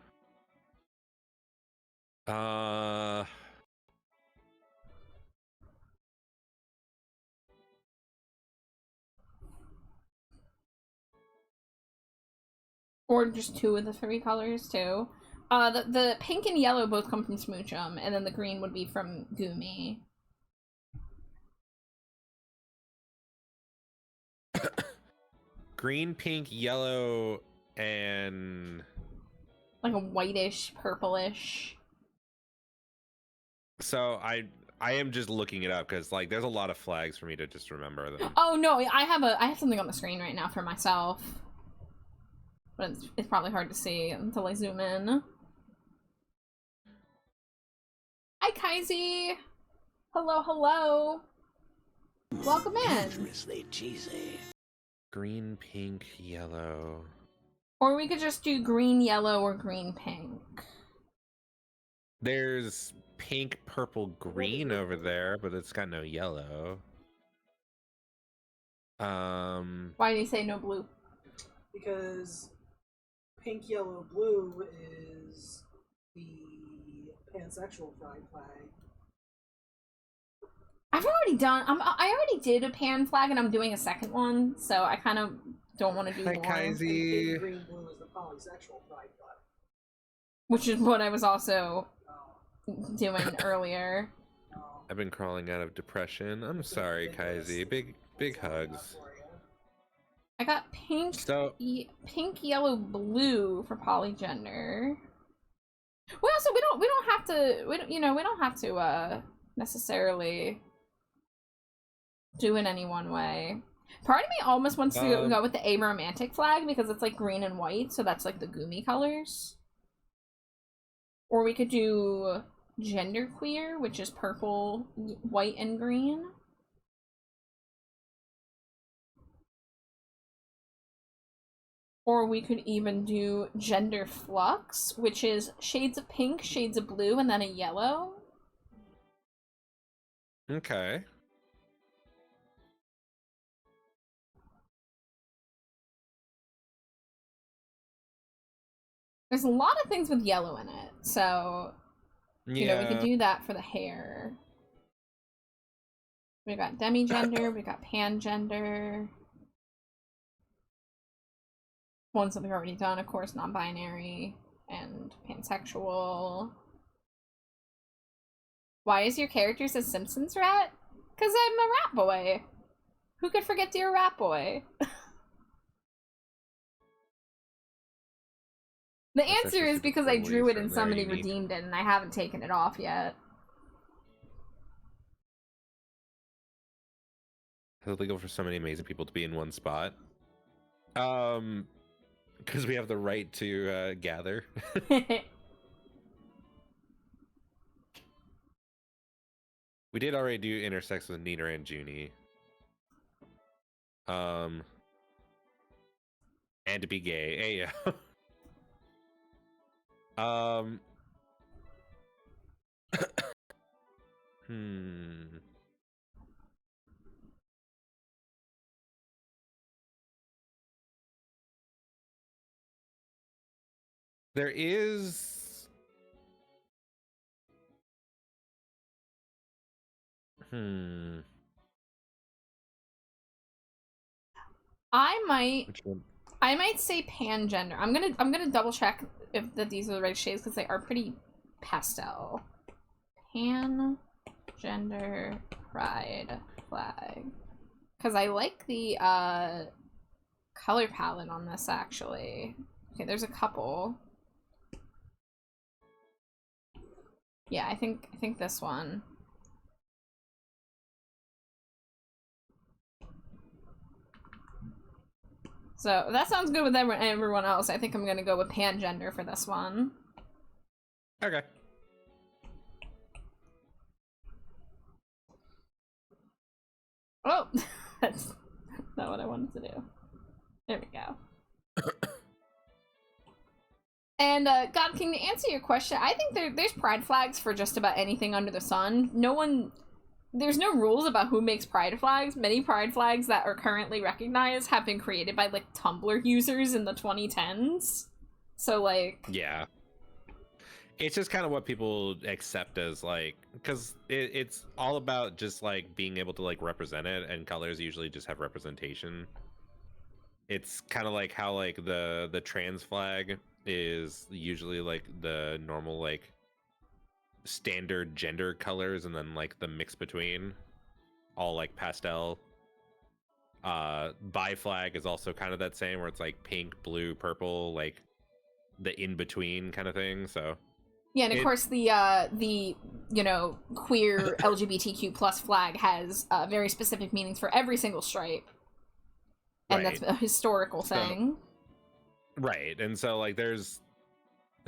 Or just two of the three colors, too. The pink and yellow both come from Smoochum, and then the green would be from Goomy. Green, pink, yellow, and... Like a whitish, purplish. So I am just looking it up because like there's a lot of flags for me to just remember them. Oh no, I have something on the screen right now for myself, but it's probably hard to see until I zoom in. Hi, Kaizy. Hello, hello. Welcome in. Dangerously cheesy. Green, pink, yellow. Or we could just do green, yellow, or green, pink. There's pink, purple, green over there, but it's got no yellow. Why do you say no blue? Because pink, yellow, blue is the pansexual pride flag. I've already done. I already did a pan flag, and I'm doing a second one, so I kind of don't want to do Hi, more. Kaizy. And pink, green, blue is the polysexual pride flag. Which is what I was also doing earlier. I've been crawling out of depression. I'm sorry, Kaizy. Big hugs. I got pink, So pink, yellow, blue for polygender. Well, also we don't have to. We don't have to necessarily do it any one way. Part of me almost wants to go with the aromantic flag because it's like green and white, so that's like the Gumi colors. Or we could do genderqueer, which is purple, white, and green. Or we could even do gender flux, which is shades of pink, shades of blue, and then a yellow. okay. There's a lot of things with yellow in it, so Yeah. we could do that for the hair. We got demigender, we got pangender. Ones that we've already done, of course, non-binary and pansexual. Why is your character a Simpsons rat? Because I'm a rat boy. Who could forget dear rat boy? The That's answer actually is super because I cool drew it use and for somebody very unique. redeemed it, and I haven't taken it off yet. It's illegal for so many amazing people to be in one spot. Because we have the right to gather. We did already do intersex with Nina and Junie. And to be gay. Hey, yeah. There is. Which one? I might say pangender. I'm gonna double check if that these are the right shades because they are pretty pastel. Pangender pride flag. Because I like the color palette on this actually. Okay, there's a couple. Yeah, I think this one. So that sounds good with everyone else. I think I'm gonna go with pangender for this one. Okay. Oh, that's not what I wanted to do. There we go. And God King, to answer your question, I think there's pride flags for just about anything under the sun. There's no rules about who makes pride flags. Many pride flags that are currently recognized have been created by like Tumblr users in the 2010s. So like, Yeah. It's just kind of what people accept as like, because it's all about just like being able to like represent it, and colors usually just have representation. It's kind of like how like the trans flag is usually like the normal like standard gender colors, and then like the mix between all like pastel. Bi flag is also kind of that same, where it's like pink, blue, purple, like the in between kind of thing. So Yeah, and of course the you know, queer LGBTQ plus flag has very specific meanings for every single stripe, and Right. that's a historical thing. Right, and so like there's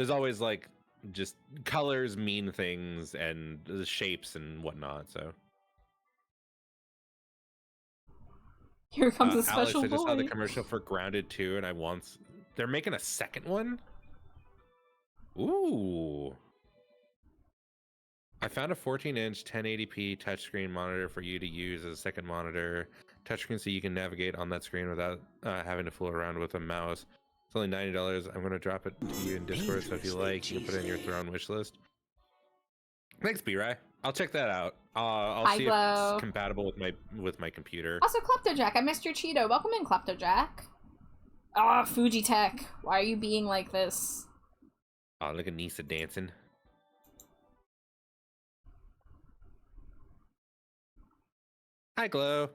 always like just colors mean things and the shapes and whatnot. So Here comes a Alex, special I just saw the boy. commercial for Grounded 2, and they're making a second one. Ooh. I found a 14-inch 1080p touchscreen monitor for you to use as a second monitor. Touchscreen so you can navigate on that screen without having to fool around with a mouse. It's only $90. I'm going to drop it to you in Discord, so if you like, you can put it in your Throne wish list. Thanks, B-Ray. I'll check that out. I'll Hi, see Glow. if it's compatible with my computer. Also, Kleptojack, I missed your Cheeto. Welcome in, Kleptojack. Ah, Fuji Tech. Why are you being like this? Oh, look at Nisa dancing. Hi, Glow.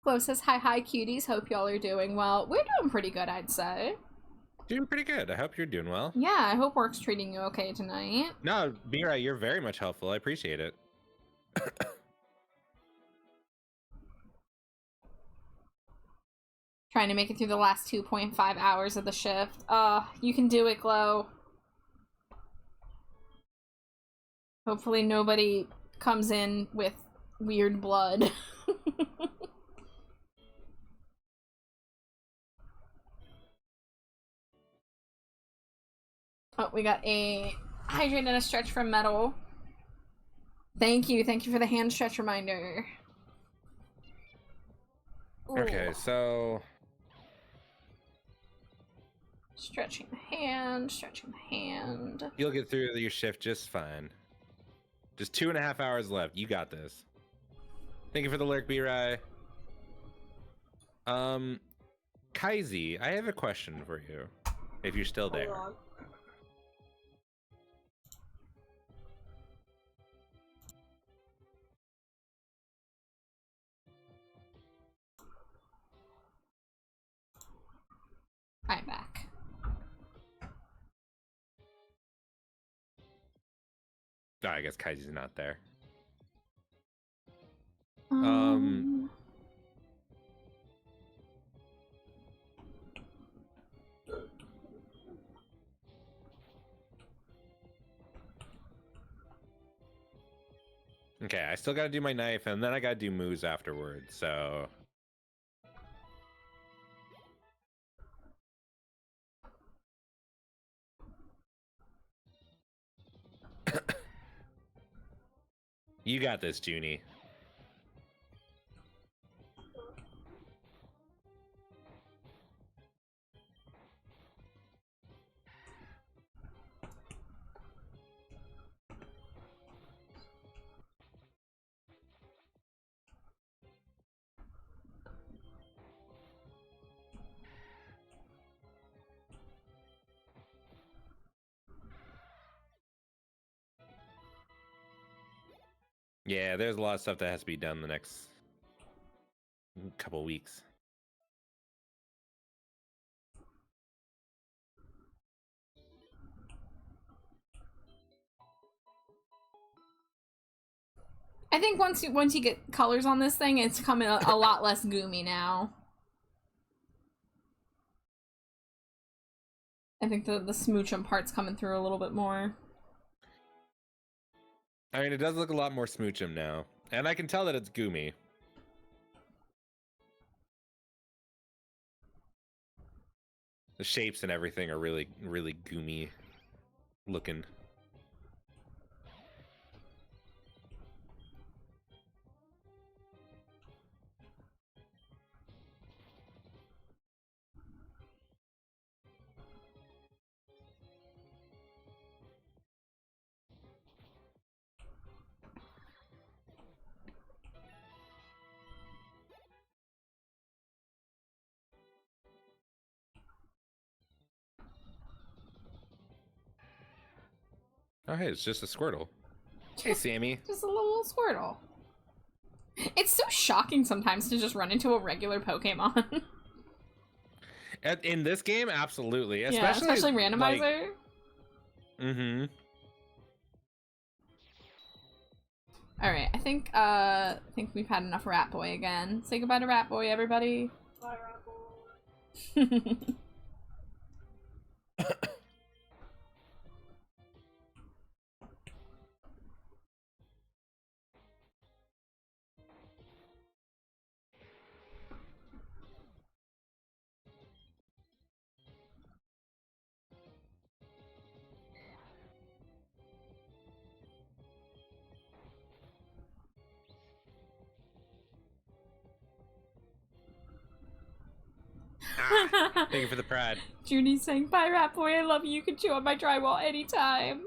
Glow says, hi, cuties. Hope y'all are doing well. We're doing pretty good, I'd say. Doing pretty good. I hope you're doing well. Yeah, I hope work's treating you okay tonight. No, Mira, you're very much helpful. I appreciate it. Trying to make it through the last 2.5 hours of the shift. You can do it, Glow. Hopefully nobody comes in with weird blood. Oh, we got a hydrate and a stretch from Metal. Thank you for the hand stretch reminder. Ooh. Okay, so Stretching the hand. you'll get through your shift just fine. Just 2.5 hours left. You got this. Thank you for the lurk, B-Rai. Kaizi, I have a question for you. If you're still there. Hold on. I'm back. Oh, I guess Kaizi's not there. Okay, I still gotta do my knife, and then I gotta do moves afterwards, so... You got this, Junie. Yeah, there's a lot of stuff that has to be done the next couple weeks. I think once you get colors on this thing, it's coming a lot less goomy now. I think the smoochum part's coming through a little bit more. I mean, it does look a lot more smoochum now. And I can tell that it's goomy. The shapes and everything are really, really goomy looking. Oh, hey, it's just a Squirtle. Hey, Sammy. Just a little Squirtle. It's so shocking sometimes to just run into a regular Pokemon. In this game, absolutely. Yeah, especially randomizer. Like, mm-hmm. Alright, I think we've had enough Rat Boy again. Say goodbye to Rat Boy, everybody. Bye, Rocco. Thank you for the pride. Junie's saying, bye Rat Boy, I love you, you can chew on my drywall anytime.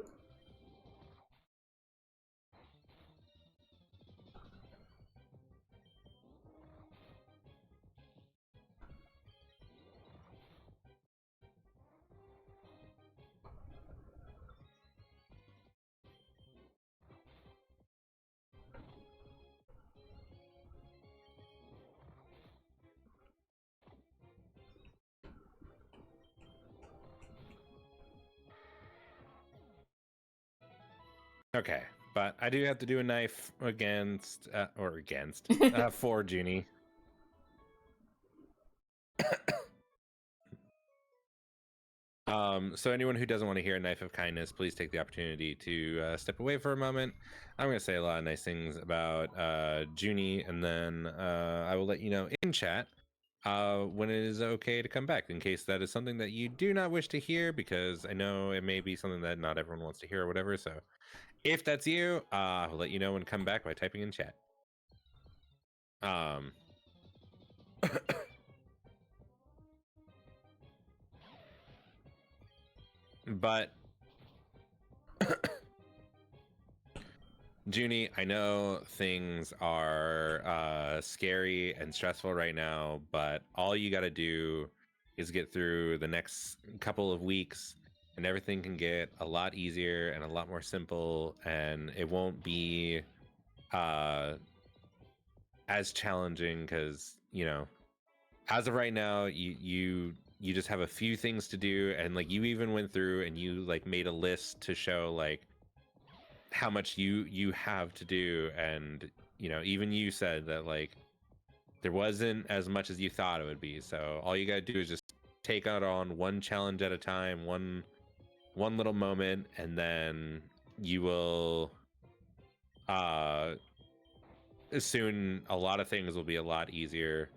Okay, but I do have to do a knife against, for Junie. So anyone who doesn't want to hear a knife of kindness, please take the opportunity to step away for a moment. I'm going to say a lot of nice things about Junie, and then I will let you know in chat when it is okay to come back, in case that is something that you do not wish to hear, because I know it may be something that not everyone wants to hear or whatever. So if that's you, I'll let you know when to come back by typing in chat. But Junie, I know things are scary and stressful right now, but all you got to do is get through the next couple of weeks, and everything can get a lot easier and a lot more simple, and it won't be as challenging, because, you know, as of right now, you just have a few things to do, and like you even went through and you like made a list to show like how much you have to do, and you know, even you said that like there wasn't as much as you thought it would be. So all you gotta do is just take it on one challenge at a time, one little moment, and then you will soon a lot of things will be a lot easier.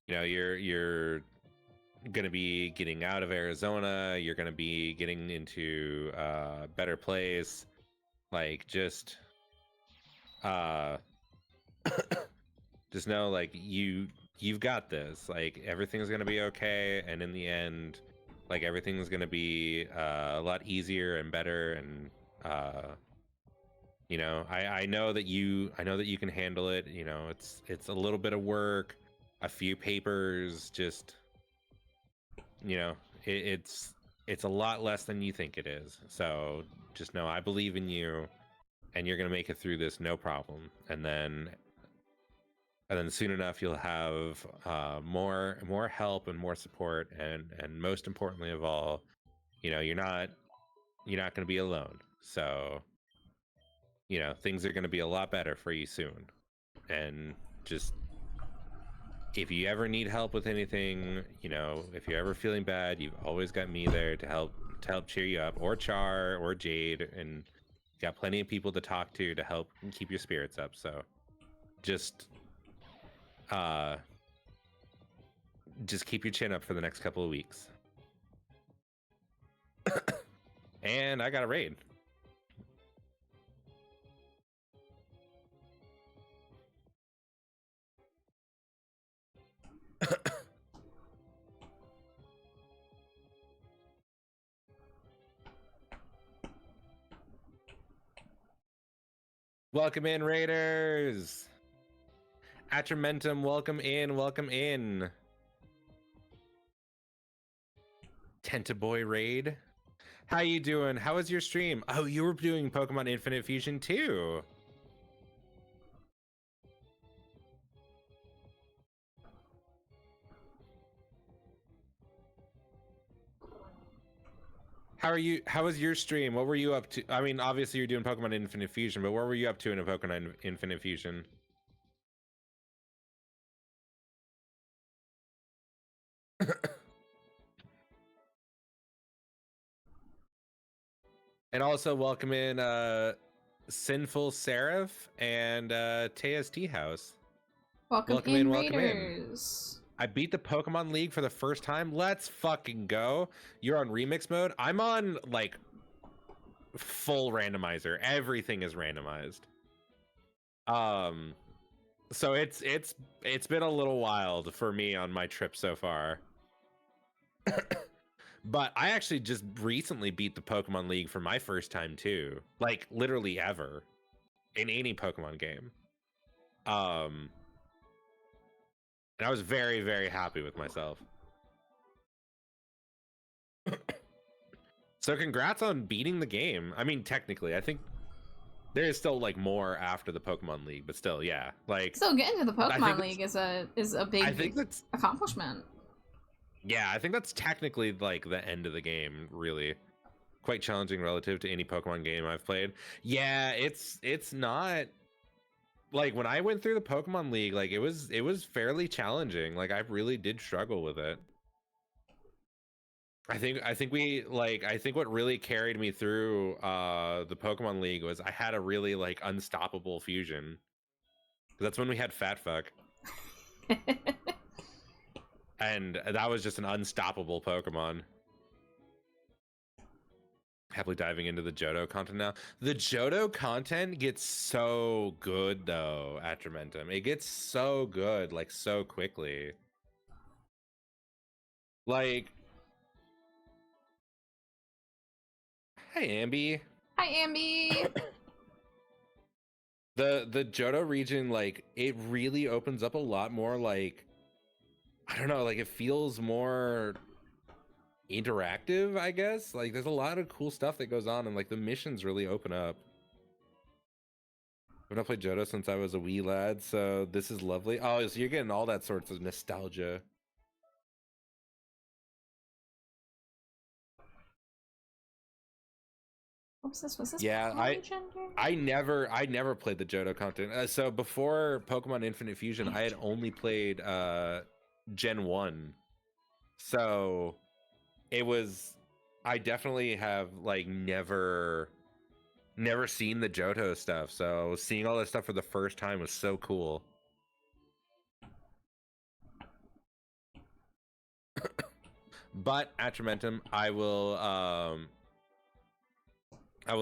You know, you're going to be getting out of Arizona, you're going to be getting into a better place. Like, just just know, like, you've got this. Like, everything's going to be okay, and in the end, like, everything's going to be a lot easier and better. And you know, I know that you can handle it. You know, it's a little bit of work, a few papers, just, you know, it's a lot less than you think it is. So just know I believe in you, and you're gonna make it through this no problem. And then soon enough you'll have more help and more support, and most importantly of all, you know, you're not gonna be alone. So, you know, things are gonna be a lot better for you soon. And just, if you ever need help with anything, you know, if you're ever feeling bad, you've always got me there to help cheer you up, or Char or Jade, and got plenty of people to talk to help keep your spirits up. So just keep your chin up for the next couple of weeks. And I got a raid. Welcome in, Raiders. Atramentum, welcome in, welcome in. Tentaboy raid. How you doing? How was your stream? Oh, you were doing Pokemon Infinite Fusion too. How are you? How was your stream? What were you up to? I mean, obviously you're doing Pokemon Infinite Fusion, but what were you up to in a Pokemon Infinite Fusion? And also welcome in Sinful Seraph and TST House. Welcome in, Raiders. I beat the Pokemon League for the first time. Let's fucking go. You're on remix mode. I'm on like full randomizer. Everything is randomized. So it's been a little wild for me on my trip so far. But I actually just recently beat the Pokemon League for my first time too. Like literally ever in any Pokemon game. And I was very, very happy with myself. So congrats on beating the game. I mean, technically, I think there is still like more after the Pokemon League, but still, yeah. Like So getting to the Pokemon League is a big I think that's accomplishment. Yeah, I think that's technically like the end of the game, really. Quite challenging relative to any Pokemon game I've played. Yeah, it's not like when I went through the Pokemon League, like it was fairly challenging. Like I really did struggle with it. I think what really carried me through the Pokemon League was I had a really like unstoppable fusion. That's when we had Fat Fuck. And that was just an unstoppable Pokemon. Happily diving into the Johto content now. The Johto content gets so good though at Trementum. It gets so good like so quickly. Like, hi Ambi. Hi Ambi. The Johto region, like it really opens up a lot more. Like I don't know, like it feels more interactive, I guess. Like there's a lot of cool stuff that goes on and like the missions really open up. I've not played Johto since I was a wee lad, so this is lovely. Oh, so you're getting all that sorts of nostalgia. Was this Yeah, I never played the Johto content. So before Pokemon Infinite Fusion, I had only played Gen 1. So it was, I definitely have like never seen the Johto stuff. So seeing all this stuff for the first time was so cool. But at Trementum, I will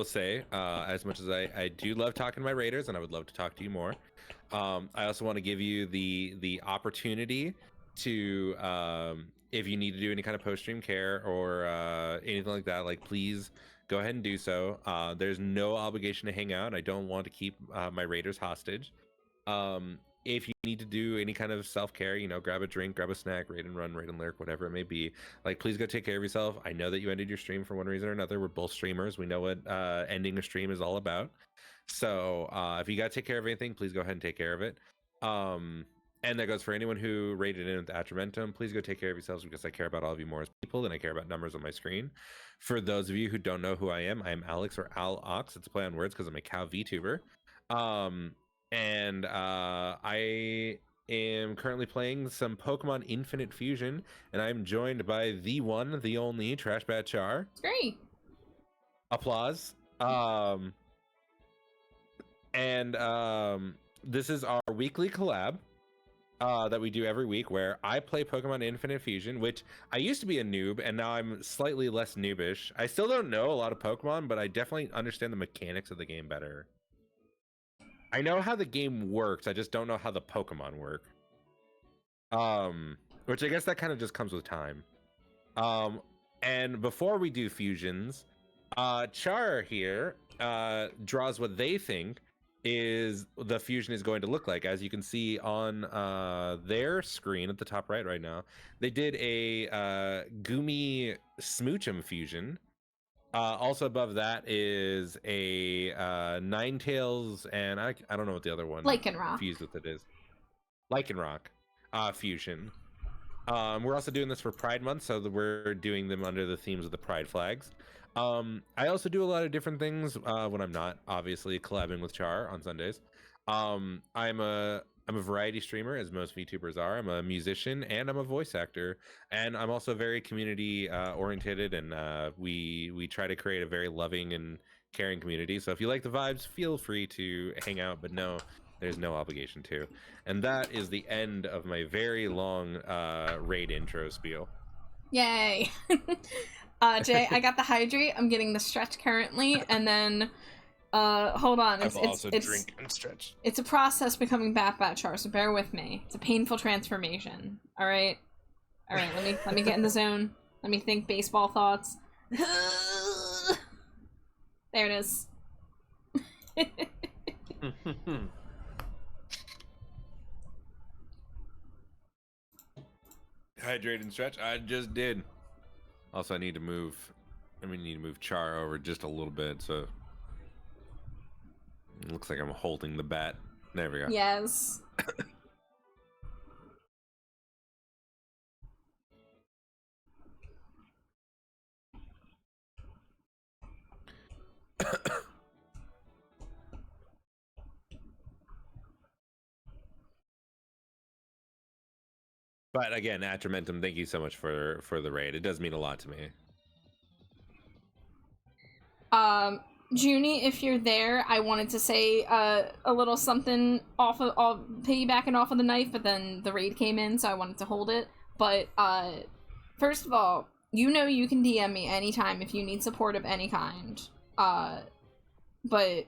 say, as much as I do love talking to my Raiders, and I would love to talk to you more, I also want to give you the opportunity to, if you need to do any kind of post-stream care or anything like that, like please go ahead and do so. There's no obligation to hang out. I don't want to keep my Raiders hostage. If you need to do any kind of self-care, you know, grab a drink, grab a snack, raid and run, raid and lurk, whatever it may be, like please go take care of yourself. I know that you ended your stream for one reason or another. We're both streamers. We know what ending a stream is all about. So if you got to take care of anything, please go ahead and take care of it. And that goes for anyone who rated in with Atramentum. Please go take care of yourselves because I care about all of you more as people than I care about numbers on my screen. For those of you who don't know who I am Alex or Al Ox. It's a play on words because I'm a cow VTuber. And I am currently playing some Pokemon Infinite Fusion, and I'm joined by the one, the only Trash Bat Char. It's great. Applause. This is our weekly collab that we do every week where I play Pokemon Infinite Fusion, which I used to be a noob, and now I'm slightly less noobish. I still don't know a lot of Pokemon, but I definitely understand the mechanics of the game better. I know how the game works, I just don't know how the Pokemon work. Which I guess that kind of just comes with time. And before we do fusions, Char here draws what they think is the fusion is going to look like. As you can see on their screen at the top right now, they did a Gumi Smoochum fusion. Also above that is a Ninetales, and I don't know what the other one Lycanroc. fused with it is. Lycanroc fusion. We're also doing this for Pride Month, so that we're doing them under the themes of the Pride flags. I also do a lot of different things when I'm not obviously collabing with Char on Sundays. I'm a variety streamer, as most VTubers are. I'm a musician and I'm a voice actor, and I'm also very community oriented, and we try to create a very loving and caring community. So if you like the vibes, feel free to hang out, but no, there's no obligation to. And that is the end of my very long raid intro spiel. Yay. Jay, I got the hydrate. I'm getting the stretch currently, and then hold on. I've also drink and stretch. It's a process becoming Char, so bear with me. It's a painful transformation. All right. Let me get in the zone. Let me think baseball thoughts. There it is. Hydrate and stretch. I just did. Also, I need to move. Need to move Char over just a little bit, so it looks like I'm holding the bat. There we go. Yes. But again, Atramentum, thank you so much for the raid. It does mean a lot to me. Junie, if you're there, I wanted to say a little something piggybacking off of the knife, but then the raid came in, so I wanted to hold it. But first of all, you know you can DM me anytime if you need support of any kind. But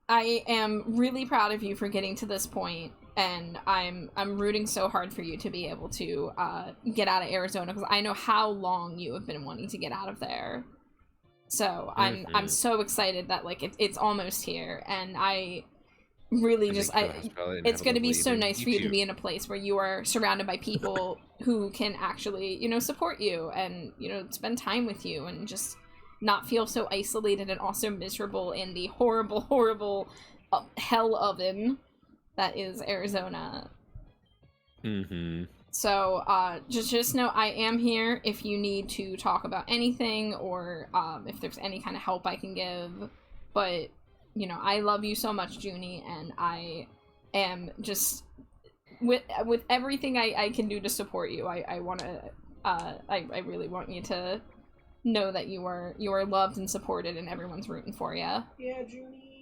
I am really proud of you for getting to this point, and I'm rooting so hard for you to be able to get out of Arizona, because I know how long you have been wanting to get out of there. So I'm so excited that like it's almost here, and I really it's going to be so nice for you to be in a place where you are surrounded by people who can actually, you know, support you and, you know, spend time with you and just not feel so isolated and also miserable in the horrible hell oven that is Arizona. So just know I am here if you need to talk about anything, or if there's any kind of help I can give. But, you know, I love you so much, Junie, and I am just with everything I can do to support you. I want to I really want you to know that you are loved and supported, and everyone's rooting for you. Yeah, Junie.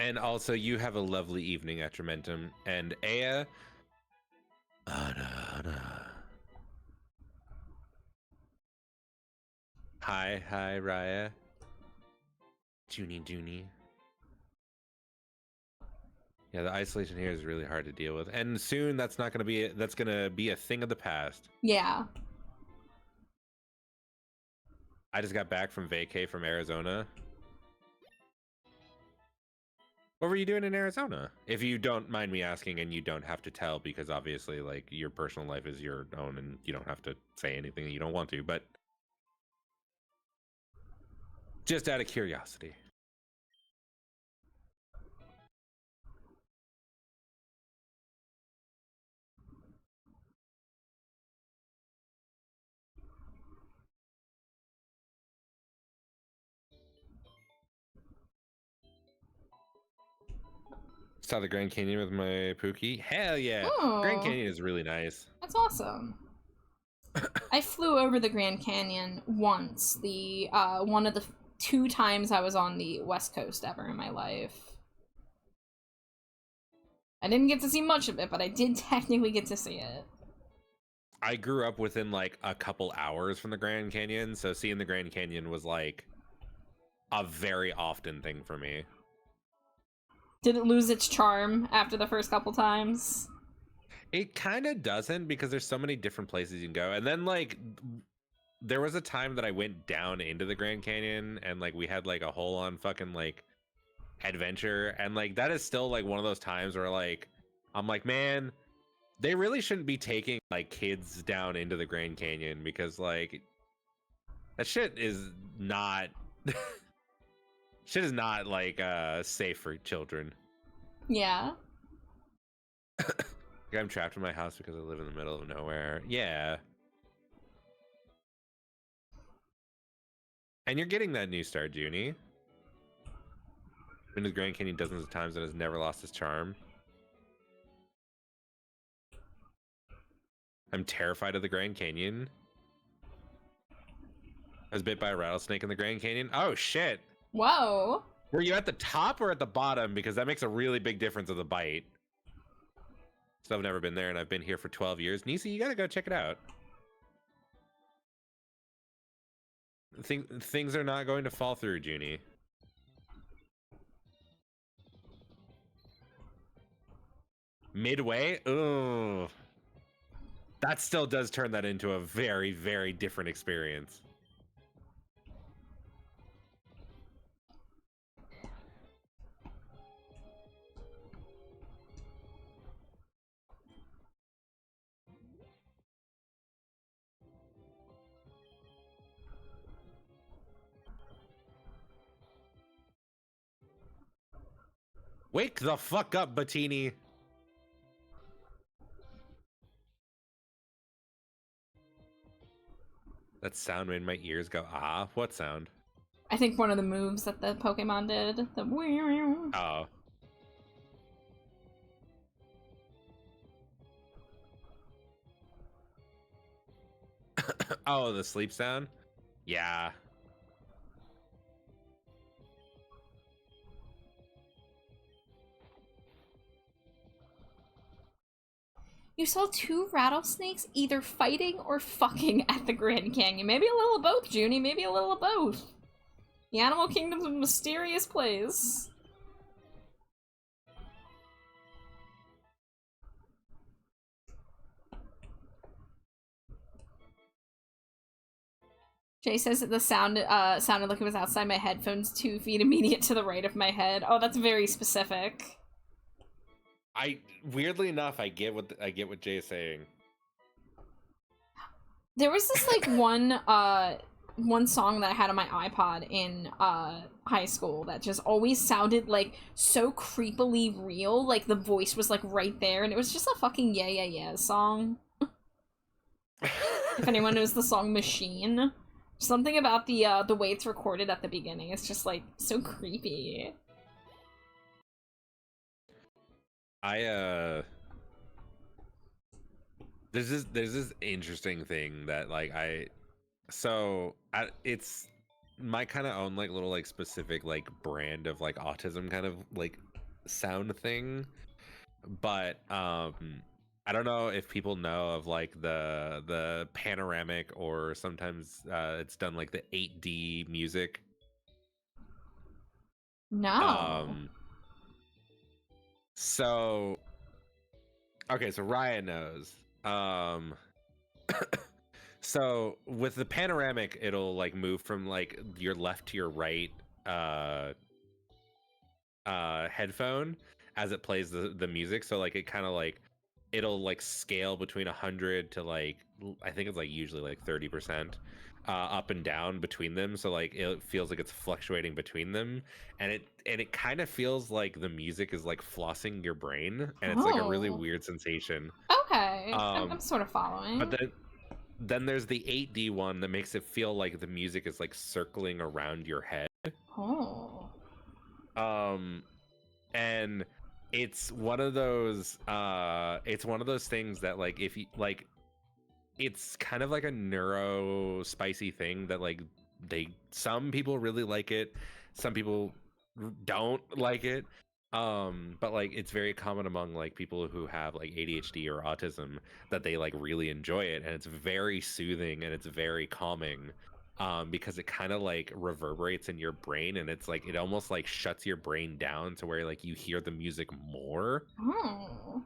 And also, you have a lovely evening, Atramentum. And Aya... Anna. Hi, Raya. Junie. Yeah, the isolation here is really hard to deal with. And soon, that's gonna be a thing of the past. Yeah. I just got back from vacay from Arizona. What were you doing in Arizona? If you don't mind me asking, and you don't have to tell, because obviously, like, your personal life is your own, and you don't have to say anything that you don't want to, but just out of curiosity. Saw the Grand Canyon with my Pookie. Hell yeah! Oh, Grand Canyon is really nice. That's awesome. I flew over the Grand Canyon once. The one of the 2 times I was on the West Coast ever in my life. I didn't get to see much of it, but I did technically get to see it. I grew up within like a couple hours from the Grand Canyon, so seeing the Grand Canyon was like a very often thing for me. Did it lose its charm after the first couple times? It kind of doesn't, because there's so many different places you can go. And then, like, there was a time that I went down into the Grand Canyon and like we had like a whole on fucking like adventure, and like that is still like one of those times where like I'm like, man, they really shouldn't be taking like kids down into the Grand Canyon, because like that shit is not shit is not like safe for children. Yeah. Like, I'm trapped in my house because I live in the middle of nowhere. Yeah. And you're getting that new star, Junie. Been to the Grand Canyon dozens of times and has never lost its charm. I'm terrified of the Grand Canyon. I was bit by a rattlesnake in the Grand Canyon. Oh shit. Whoa. Were you at the top or at the bottom? Because that makes a really big difference of the bite. So I've never been there, and I've been here for 12 years. Nisi, you gotta go check it out. Things are not going to fall through, Junie. Midway? Ooh. That still does turn that into a very, very different experience. Wake the fuck up, Bettini. That sound made my ears go, ah. What sound? I think one of the moves that the Pokemon did. The Oh. Oh, the sleep sound? Yeah. You saw 2 rattlesnakes either fighting or fucking at the Grand Canyon. Maybe a little of both, Junie. Maybe a little of both. The Animal Kingdom's a mysterious place. Jay says that the sound sounded like it was outside my headphones 2 feet immediate to the right of my head. Oh, that's very specific. Weirdly enough, I get what Jay is saying. There was this like one song that I had on my iPod in high school that just always sounded like so creepily real, like the voice was like right there, and it was just a fucking yeah yeah yeah song. If anyone knows the song Machine, something about the way it's recorded at the beginning is just like so creepy. There's this interesting thing that like it's my kind of own like little like specific like brand of like autism kind of like sound thing, but I don't know if people know of like the panoramic, or sometimes it's done like the 8D music. No. So okay, so Ryan knows. So with the panoramic, it'll like move from like your left to your right headphone as it plays the music. So like it kind of like it'll like scale between 100 to like I think it's like usually like 30% up and down between them. So like it feels like it's fluctuating between them, and it kind of feels like the music is like flossing your brain, and it's like a really weird sensation. Okay, I'm sort of following. But then there's the 8D one that makes it feel like the music is like circling around your head. Oh. And it's one of those things that like if you like, it's kind of like a neuro spicy thing that like some people really like it, some people don't like it. But like it's very common among like people who have like ADHD or autism that they like really enjoy it, and it's very soothing and it's very calming. Because it kind of like reverberates in your brain, and it's like it almost like shuts your brain down to where like you hear the music more. Oh.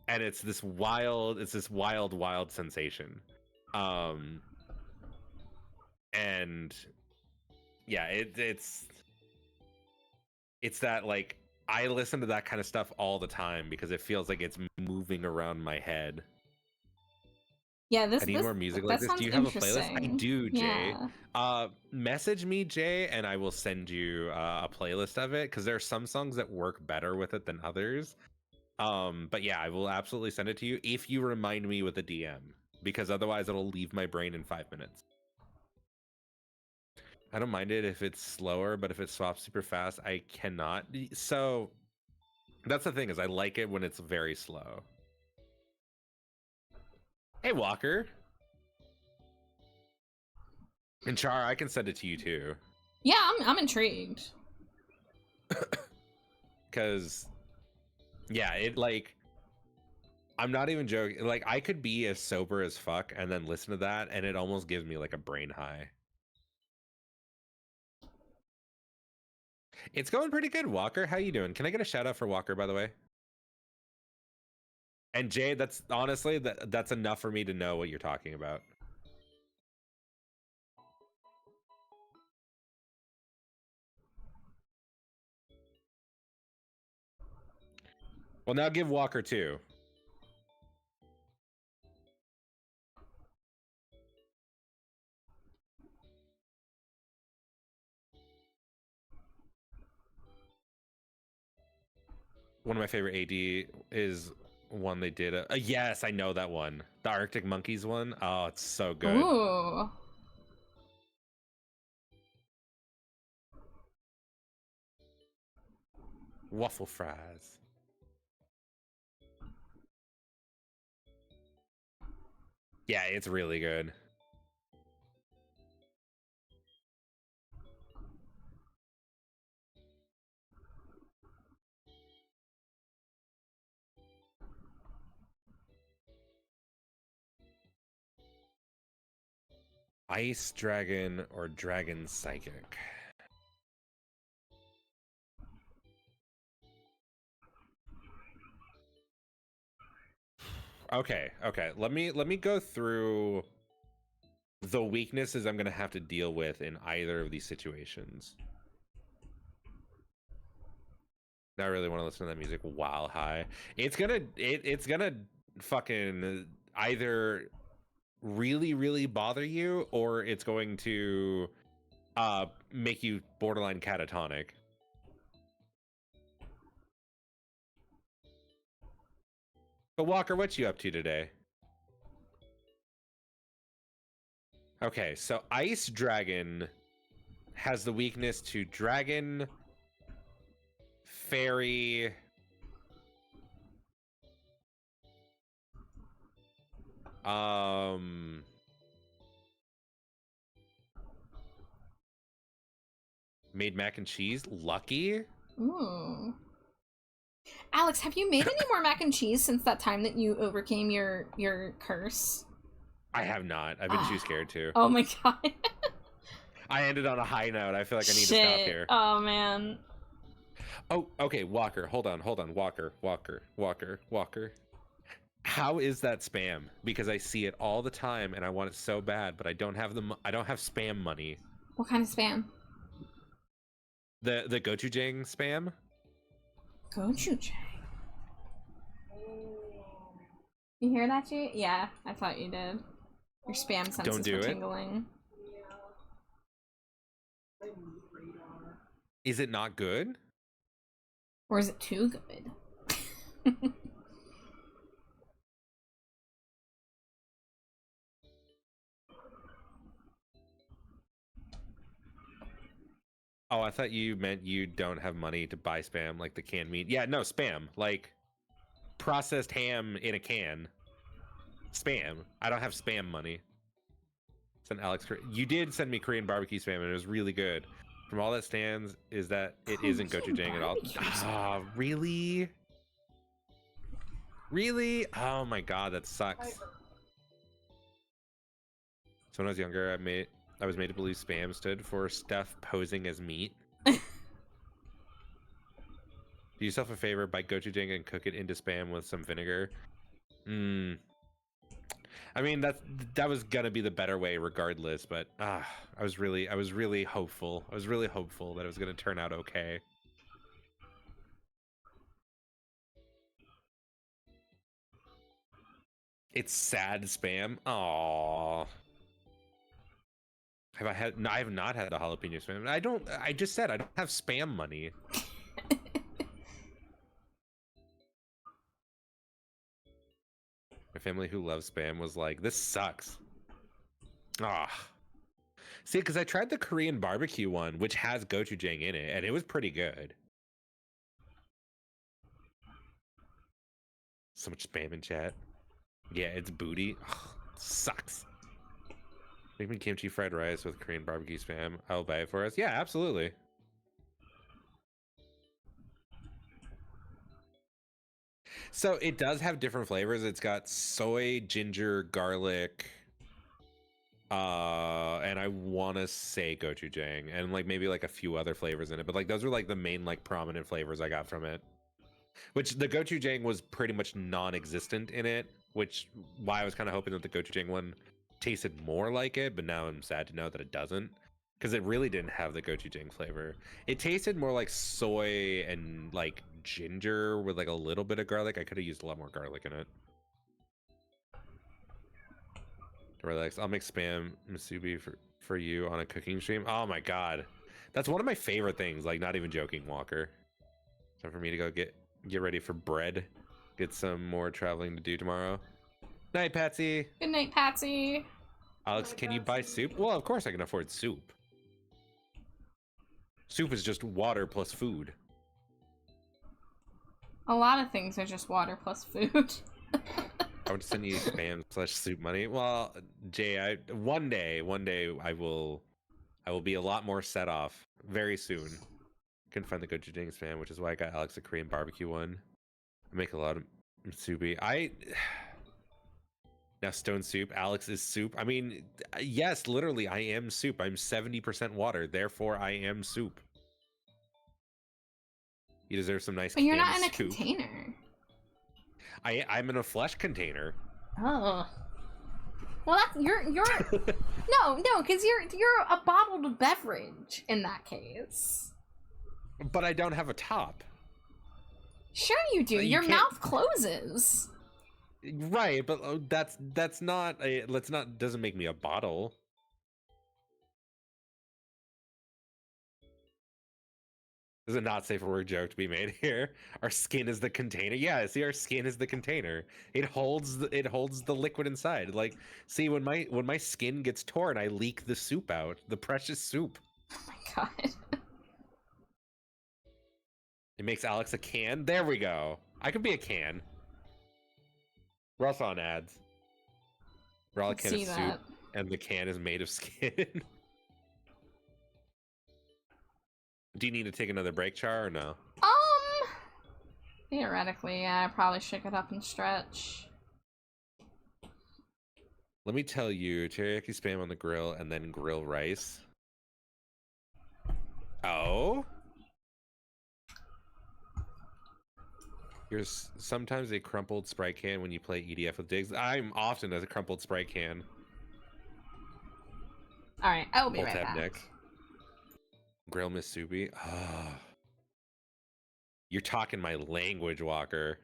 And it's this wild sensation. And yeah, it's that, like, I listen to that kind of stuff all the time because it feels like it's moving around my head. Yeah, I need more music like that this. sounds Do you have a playlist? I interesting. do, Jay. Yeah. Message me, Jay, and I will send you a playlist of it because there are some songs that work better with it than others. But yeah, I will absolutely send it to you if you remind me with a DM, because otherwise it'll leave my brain in 5 minutes. I don't mind it if it's slower, but if it swaps super fast, I cannot. So that's the thing, is I like it when it's very slow. Hey, Walker. And Char, I can send it to you too. Yeah, I'm intrigued. Because, yeah, it, like, I'm not even joking. Like, I could be as sober as fuck and then listen to that, and it almost gives me like a brain high. It's going pretty good, Walker. How you doing? Can I get a shout out for Walker, by the way? And Jay, that's honestly that's enough for me to know what you're talking about. Well, now give Walker 2. One of my favorite AD is one they did. Yes, I know that one. The Arctic Monkeys one. Oh, it's so good. Ooh. Waffle fries. Yeah, it's really good. Ice Dragon or Dragon Psychic? Okay. Let me go through the weaknesses I'm gonna have to deal with in either of these situations. I really want to listen to that music while high. It's gonna fucking either really bother you, or it's going to make you borderline catatonic. But Walker, what you up to today? Okay, so Ice Dragon has the weakness to Dragon, Fairy, made mac and cheese, Lucky. Ooh. Alex, have you made any more mac and cheese since that time that you overcame your curse? I have not. I've been too scared to. Oh my god. I ended on a high note. I feel like I need to stop here. Oh man. Oh, okay, Walker. Hold on. Walker. How is that spam? Because I see it all the time and I want it so bad, but I don't have spam money. What kind of spam? The gochujang spam? Gochujang. You hear that, G? Yeah, I thought you did. Your spam senses were tingling. Is it not good? Or is it too good? Oh, I thought you meant you don't have money to buy spam, like the canned meat. Yeah, no, spam. Like processed ham in a can. Spam. I don't have spam money. Send Alex. You did send me Korean barbecue spam, and it was really good. From all that stands is that it isn't gochujang at all. Ah, really? Really? Oh my god, that sucks. So when I was younger, I was made to believe spam stood for stuff posing as meat. Do yourself a favor, buy gochujang and cook it into spam with some vinegar. I mean, that was gonna be the better way regardless, but I was really hopeful. I was really hopeful that it was gonna turn out okay. It's sad spam. Aww. Have I had? No, I have not had the jalapeno spam. I just said I don't have spam money. My family who loves spam was like, this sucks. Ah. See, because I tried the Korean barbecue one, which has gochujang in it, and it was pretty good. So much spam in chat. Yeah, it's booty. Ugh, sucks. Make me kimchi fried rice with Korean barbecue spam. I'll buy it for us. Yeah, absolutely. So it does have different flavors. It's got soy, ginger, garlic, and I want to say gochujang, and like maybe like a few other flavors in it. But like those were like the main like prominent flavors I got from it. Which the gochujang was pretty much non-existent in it, which why I was kind of hoping that the gochujang one tasted more like it, but now I'm sad to know that it doesn't, because it really didn't have the gochujang flavor. It tasted more like soy and like ginger with like a little bit of garlic. I could have used a lot more garlic in it. Relax. I'll make spam musubi for you on a cooking stream. Oh my god, that's one of my favorite things. Like, not even joking, Walker. Time for me to go get ready for bread. Get some more traveling to do tomorrow. Night, Patsy. Good night, Patsy. Alex, can you buy soup? Well, of course I can afford soup. Soup is just water plus food. A lot of things are just water plus food. I would send you spam / soup money. Well, Jay, one day I will be a lot more set off very soon. Couldn't find the gochujang spam, which is why I got Alex a Korean barbecue one. I make a lot of musubi. Now stone soup. Alex is soup. I mean, yes, literally, I am soup. I'm 70% water, therefore I am soup. You deserve some nice. But you're not in a soup. container. I'm in a flesh container. Oh. Well, that's you're no, because you're a bottled beverage in that case. But I don't have a top. Sure you do. Your mouth closes. Right, but that's not a doesn't make me a bottle. There's a not safe for work joke to be made here. Our skin is the container. Yeah, see, our skin is the container. It holds the liquid inside. Like, see, when my skin gets torn, I leak the soup out, the precious soup. Oh my god. It makes Alex a can. There we go. I could be a can. We're also on ads. We're all a can of soup, and the can is made of skin. Do you need to take another break, Char, or no? Theoretically, yeah, I probably should get up and stretch. Let me tell you, teriyaki spam on the grill and then grill rice. Oh? Here's sometimes a crumpled Sprite can when you play EDF with Diggs. I'm often as a crumpled Sprite can. Alright, I'll be right back. Nick. Grill musubi. Oh. You're talking my language, Walker.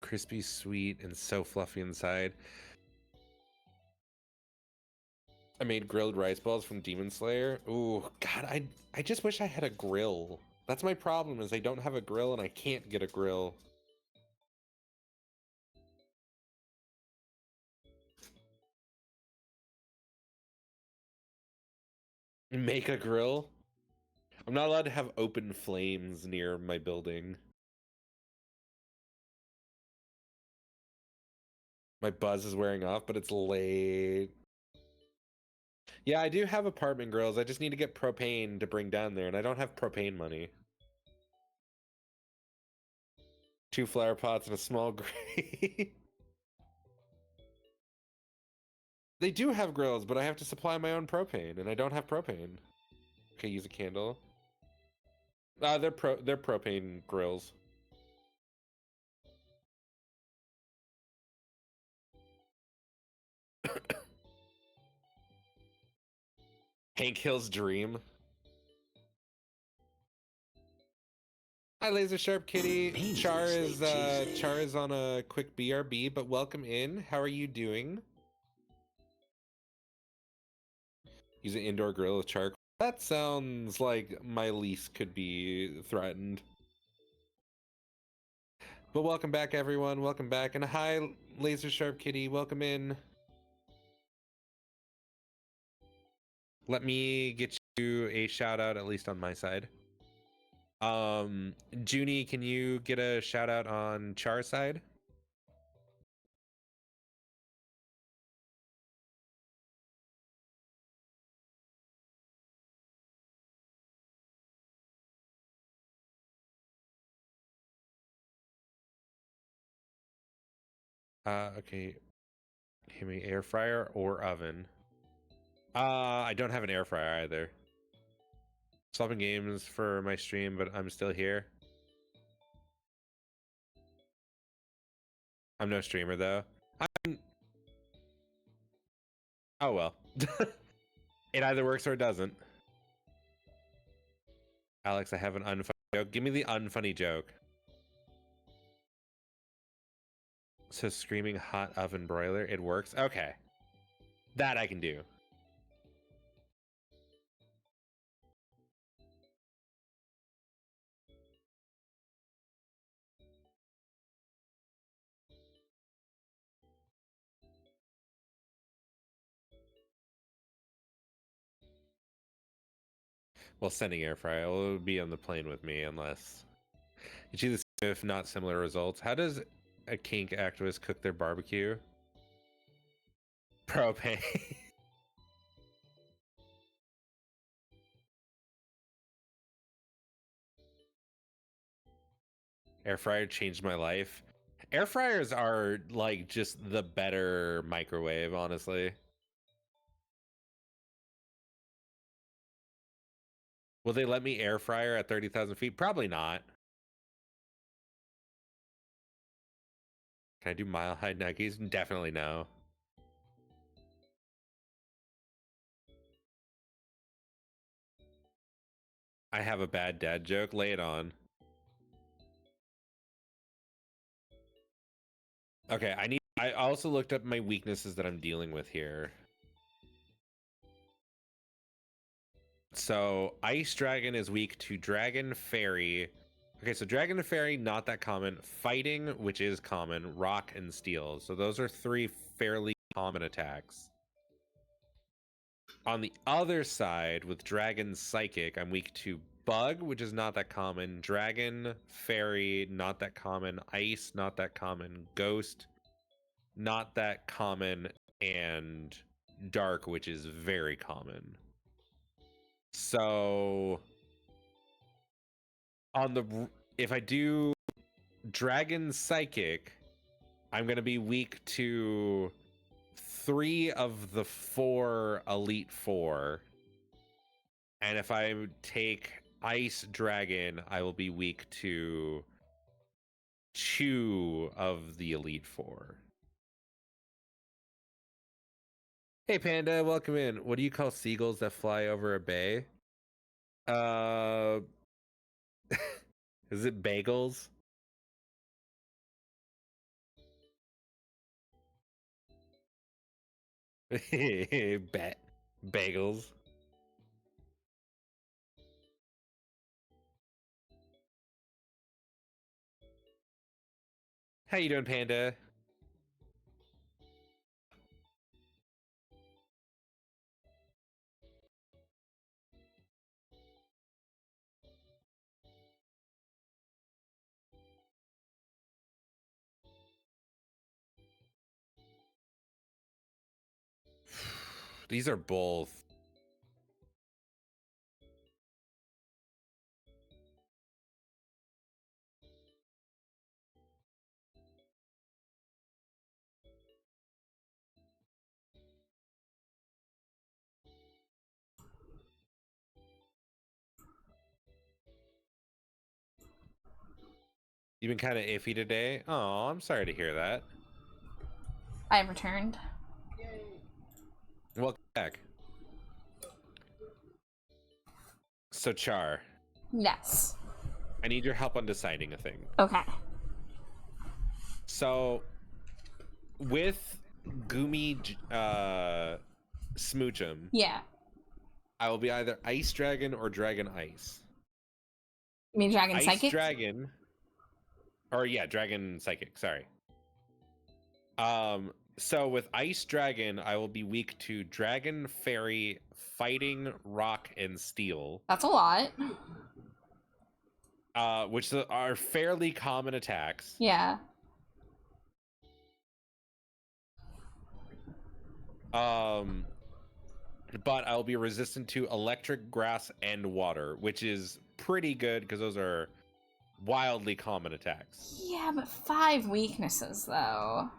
Crispy, sweet, and so fluffy inside. I made grilled rice balls from Demon Slayer. Ooh, God, I just wish I had a grill. That's my problem, is I don't have a grill and I can't get a grill. Make a grill? I'm not allowed to have open flames near my building. My buzz is wearing off, but it's late. Yeah, I do have apartment grills. I just need to get propane to bring down there, and I don't have propane money. 2 flower pots and a small grate. They do have grills, but I have to supply my own propane, and I don't have propane. Okay, use a candle. They're propane grills. Hank Hill's dream. Hi, Laser Sharp Kitty. Char is on a quick BRB, but welcome in. How are you doing? Use an indoor grill with charcoal. That sounds like my lease could be threatened. But welcome back, everyone. Welcome back. And hi, Laser Sharp Kitty. Welcome in. Let me get you a shout out, at least on my side. Junie, can you get a shout out on Char's side? Okay. Give me air fryer or oven. I don't have an air fryer either. Swapping games for my stream, but I'm still here. I'm no streamer though. Oh well. It either works or it doesn't. Alex, I have an unfunny joke. Give me the unfunny joke. So screaming hot oven broiler, it works? Okay. That I can do. Well, sending air fryer will be on the plane with me unless it's either if not similar results. How does a kink activist cook their barbecue? Propane. Air fryer changed my life. Air fryers are like just the better microwave, honestly. Will they let me air fryer at 30,000 feet? Probably not. Can I do mile high nuggies? Definitely no. I have a bad dad joke. Lay it on. Okay, I also looked up my weaknesses that I'm dealing with here. So Ice Dragon is weak to Dragon Fairy. Okay, so Dragon and Fairy, not that common. Fighting, which is common. Rock and Steel. So those are 3 fairly common attacks. On the other side, with Dragon Psychic, I'm weak to Bug, which is not that common. Dragon, Fairy, not that common. Ice, not that common. Ghost, not that common. And Dark, which is very common. So on the if I do Dragon Psychic, I'm gonna be weak to 3 of the 4 Elite Four. And if I take Ice Dragon, I will be weak to 2 of the Elite Four. Hey Panda, welcome in. What do you call seagulls that fly over a bay? Is it bagels? Bagels. How you doing, Panda? These are both. You've been kind of iffy today. Oh, I'm sorry to hear that. I returned. Yay. Welcome back. So Char, Yes. I need your help on deciding a thing. Okay. So, with Gumi Smoochum, Yeah. I will be either Ice Dragon or Dragon Ice. You mean Dragon Ice Psychic? Dragon, or yeah, Dragon Psychic. Sorry. So with Ice Dragon, I will be weak to Dragon, Fairy, Fighting, Rock, and Steel. That's a lot. Which are fairly common attacks. Yeah. But I'll be resistant to Electric, Grass, and Water, which is pretty good because those are wildly common attacks. Yeah, but 5 weaknesses, though.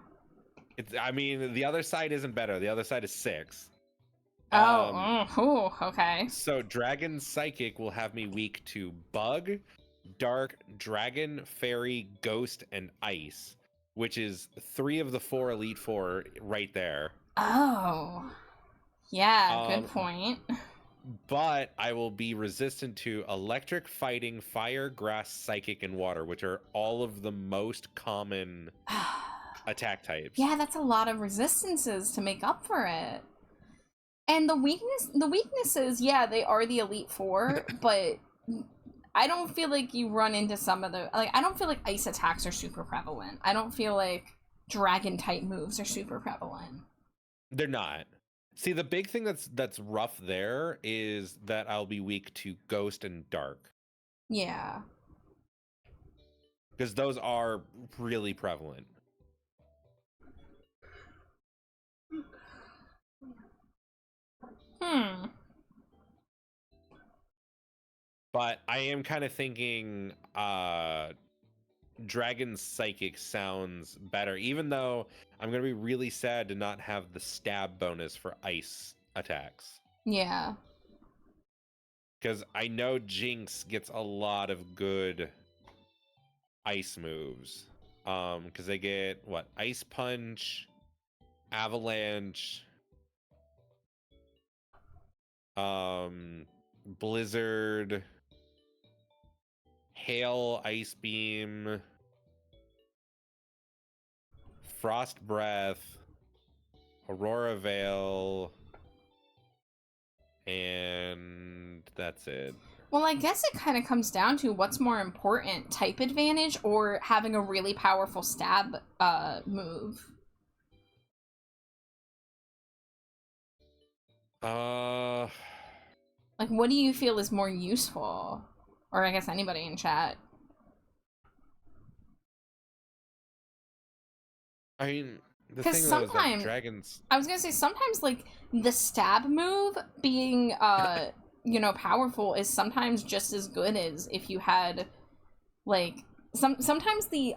I mean, the other side isn't better. The other side is 6. Okay. So Dragon Psychic will have me weak to Bug, Dark, Dragon, Fairy, Ghost, and Ice, which is 3 of the 4 Elite Four right there. Oh. Yeah, good point. But I will be resistant to Electric, Fighting, Fire, Grass, Psychic, and Water, which are all of the most common attack types. Yeah, that's a lot of resistances to make up for it. And the weaknesses, yeah, they are the Elite Four, but I don't feel like you run into some of the, like, I don't feel like ice attacks are super prevalent. I don't feel like dragon type moves are super prevalent. They're not. See, the big thing that's rough there is that I'll be weak to Ghost and Dark. Yeah. Because those are really prevalent. But I am kind of thinking Dragon Psychic sounds better, even though I'm going to be really sad to not have the stab bonus for ice attacks. Yeah. Because I know Jinx gets a lot of good ice moves. Because they get, what, Ice Punch, Avalanche, Blizzard, Hail, Ice Beam, Frost Breath, Aurora Veil, and that's it. Well, I guess it kind of comes down to what's more important, type advantage or having a really powerful stab move. Like, what do you feel is more useful? Or I guess anybody in chat. I mean, the Because thing though is that sometimes dragons. I was gonna say sometimes like the stab move being you know, powerful is sometimes just as good as if you had like sometimes the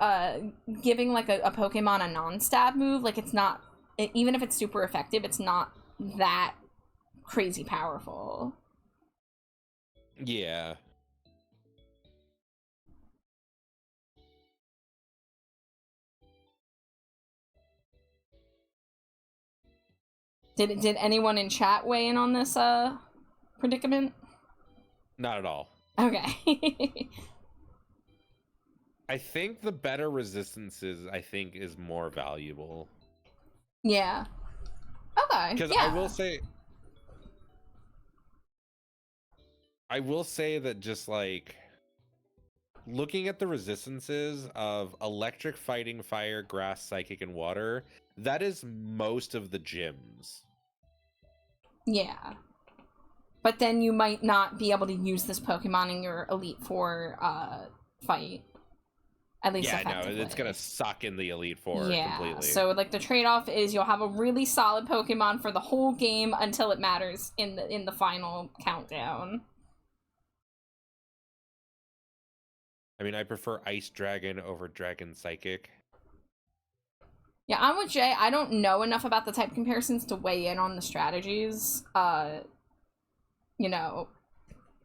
giving like a Pokemon a non-stab move, like it's not even if it's super effective, it's not that crazy powerful. Yeah. Did anyone in chat weigh in on this predicament? Not at all. Okay. I think the better resistances, is more valuable. Yeah. Okay. Because yeah. I will say that just like looking at the resistances of electric, fighting, fire, grass, psychic, and water, that is most of the gyms. Yeah. But then you might not be able to use this Pokemon in your Elite Four fight. At least Yeah, no, effectively. it's gonna suck in the Elite Four yeah, completely. so like the trade-off is you'll have a really solid Pokemon for the whole game until it matters in the final countdown. I mean, I prefer Ice Dragon over Dragon Psychic. Yeah, I'm with Jay. I don't know enough about the type comparisons to weigh in on the strategies. You know,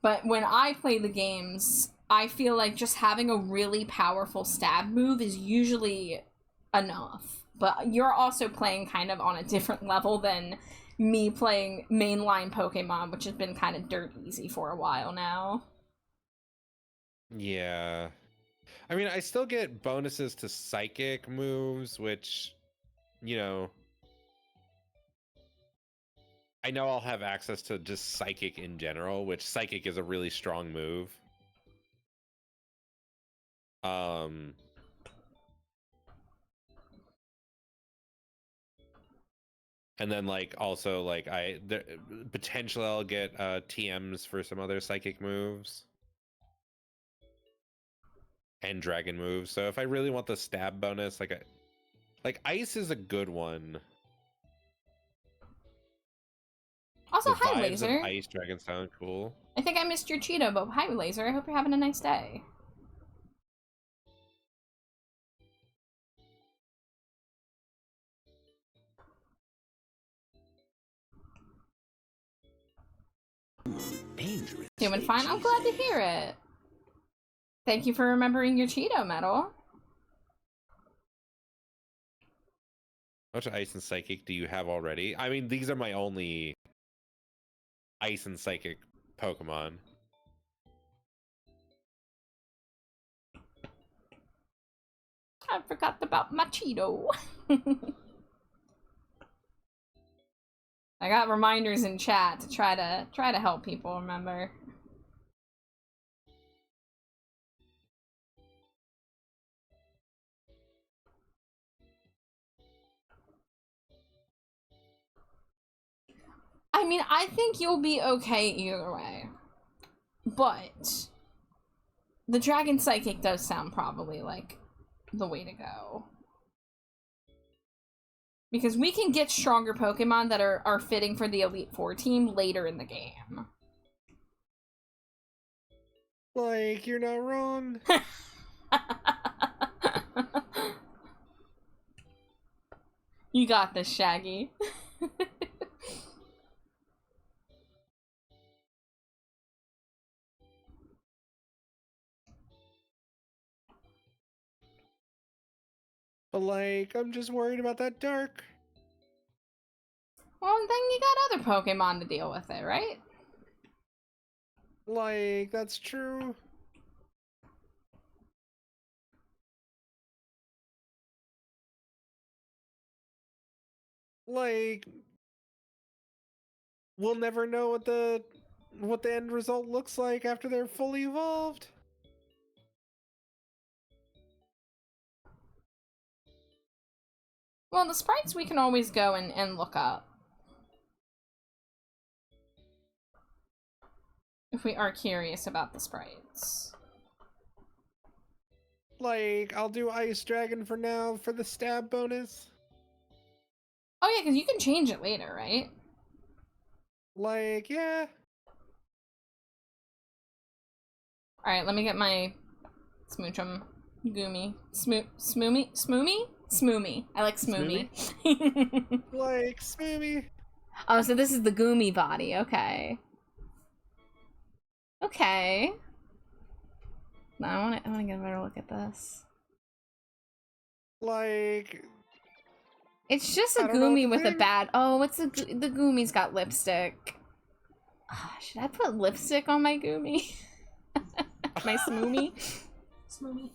but when I play the games, I feel like just having a really powerful stab move is usually enough. But you're also playing kind of on a different level than me playing mainline Pokemon, which has been kind of dirt easy for a while now. Yeah. I mean, I still get bonuses to Psychic moves, which, you know, I know I'll have access to just Psychic in general, which Psychic is a really strong move. And then like also like potentially I'll get TMs for some other Psychic moves and Dragon moves. So if I really want the stab bonus, like Ice is a good one. Also, The hi, vibes Laser. of Ice Dragon sound cool. I think I missed your Cheeto, but hi, Laser. I hope you're having a nice day. Dangerous. Doing fine. I'm glad to hear it. Thank you for remembering your Cheeto medal. How much Ice and Psychic do you have already? I mean, these are my only Ice and Psychic Pokemon. I forgot about my Cheeto. I got reminders in chat to try to help people remember. I mean, I think you'll be okay either way. But the Dragon Psychic does sound probably like the way to go. Because we can get stronger Pokemon that are fitting for the Elite Four team later in the game. Like, you're not wrong. You got this, Shaggy. But like, I'm just worried about that dark. Well, then you got other Pokemon to deal with it, right? Like, that's true. Like, we'll never know what the end result looks like after they're fully evolved. Well, the sprites we can always go and look up. If we are curious about the sprites. Like, I'll do Ice Dragon for now for the stab bonus. Oh yeah, because you can change it later, right? Like, yeah. Alright, let me get my Smoochum Goomy. Smoomy? Smoomy. I like Smoomy. Like, Smoomy. Oh, so this is the Goomy body. Okay. Okay. No, I want to get a better look at this. Like, It's just a I don't know what Goomy to with a think. bad... Oh, what's the Goomy's got lipstick. Should I put lipstick on my Goomy? My Smoomy? Smoomy.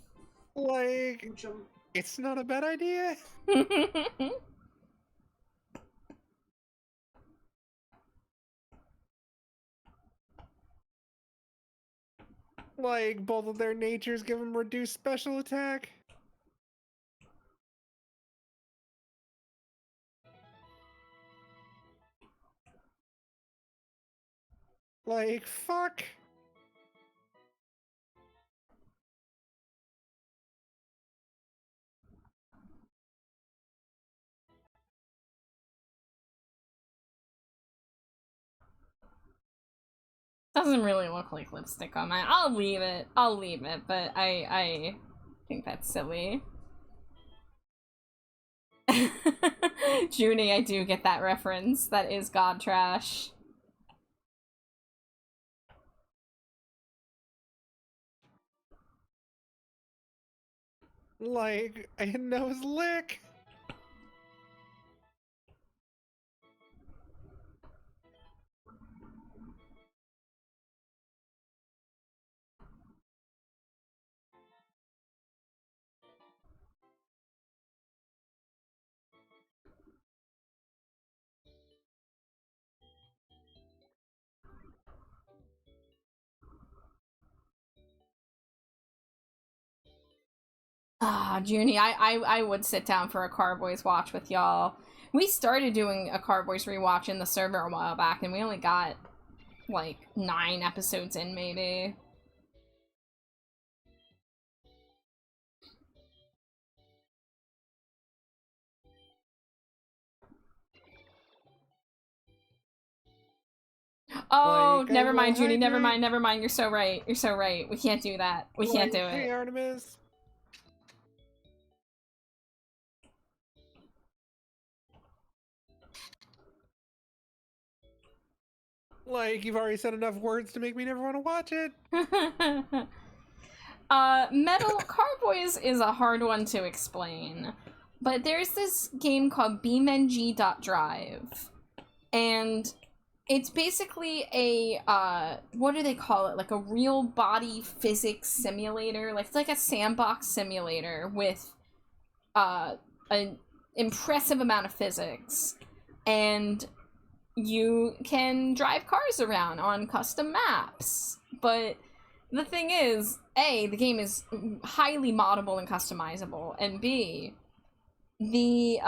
like, Moochum. it's not a bad idea. Like, both of their natures give them reduced special attack. Like, fuck. Doesn't really look like lipstick on mine. I'll leave it. I'll leave it, but I think that's silly. Junie, I do get that reference. That is god trash. Like, a nose lick. Ah, Junie, I would sit down for a Carboys watch with y'all. We started doing a Carboys rewatch in the server a while back, and we only got, like, 9 episodes in, maybe. Oh, Like, never mind, well, Junie, never hydrate. mind, never mind. You're so right. You're so right. We can't do that. We can't do Hey, it. Artemis. Like, you've already said enough words to make me never want to watch it. Metal Carboys is a hard one to explain. But there's this game called BeamNG.Drive. And it's basically a, what do they call it? Like a real body physics simulator. Like, it's like a sandbox simulator with, an impressive amount of physics. And you can drive cars around on custom maps. But the thing is, A, the game is highly moddable and customizable, and B, the,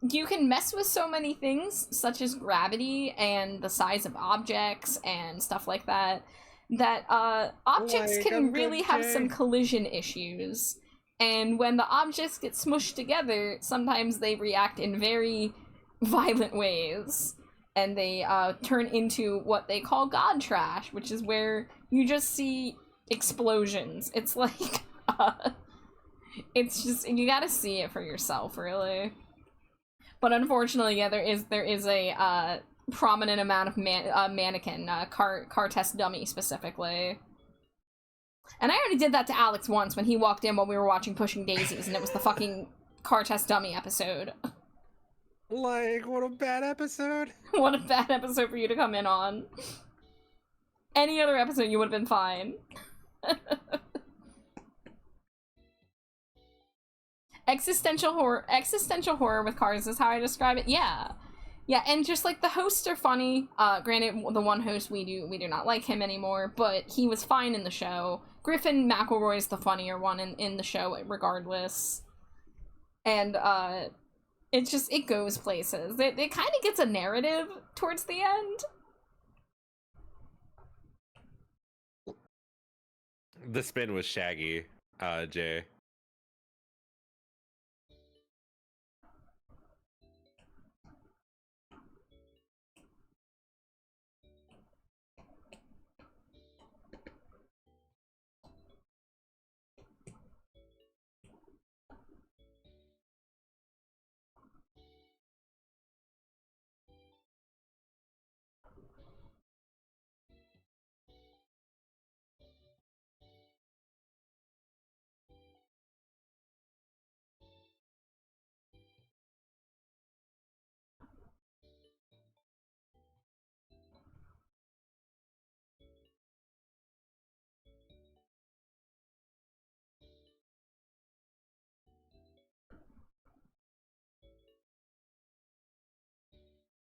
you can mess with so many things, such as gravity and the size of objects and stuff like that, that, objects Like, can I'm really good, have Jay. some collision issues. And when the objects get smushed together, sometimes they react in very violent ways. And they, turn into what they call god trash, which is where you just see explosions. It's like, it's just, you gotta see it for yourself, really. But unfortunately, yeah, there is a, prominent amount of mannequin, car test dummy, specifically. And I already did that to Alex once when he walked in while we were watching Pushing Daisies, and it was the fucking car test dummy episode. Like, what a bad episode. What a bad episode for you to come in on. Any other episode, you would have been fine. Existential horror with cars is how I describe it. Yeah. Yeah, and just like the hosts are funny. Granted, the one host we do not like him anymore, but he was fine in the show. Griffin McElroy's the funnier one in the show, regardless. And it goes places. It kind of gets a narrative towards the end. The spin was Shaggy, Jay.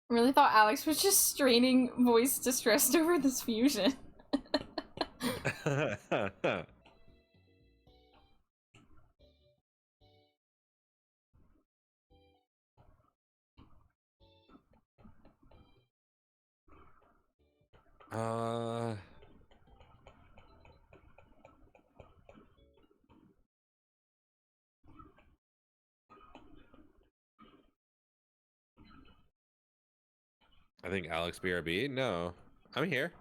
Really thought Alex was just straining voice distressed over this fusion. I think Alex BRB. No, I'm here.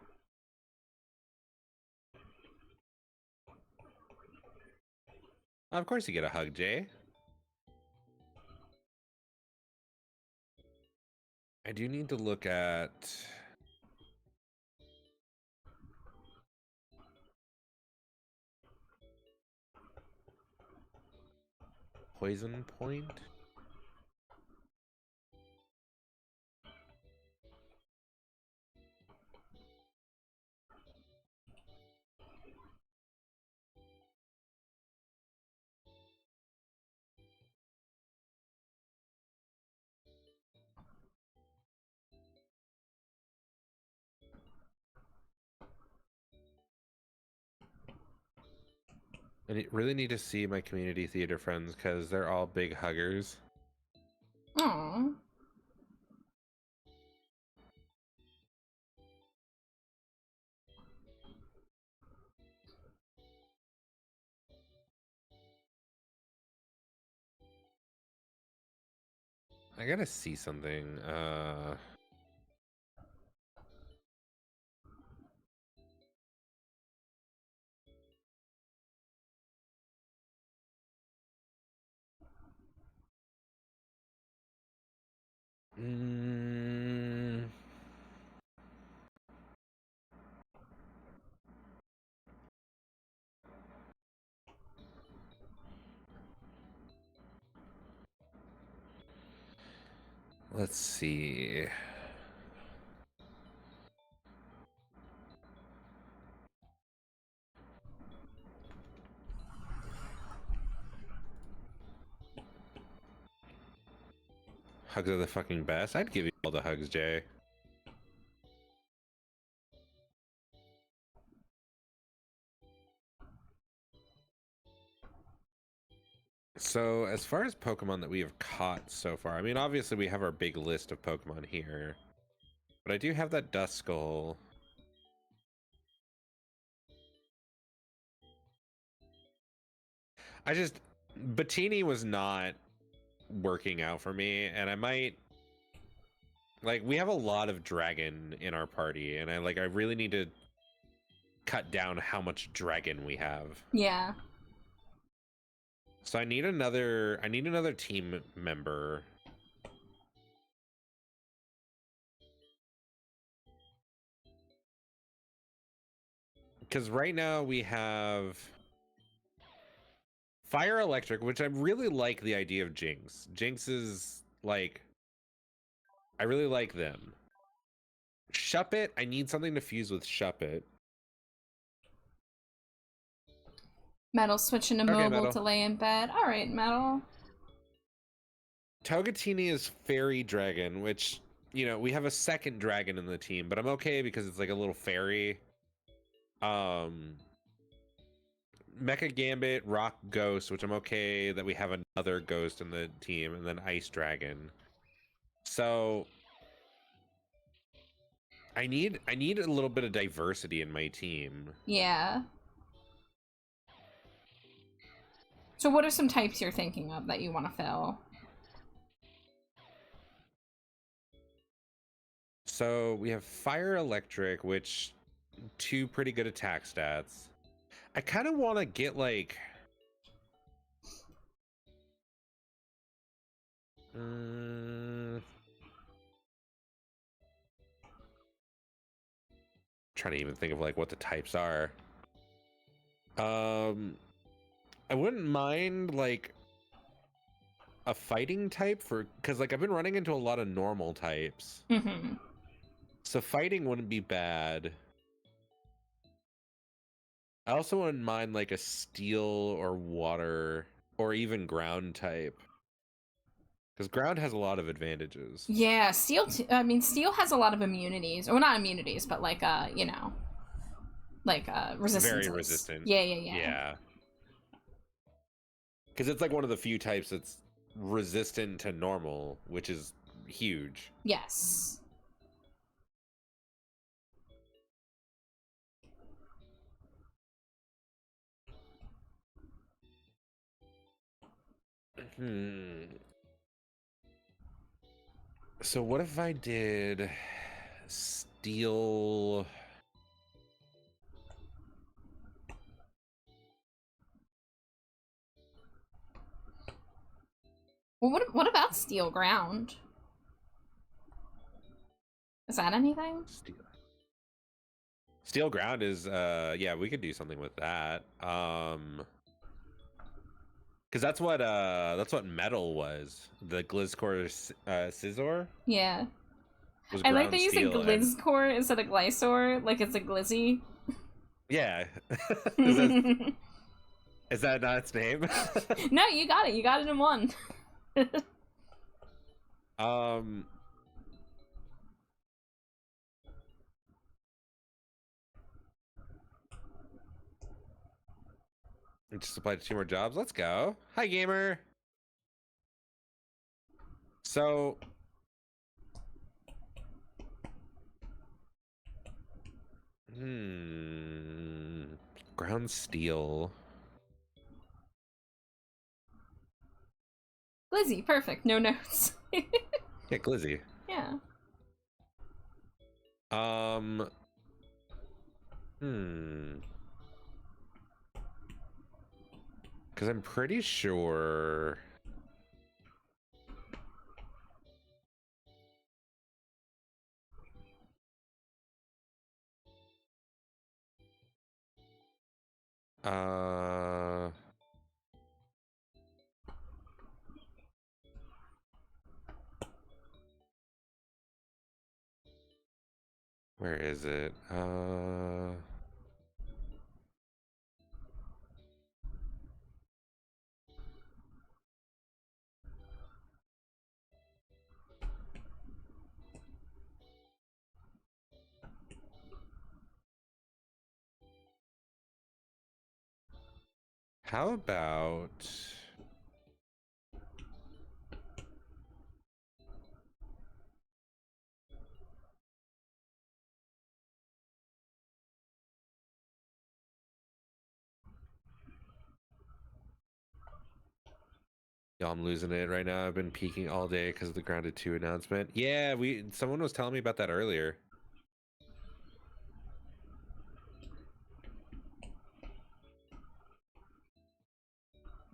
Of course you get a hug, Jay. I do need to look at... Poison Point? I really need to see my community theater friends because they're all big huggers. Aww. I gotta see something. Mm, let's see. Hugs are the fucking best. I'd give you all the hugs, Jay. So, as far as Pokemon that we have caught so far, I mean, obviously we have our big list of Pokemon here. But I do have that Duskull. Bettini was not working out for me, and I might... Like, we have a lot of dragon in our party, and I really need to cut down how much dragon we have. Yeah. So I need another team member. Because right now we have Fire Electric, which I really like the idea of Jinx. Jinx is like, I really like them. Shuppet, I need something to fuse with Shuppet. Metal switching to Okay, mobile Metal. to lay in bed. Alright, Metal. Togetini is Fairy Dragon, which, you know, we have a second dragon in the team, but I'm okay because it's like a little fairy. Mecha Gambit, Rock Ghost, which I'm okay that we have another ghost in the team, and then Ice Dragon. So I need a little bit of diversity in my team. Yeah. So what are some types you're thinking of that you want to fill? So we have Fire Electric, which 2 pretty good attack stats. I kind of want to get like trying to even think of like what the types are. I wouldn't mind like a fighting type because like I've been running into a lot of normal types. Mm-hmm. So fighting wouldn't be bad. I also wouldn't mind like a steel or water or even ground type. Because ground has a lot of advantages. Yeah, Steel Steel has a lot of immunities. Or not immunities, but like you know. Like resistance. Very resistant. Yeah. Yeah. Because it's like one of the few types that's resistant to normal, which is huge. Yes. So what if I did steel? Well, what about steel ground? Is that anything? Steel ground is yeah, we could do something with that. Because that's what metal was. The Glizcore Scizor Yeah. was I like ground they use a steel. And Glizcore instead of Glysaur, like it's a Glizzy. yeah. Is that not its name? No, you got it. You got it in one. um. I just applied to 2 more jobs. Let's go. Hi, gamer. So. Ground steel. Glizzy, perfect. No notes. Yeah, Glizzy. Yeah. Because I'm pretty sure. Uh. Where is it? How about y'all? I'm losing it right now. I've been peeking all day because of the Grounded 2 announcement. Yeah, someone was telling me about that earlier.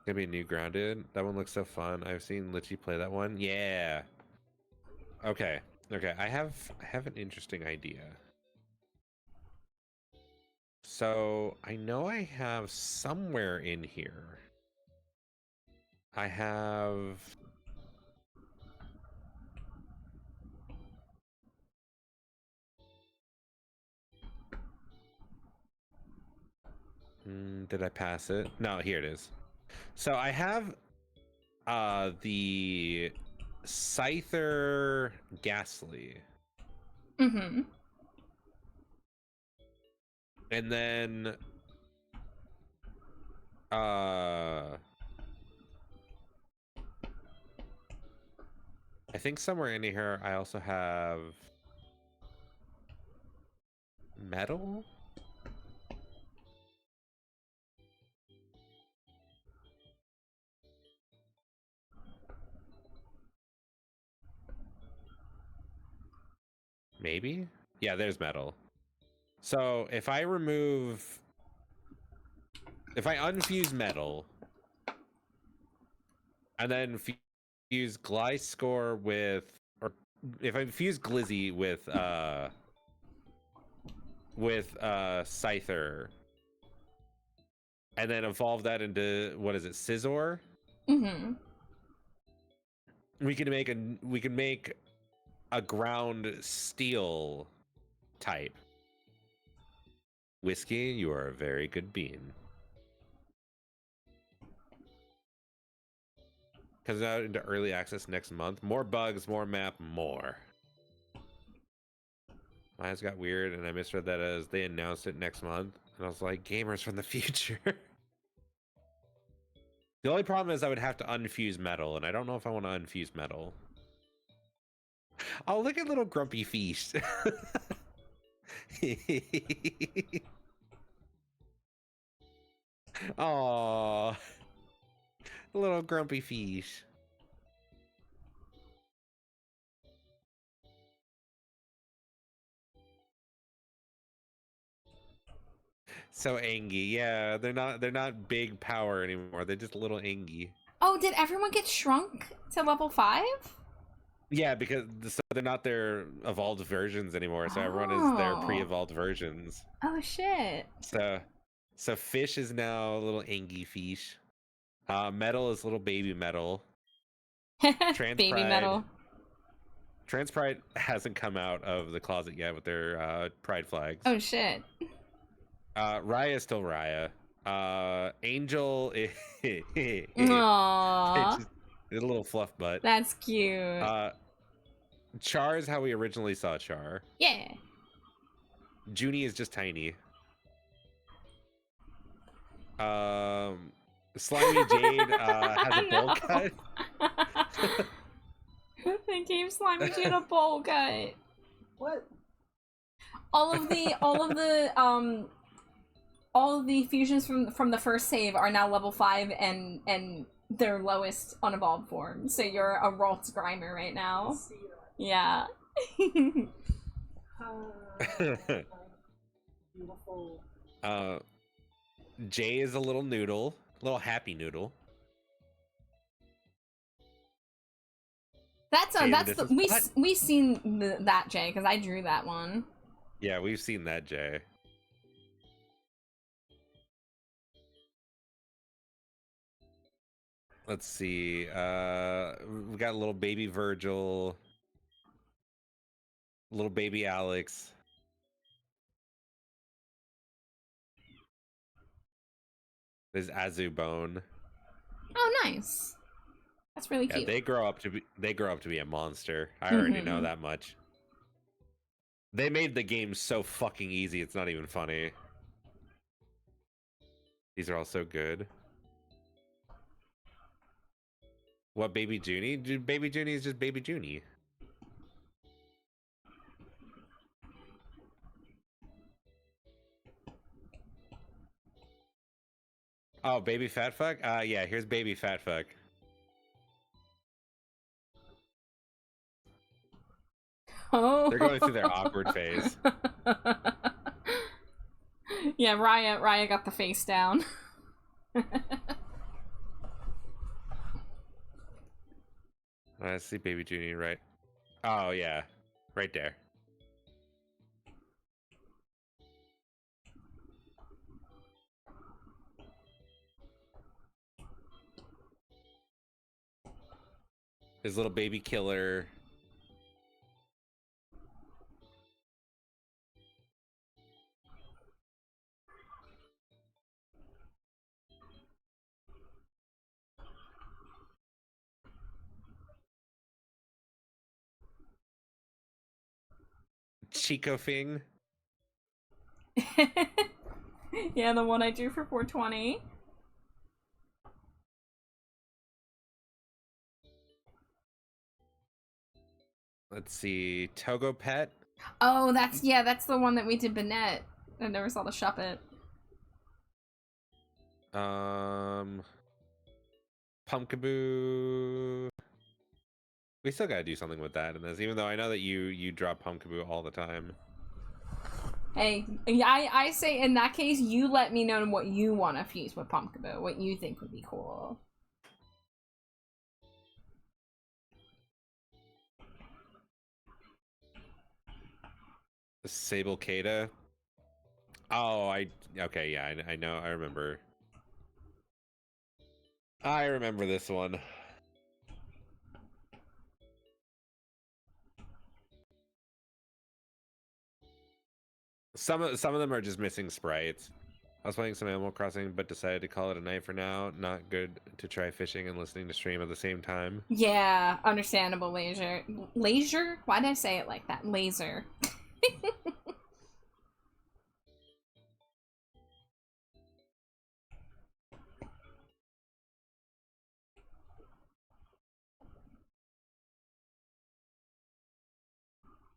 Gonna be a new Grounded. That one looks so fun. I've seen Litchi play that one. Yeah. Okay. Okay. I have an interesting idea. So I know I have somewhere in here. I have. Did I pass it? No, here it is. So I have the Scyther Ghastly. Mm-hmm. And then I think somewhere in here I also have metal. Maybe? Yeah, there's metal. So if I unfuse metal and then fuse Gliscor with, or if I fuse Glizzy with Scyther and then evolve that into, what is it, Scizor? Mm-hmm. We can make a ground steel type. Whiskey, you are a very good bean. Comes out into early access next month. More bugs, more map, more. My eyes got weird, and I misread that as they announced it next month. And I was like, gamers from the future. The only problem is I would have to unfuse metal, and I don't know if I want to unfuse metal. Oh, look at little grumpy feast. Aww. Little grumpy fish. So angy. Yeah, they're not big power anymore. They're just a little angy. Oh, did everyone get shrunk to level 5? Yeah, because so they're not their evolved versions anymore. So everyone is their Oh. pre-evolved versions. Oh shit. So fish is now a little angy fish. Metal is little baby metal. Trans Baby Pride. metal. Trans Pride hasn't come out of the closet yet with their pride flags. Oh shit. Raya is still Raya. Angel is Aww. just a little fluff butt. That's cute. Char is how we originally saw Char. Yeah. Junie is just tiny. Slimy Jade has a bowl cut. They gave Slimy Jade a bowl cut. What? All of the fusions from the first save are now level 5 and their lowest unevolved form. So you're a Ralts Grimer right now. See that. Yeah. Beautiful. Jay is a little noodle, a little happy noodle. We've seen that Jay because I drew that one. Yeah, we've seen that Jay. Let's see. We got a little baby Virgil, little baby Alex. There's Azubone. Oh, nice. That's really cute. Yeah, they grow up to be a monster. I already know Mhm. that much. They made the game so fucking easy. It's not even funny. These are all so good. What, Baby Junie? Dude, Baby Junie is just Baby Junie. Oh, Baby Fat Fuck? Yeah, here's Baby Fat Fuck. Oh. They're going through their awkward phase. Yeah, Raya got the face down. I see Baby Junie right. Oh, yeah. Right there. His little baby killer. Chico Fing. Yeah, the one I drew for 420. Let's see. Togo Pet. Oh, that's the one that we did Banette. I never saw the Shuppet. Pumpkaboo. We still gotta do something with that in this, even though I know that you draw Pumpkaboo all the time. Hey, I say in that case, you let me know what you want to fuse with Pumpkaboo, what you think would be cool. Sable Kata. Oh, okay, yeah, I know, I remember. I remember this one. Some of them are just missing sprites. I was playing some Animal Crossing, but decided to call it a night for now. Not good to try fishing and listening to stream at the same time. Yeah, understandable, Laser. Laser? Why did I say it like that? Laser.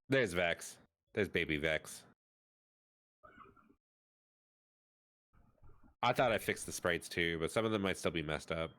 There's Vex. There's baby Vex. I thought I fixed the sprites too, but some of them might still be messed up.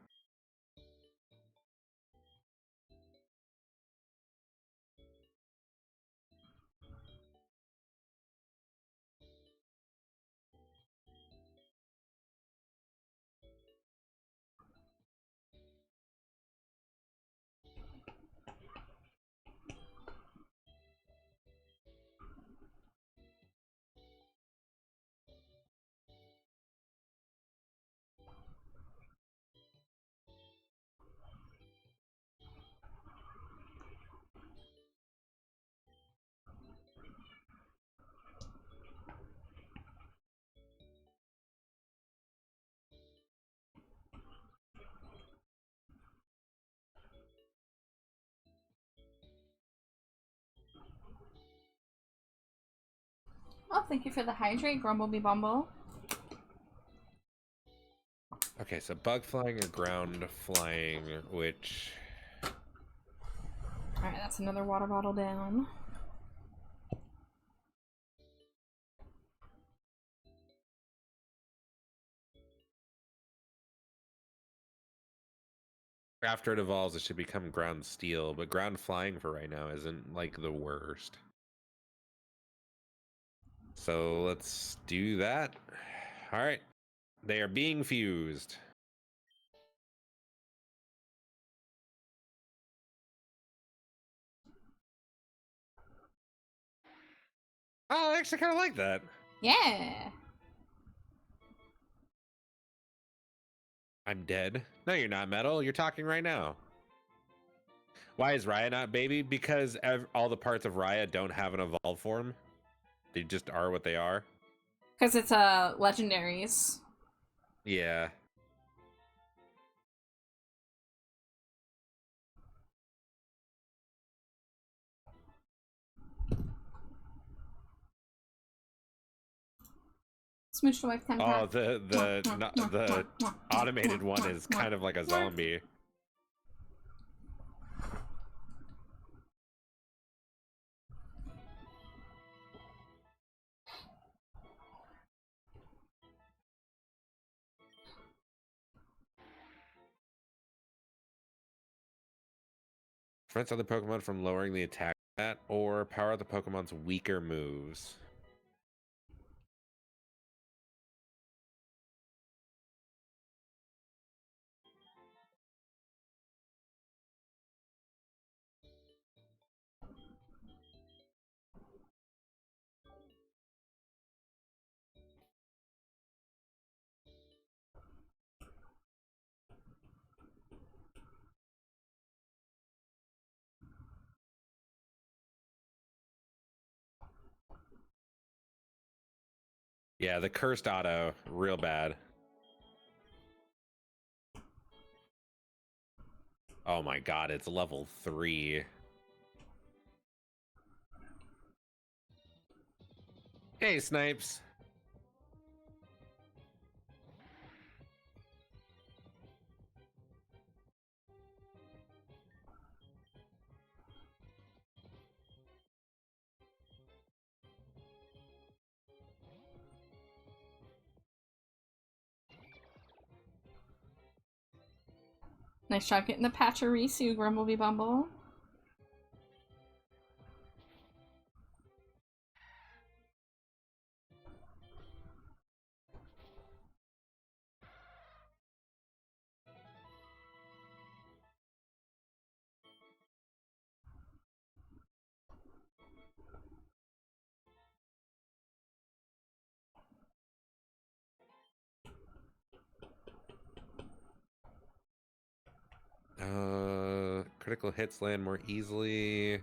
Oh, thank you for the hydrate, Grumblebee Bumble. Okay, so bug flying or ground flying, which... Alright, that's another water bottle down. After it evolves, it should become ground steel, but ground flying for right now isn't, like, the worst. So let's do that. Alright. They are being fused. Oh, I actually kind of like that. Yeah. I'm dead. No, you're not, Metal. You're talking right now. Why is Raya not baby? Because all the parts of Raya don't have an evolved form. They just are what they are. Because it's legendaries. Yeah. Smooch the wife 10 Oh, the automated one is kind of like a zombie. Prevents other Pokemon from lowering the attack stat or power the Pokemon's weaker moves. Yeah, the cursed auto, real bad. Oh my god, it's level 3. Hey, Snipes. Nice job getting the Pachirisu, Grumblebee Bumble. Critical hits land more easily.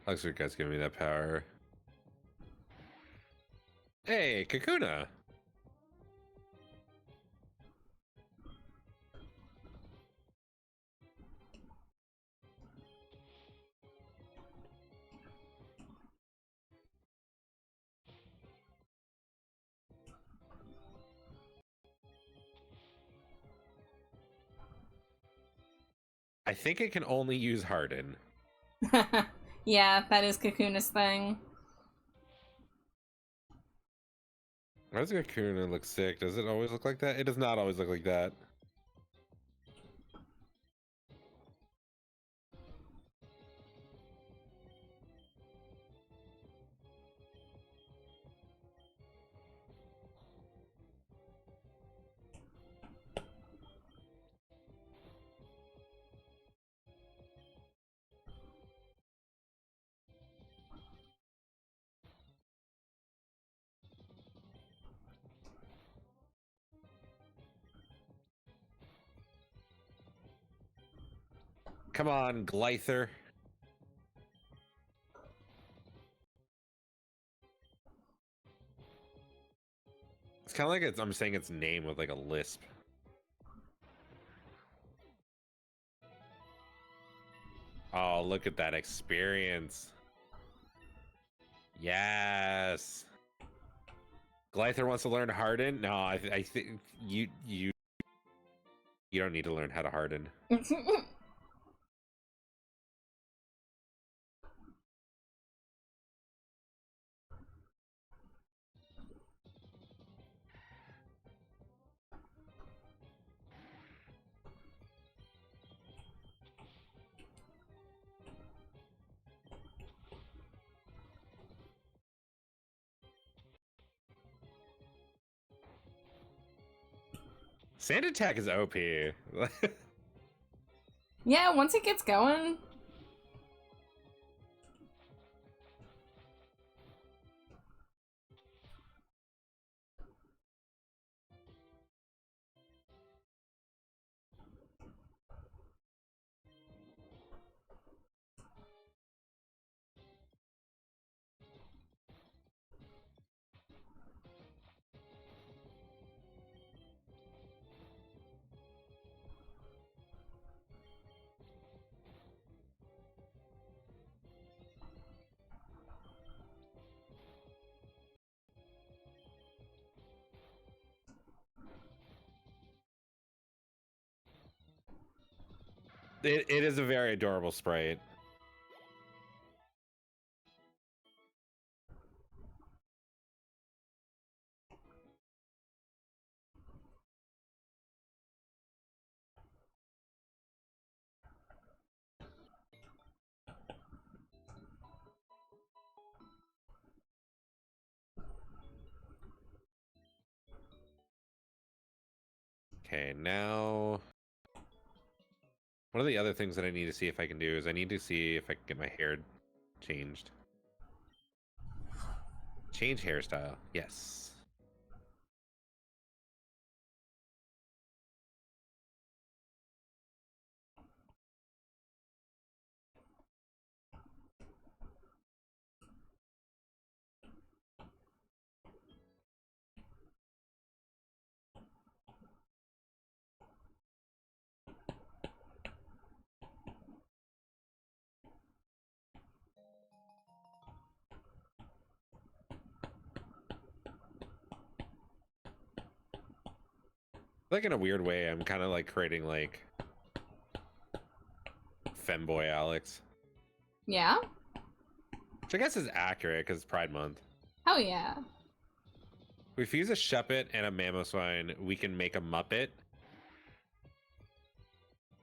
Looks like you guys giving me that power. Hey, Kakuna. I think it can only use Harden. Yeah, that is Kakuna's thing. Why does Kakuna look sick? Does it always look like that? It does not always look like that. Come on, Glyther. It's kind of like I'm saying its name with like a lisp. Oh, look at that experience. Yes. Glyther wants to learn harden. No, I think you don't need to learn how to harden. Sand attack is OP. Yeah, once it gets going. It is a very adorable sprite. Okay, now one of the other things that I need to see if I can do is I need to see if I can get my hair changed. Change hairstyle. Yes. Like in a weird way, I'm kind of like creating like femboy Alex, Yeah? which I guess is accurate because it's Pride Month. Hell yeah. If we use a Shuppet and a Mamoswine, we can make a Muppet.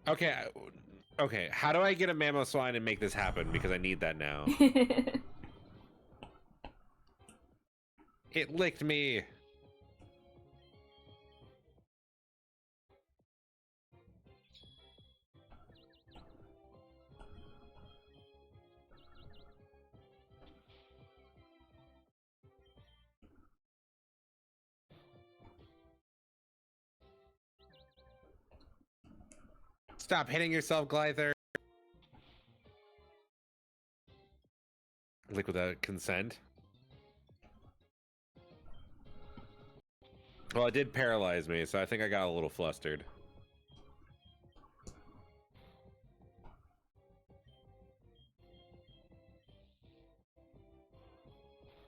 Okay, okay. How do I get a Mamoswine and make this happen? Because I need that now. It licked me. Stop hitting yourself, Glyther. Lick without consent. Well, it did paralyze me, so I think I got a little flustered.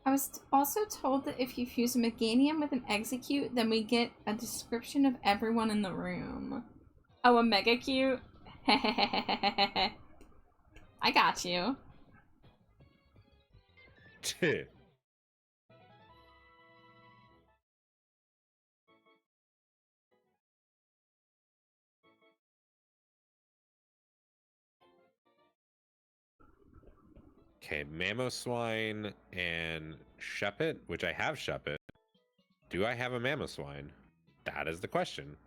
I was also told that if you fuse a Meganium with an Execute, then we get a description of everyone in the room. Oh, a Mega Cute? I got you. Okay, Mamoswine and Shuppet, which I have Shuppet. Do I have a Mamoswine? That is the question.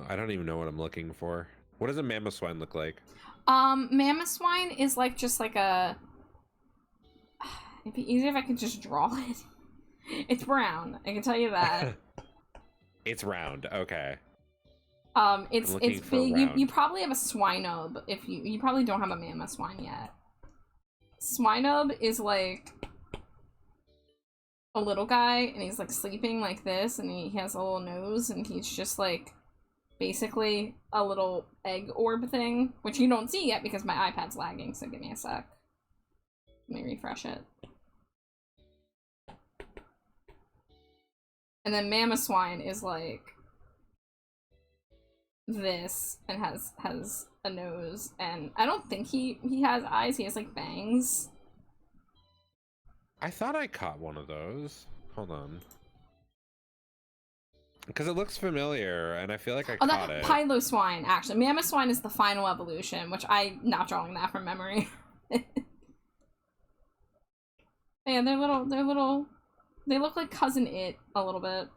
I don't even know what I'm looking for. What does a Mamoswine look like? Mamoswine is like just like a... It'd be easier if I could just draw it. It's brown, I can tell you that. It's round. Okay. It's big. You probably have a swinub if you probably don't have a mammoth swine yet. Swinub is like a little guy, and he's like sleeping like this, and he has a little nose, and he's just like basically a little egg orb thing, which you don't see yet because my iPad's lagging, so give me a sec. Let me refresh it. And then mammoth swine is like this and has a nose, and I don't think he has eyes. He has like bangs. I thought I caught one of those. Hold on. Because it looks familiar, and I feel like I caught it. Pylo swine, actually. Mammoth swine is the final evolution, which I'm not drawing that from memory. Yeah, they're little. They look like Cousin It a little bit.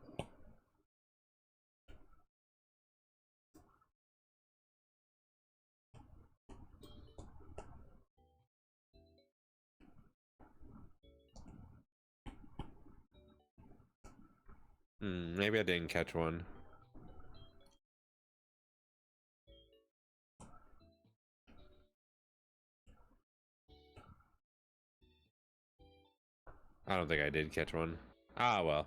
Maybe I didn't catch one. I don't think I did catch one. Ah, well.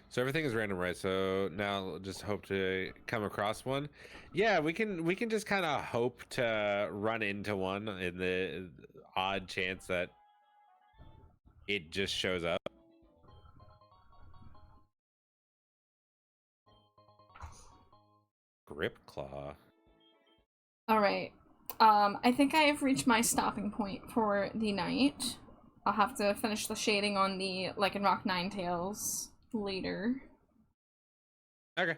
So everything is random, right? So now just hope to come across one. Yeah, we can just kind of hope to run into one in the odd chance that it just shows up. Grip claw. All right. I think I have reached my stopping point for the night. I'll have to finish the shading on the Lycanroc Ninetales later. Okay.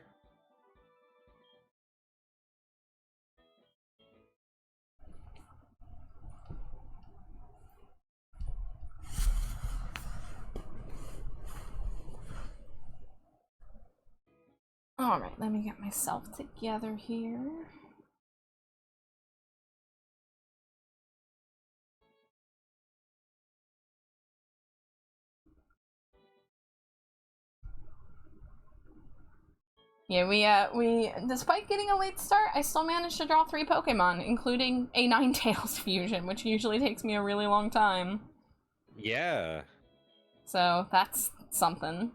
All right, let me get myself together here. Yeah, we despite getting a late start, I still managed to draw 3 Pokemon, including a Ninetales fusion, which usually takes me a really long time. Yeah. So that's something.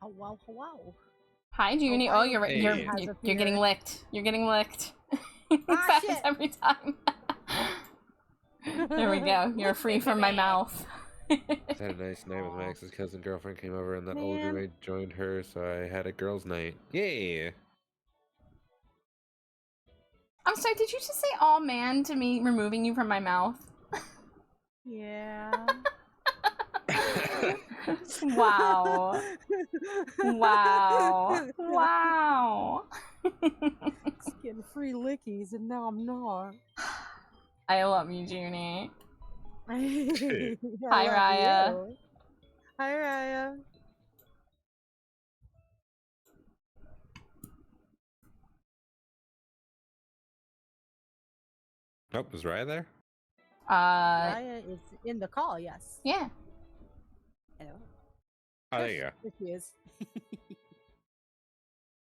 Wow, wow. Hi, Junie. Oh, you're Hey. you're getting licked. You're getting licked. This happens Shit. every time. There we go. You're free from my mouth. I had a nice night with Max's cousin girlfriend came over, and that old roommate joined her, so I had a girls' night. Yay! I'm sorry, did you just say "all man" to me removing you from my mouth? Yeah. Wow. Wow. Wow. It's getting free lickies, and now I'm not. I love you, Junie. I Hi, love Raya. you. Hi, Raya. Oh, was Raya there? Raya is in the call, yes. Yeah. Hello. Oh, there you go. There she is.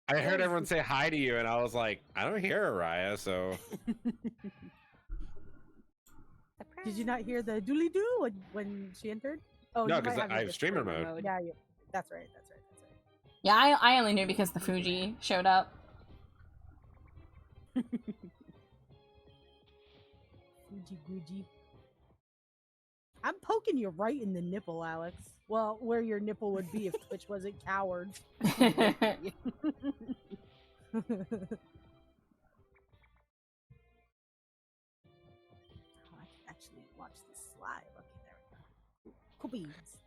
I heard everyone say hi to you, and I was like, I don't hear Raya, so. Did you not hear the doodly doo when she entered? Oh, No, you because might I have the streamer mode. Yeah, that's right. That's right. Yeah, I only knew because the Fuji showed up. Fuji Guji. I'm poking you right in the nipple, Alex. Well, where your nipple would be if Twitch wasn't cowards. Yeah. Oh, I can actually watch this live. Okay, there we go. Cool beans.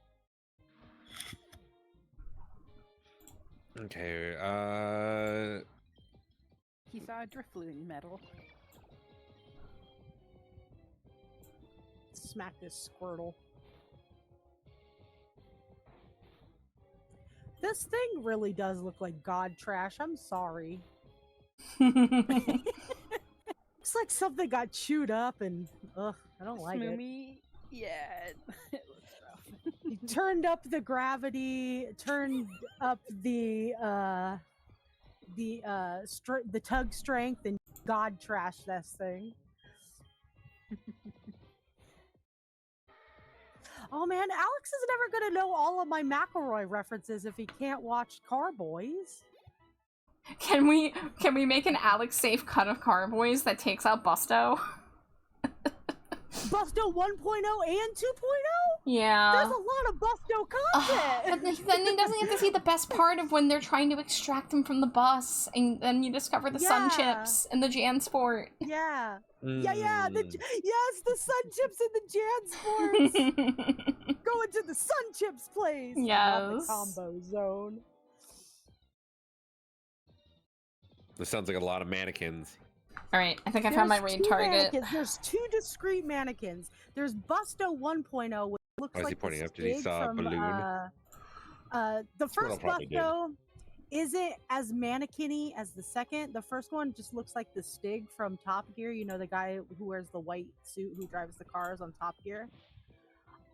Okay. He saw a Drifloon medal. Smack this Squirtle. This thing really does look like god trash. I'm sorry. Looks like something got chewed up and ugh, I don't like it. Smoomy, yeah, it looks rough. He turned up the gravity, turned up the tug strength, and god trash this thing. Oh man, Alex is never gonna know all of my McElroy references if he can't watch Carboys. Can we make an Alex safe cut of Carboys that takes out Busto? Busto 1.0 and 2.0? Yeah. There's a lot of Busto content! But then he doesn't get to see the best part of when they're trying to extract him from the bus, and then you discover the sun chips and the Jansport. Yeah. Mm. Yeah, yes, the sun chips and the Jansports! Going to the sun chips place! Not the Yes. combo zone. This sounds like a lot of mannequins. Alright, I think I found my There's raid two target. mannequins. There's two discrete mannequins. There's Busto 1.0, which looks Why is he like pointing the up? Did he Stig saw a from, balloon? the first probably did. Busto isn't as mannequin-y as the second. The first one just looks like the Stig from Top Gear. You know, the guy who wears the white suit who drives the cars on Top Gear.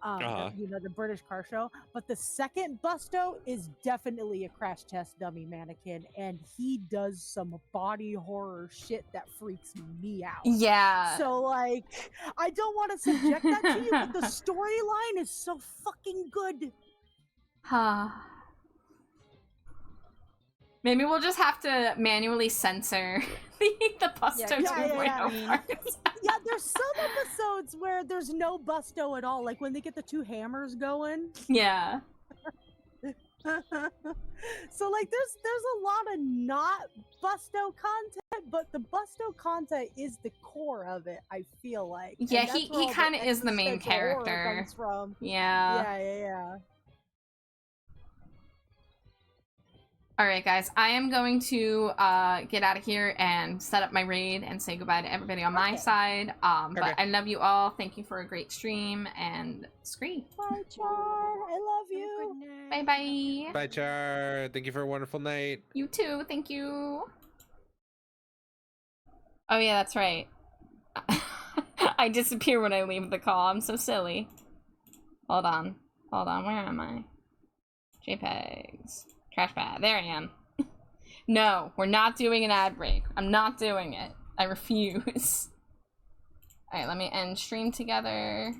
You know, the British car show. But the second Busto is definitely a crash test dummy mannequin, and he does some body horror shit that freaks me out. Yeah. So, like, I don't want to subject that to you, but the storyline is so fucking good. Maybe we'll just have to manually censor the Busto 2.0 parts. Yeah, there's some episodes where there's no Busto at all, like when they get the two hammers going. Yeah. So like there's a lot of not Busto content, but the Busto content is the core of it, I feel like. And Yeah, that's he where all kind of is the main existential horror character. comes from. Yeah. Yeah. Alright guys, I am going to get out of here and set up my raid and say goodbye to everybody on my side. But I love you all. Thank you for a great stream, and scree. Bye, Char. I love you. Bye bye. Bye, Char. Thank you for a wonderful night. You too. Thank you. Oh yeah, that's right. I disappear when I leave the call. I'm so silly. Hold on. Where am I? JPEGs. Trash pad. There I am. No, we're not doing an ad break. I'm not doing it. I refuse. Alright, let me end stream together.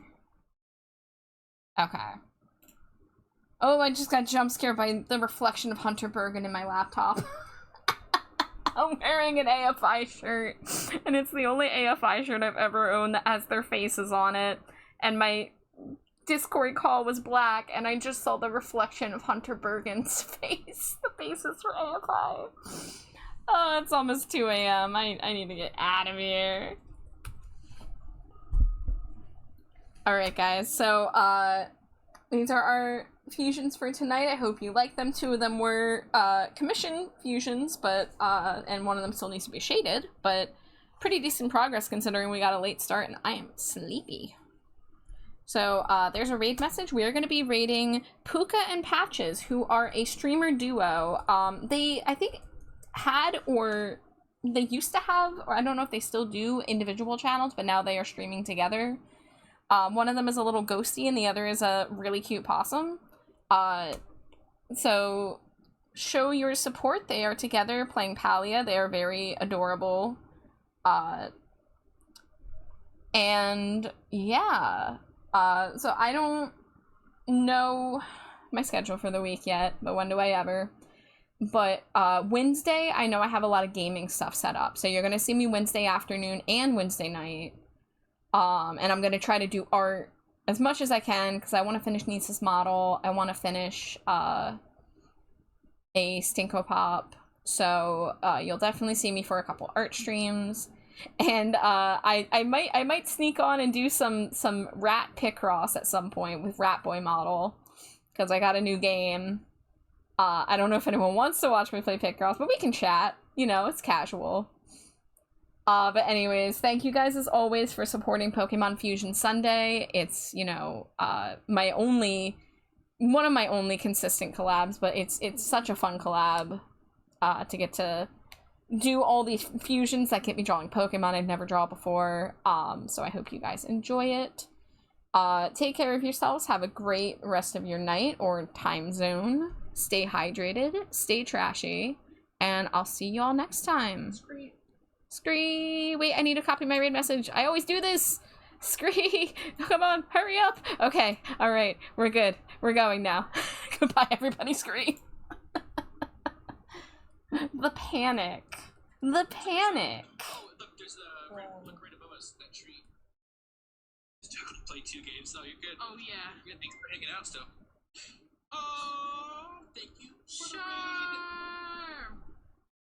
Okay. Oh, I just got jump scared by the reflection of Hunter Bergen in my laptop. I'm wearing an AFI shirt, and it's the only AFI shirt I've ever owned that has their faces on it, and my Discord call was black, and I just saw the reflection of Hunter Bergen's face. The faces for AFI. Oh, it's almost 2 a.m. I need to get out of here. Alright guys, so these are our fusions for tonight. I hope you like them. 2 of them were commission fusions, but and one of them still needs to be shaded, but pretty decent progress considering we got a late start and I am sleepy. So there's a raid message. We are going to be raiding Puka and Patches, who are a streamer duo. They, I think, had, or they used to have, or I don't know if they still do, individual channels, but now they are streaming together. One of them is a little ghosty and the other is a really cute possum. So show your support. They are together playing Palia. They are very adorable. And yeah. So I don't know my schedule for the week yet, but when do I ever? But Wednesday, I know I have a lot of gaming stuff set up. So you're going to see me Wednesday afternoon and Wednesday night. And I'm going to try to do art as much as I can because I want to finish Nisa's model. I want to finish a Stinko Pop. So you'll definitely see me for a couple art streams. And I might sneak on and do some Rat Picross at some point with Rat Boy model because I got a new game. I don't know if anyone wants to watch me play Pit Girls, but we can chat. You know, it's casual. But anyways, thank you guys as always for supporting Pokemon Fusion Sunday. It's, you know, one of my only consistent collabs, but it's such a fun collab to get to do all these fusions that get me drawing Pokemon I've never drawn before. So I hope you guys enjoy it. Take care of yourselves. Have a great rest of your night or time zone. Stay hydrated, stay trashy, and I'll see y'all next time. Scree! Wait, I need to copy my raid message. I always do this! Scree! Come on, hurry up! Okay, alright, we're good. We're going now. Goodbye, everybody, Scree! The panic. The panic! Oh, look, there's a look right above us, that tree. Still gonna play 2 games, so you're good. Oh, yeah. Good, thanks for hanging out still. Oh, thank you. Shut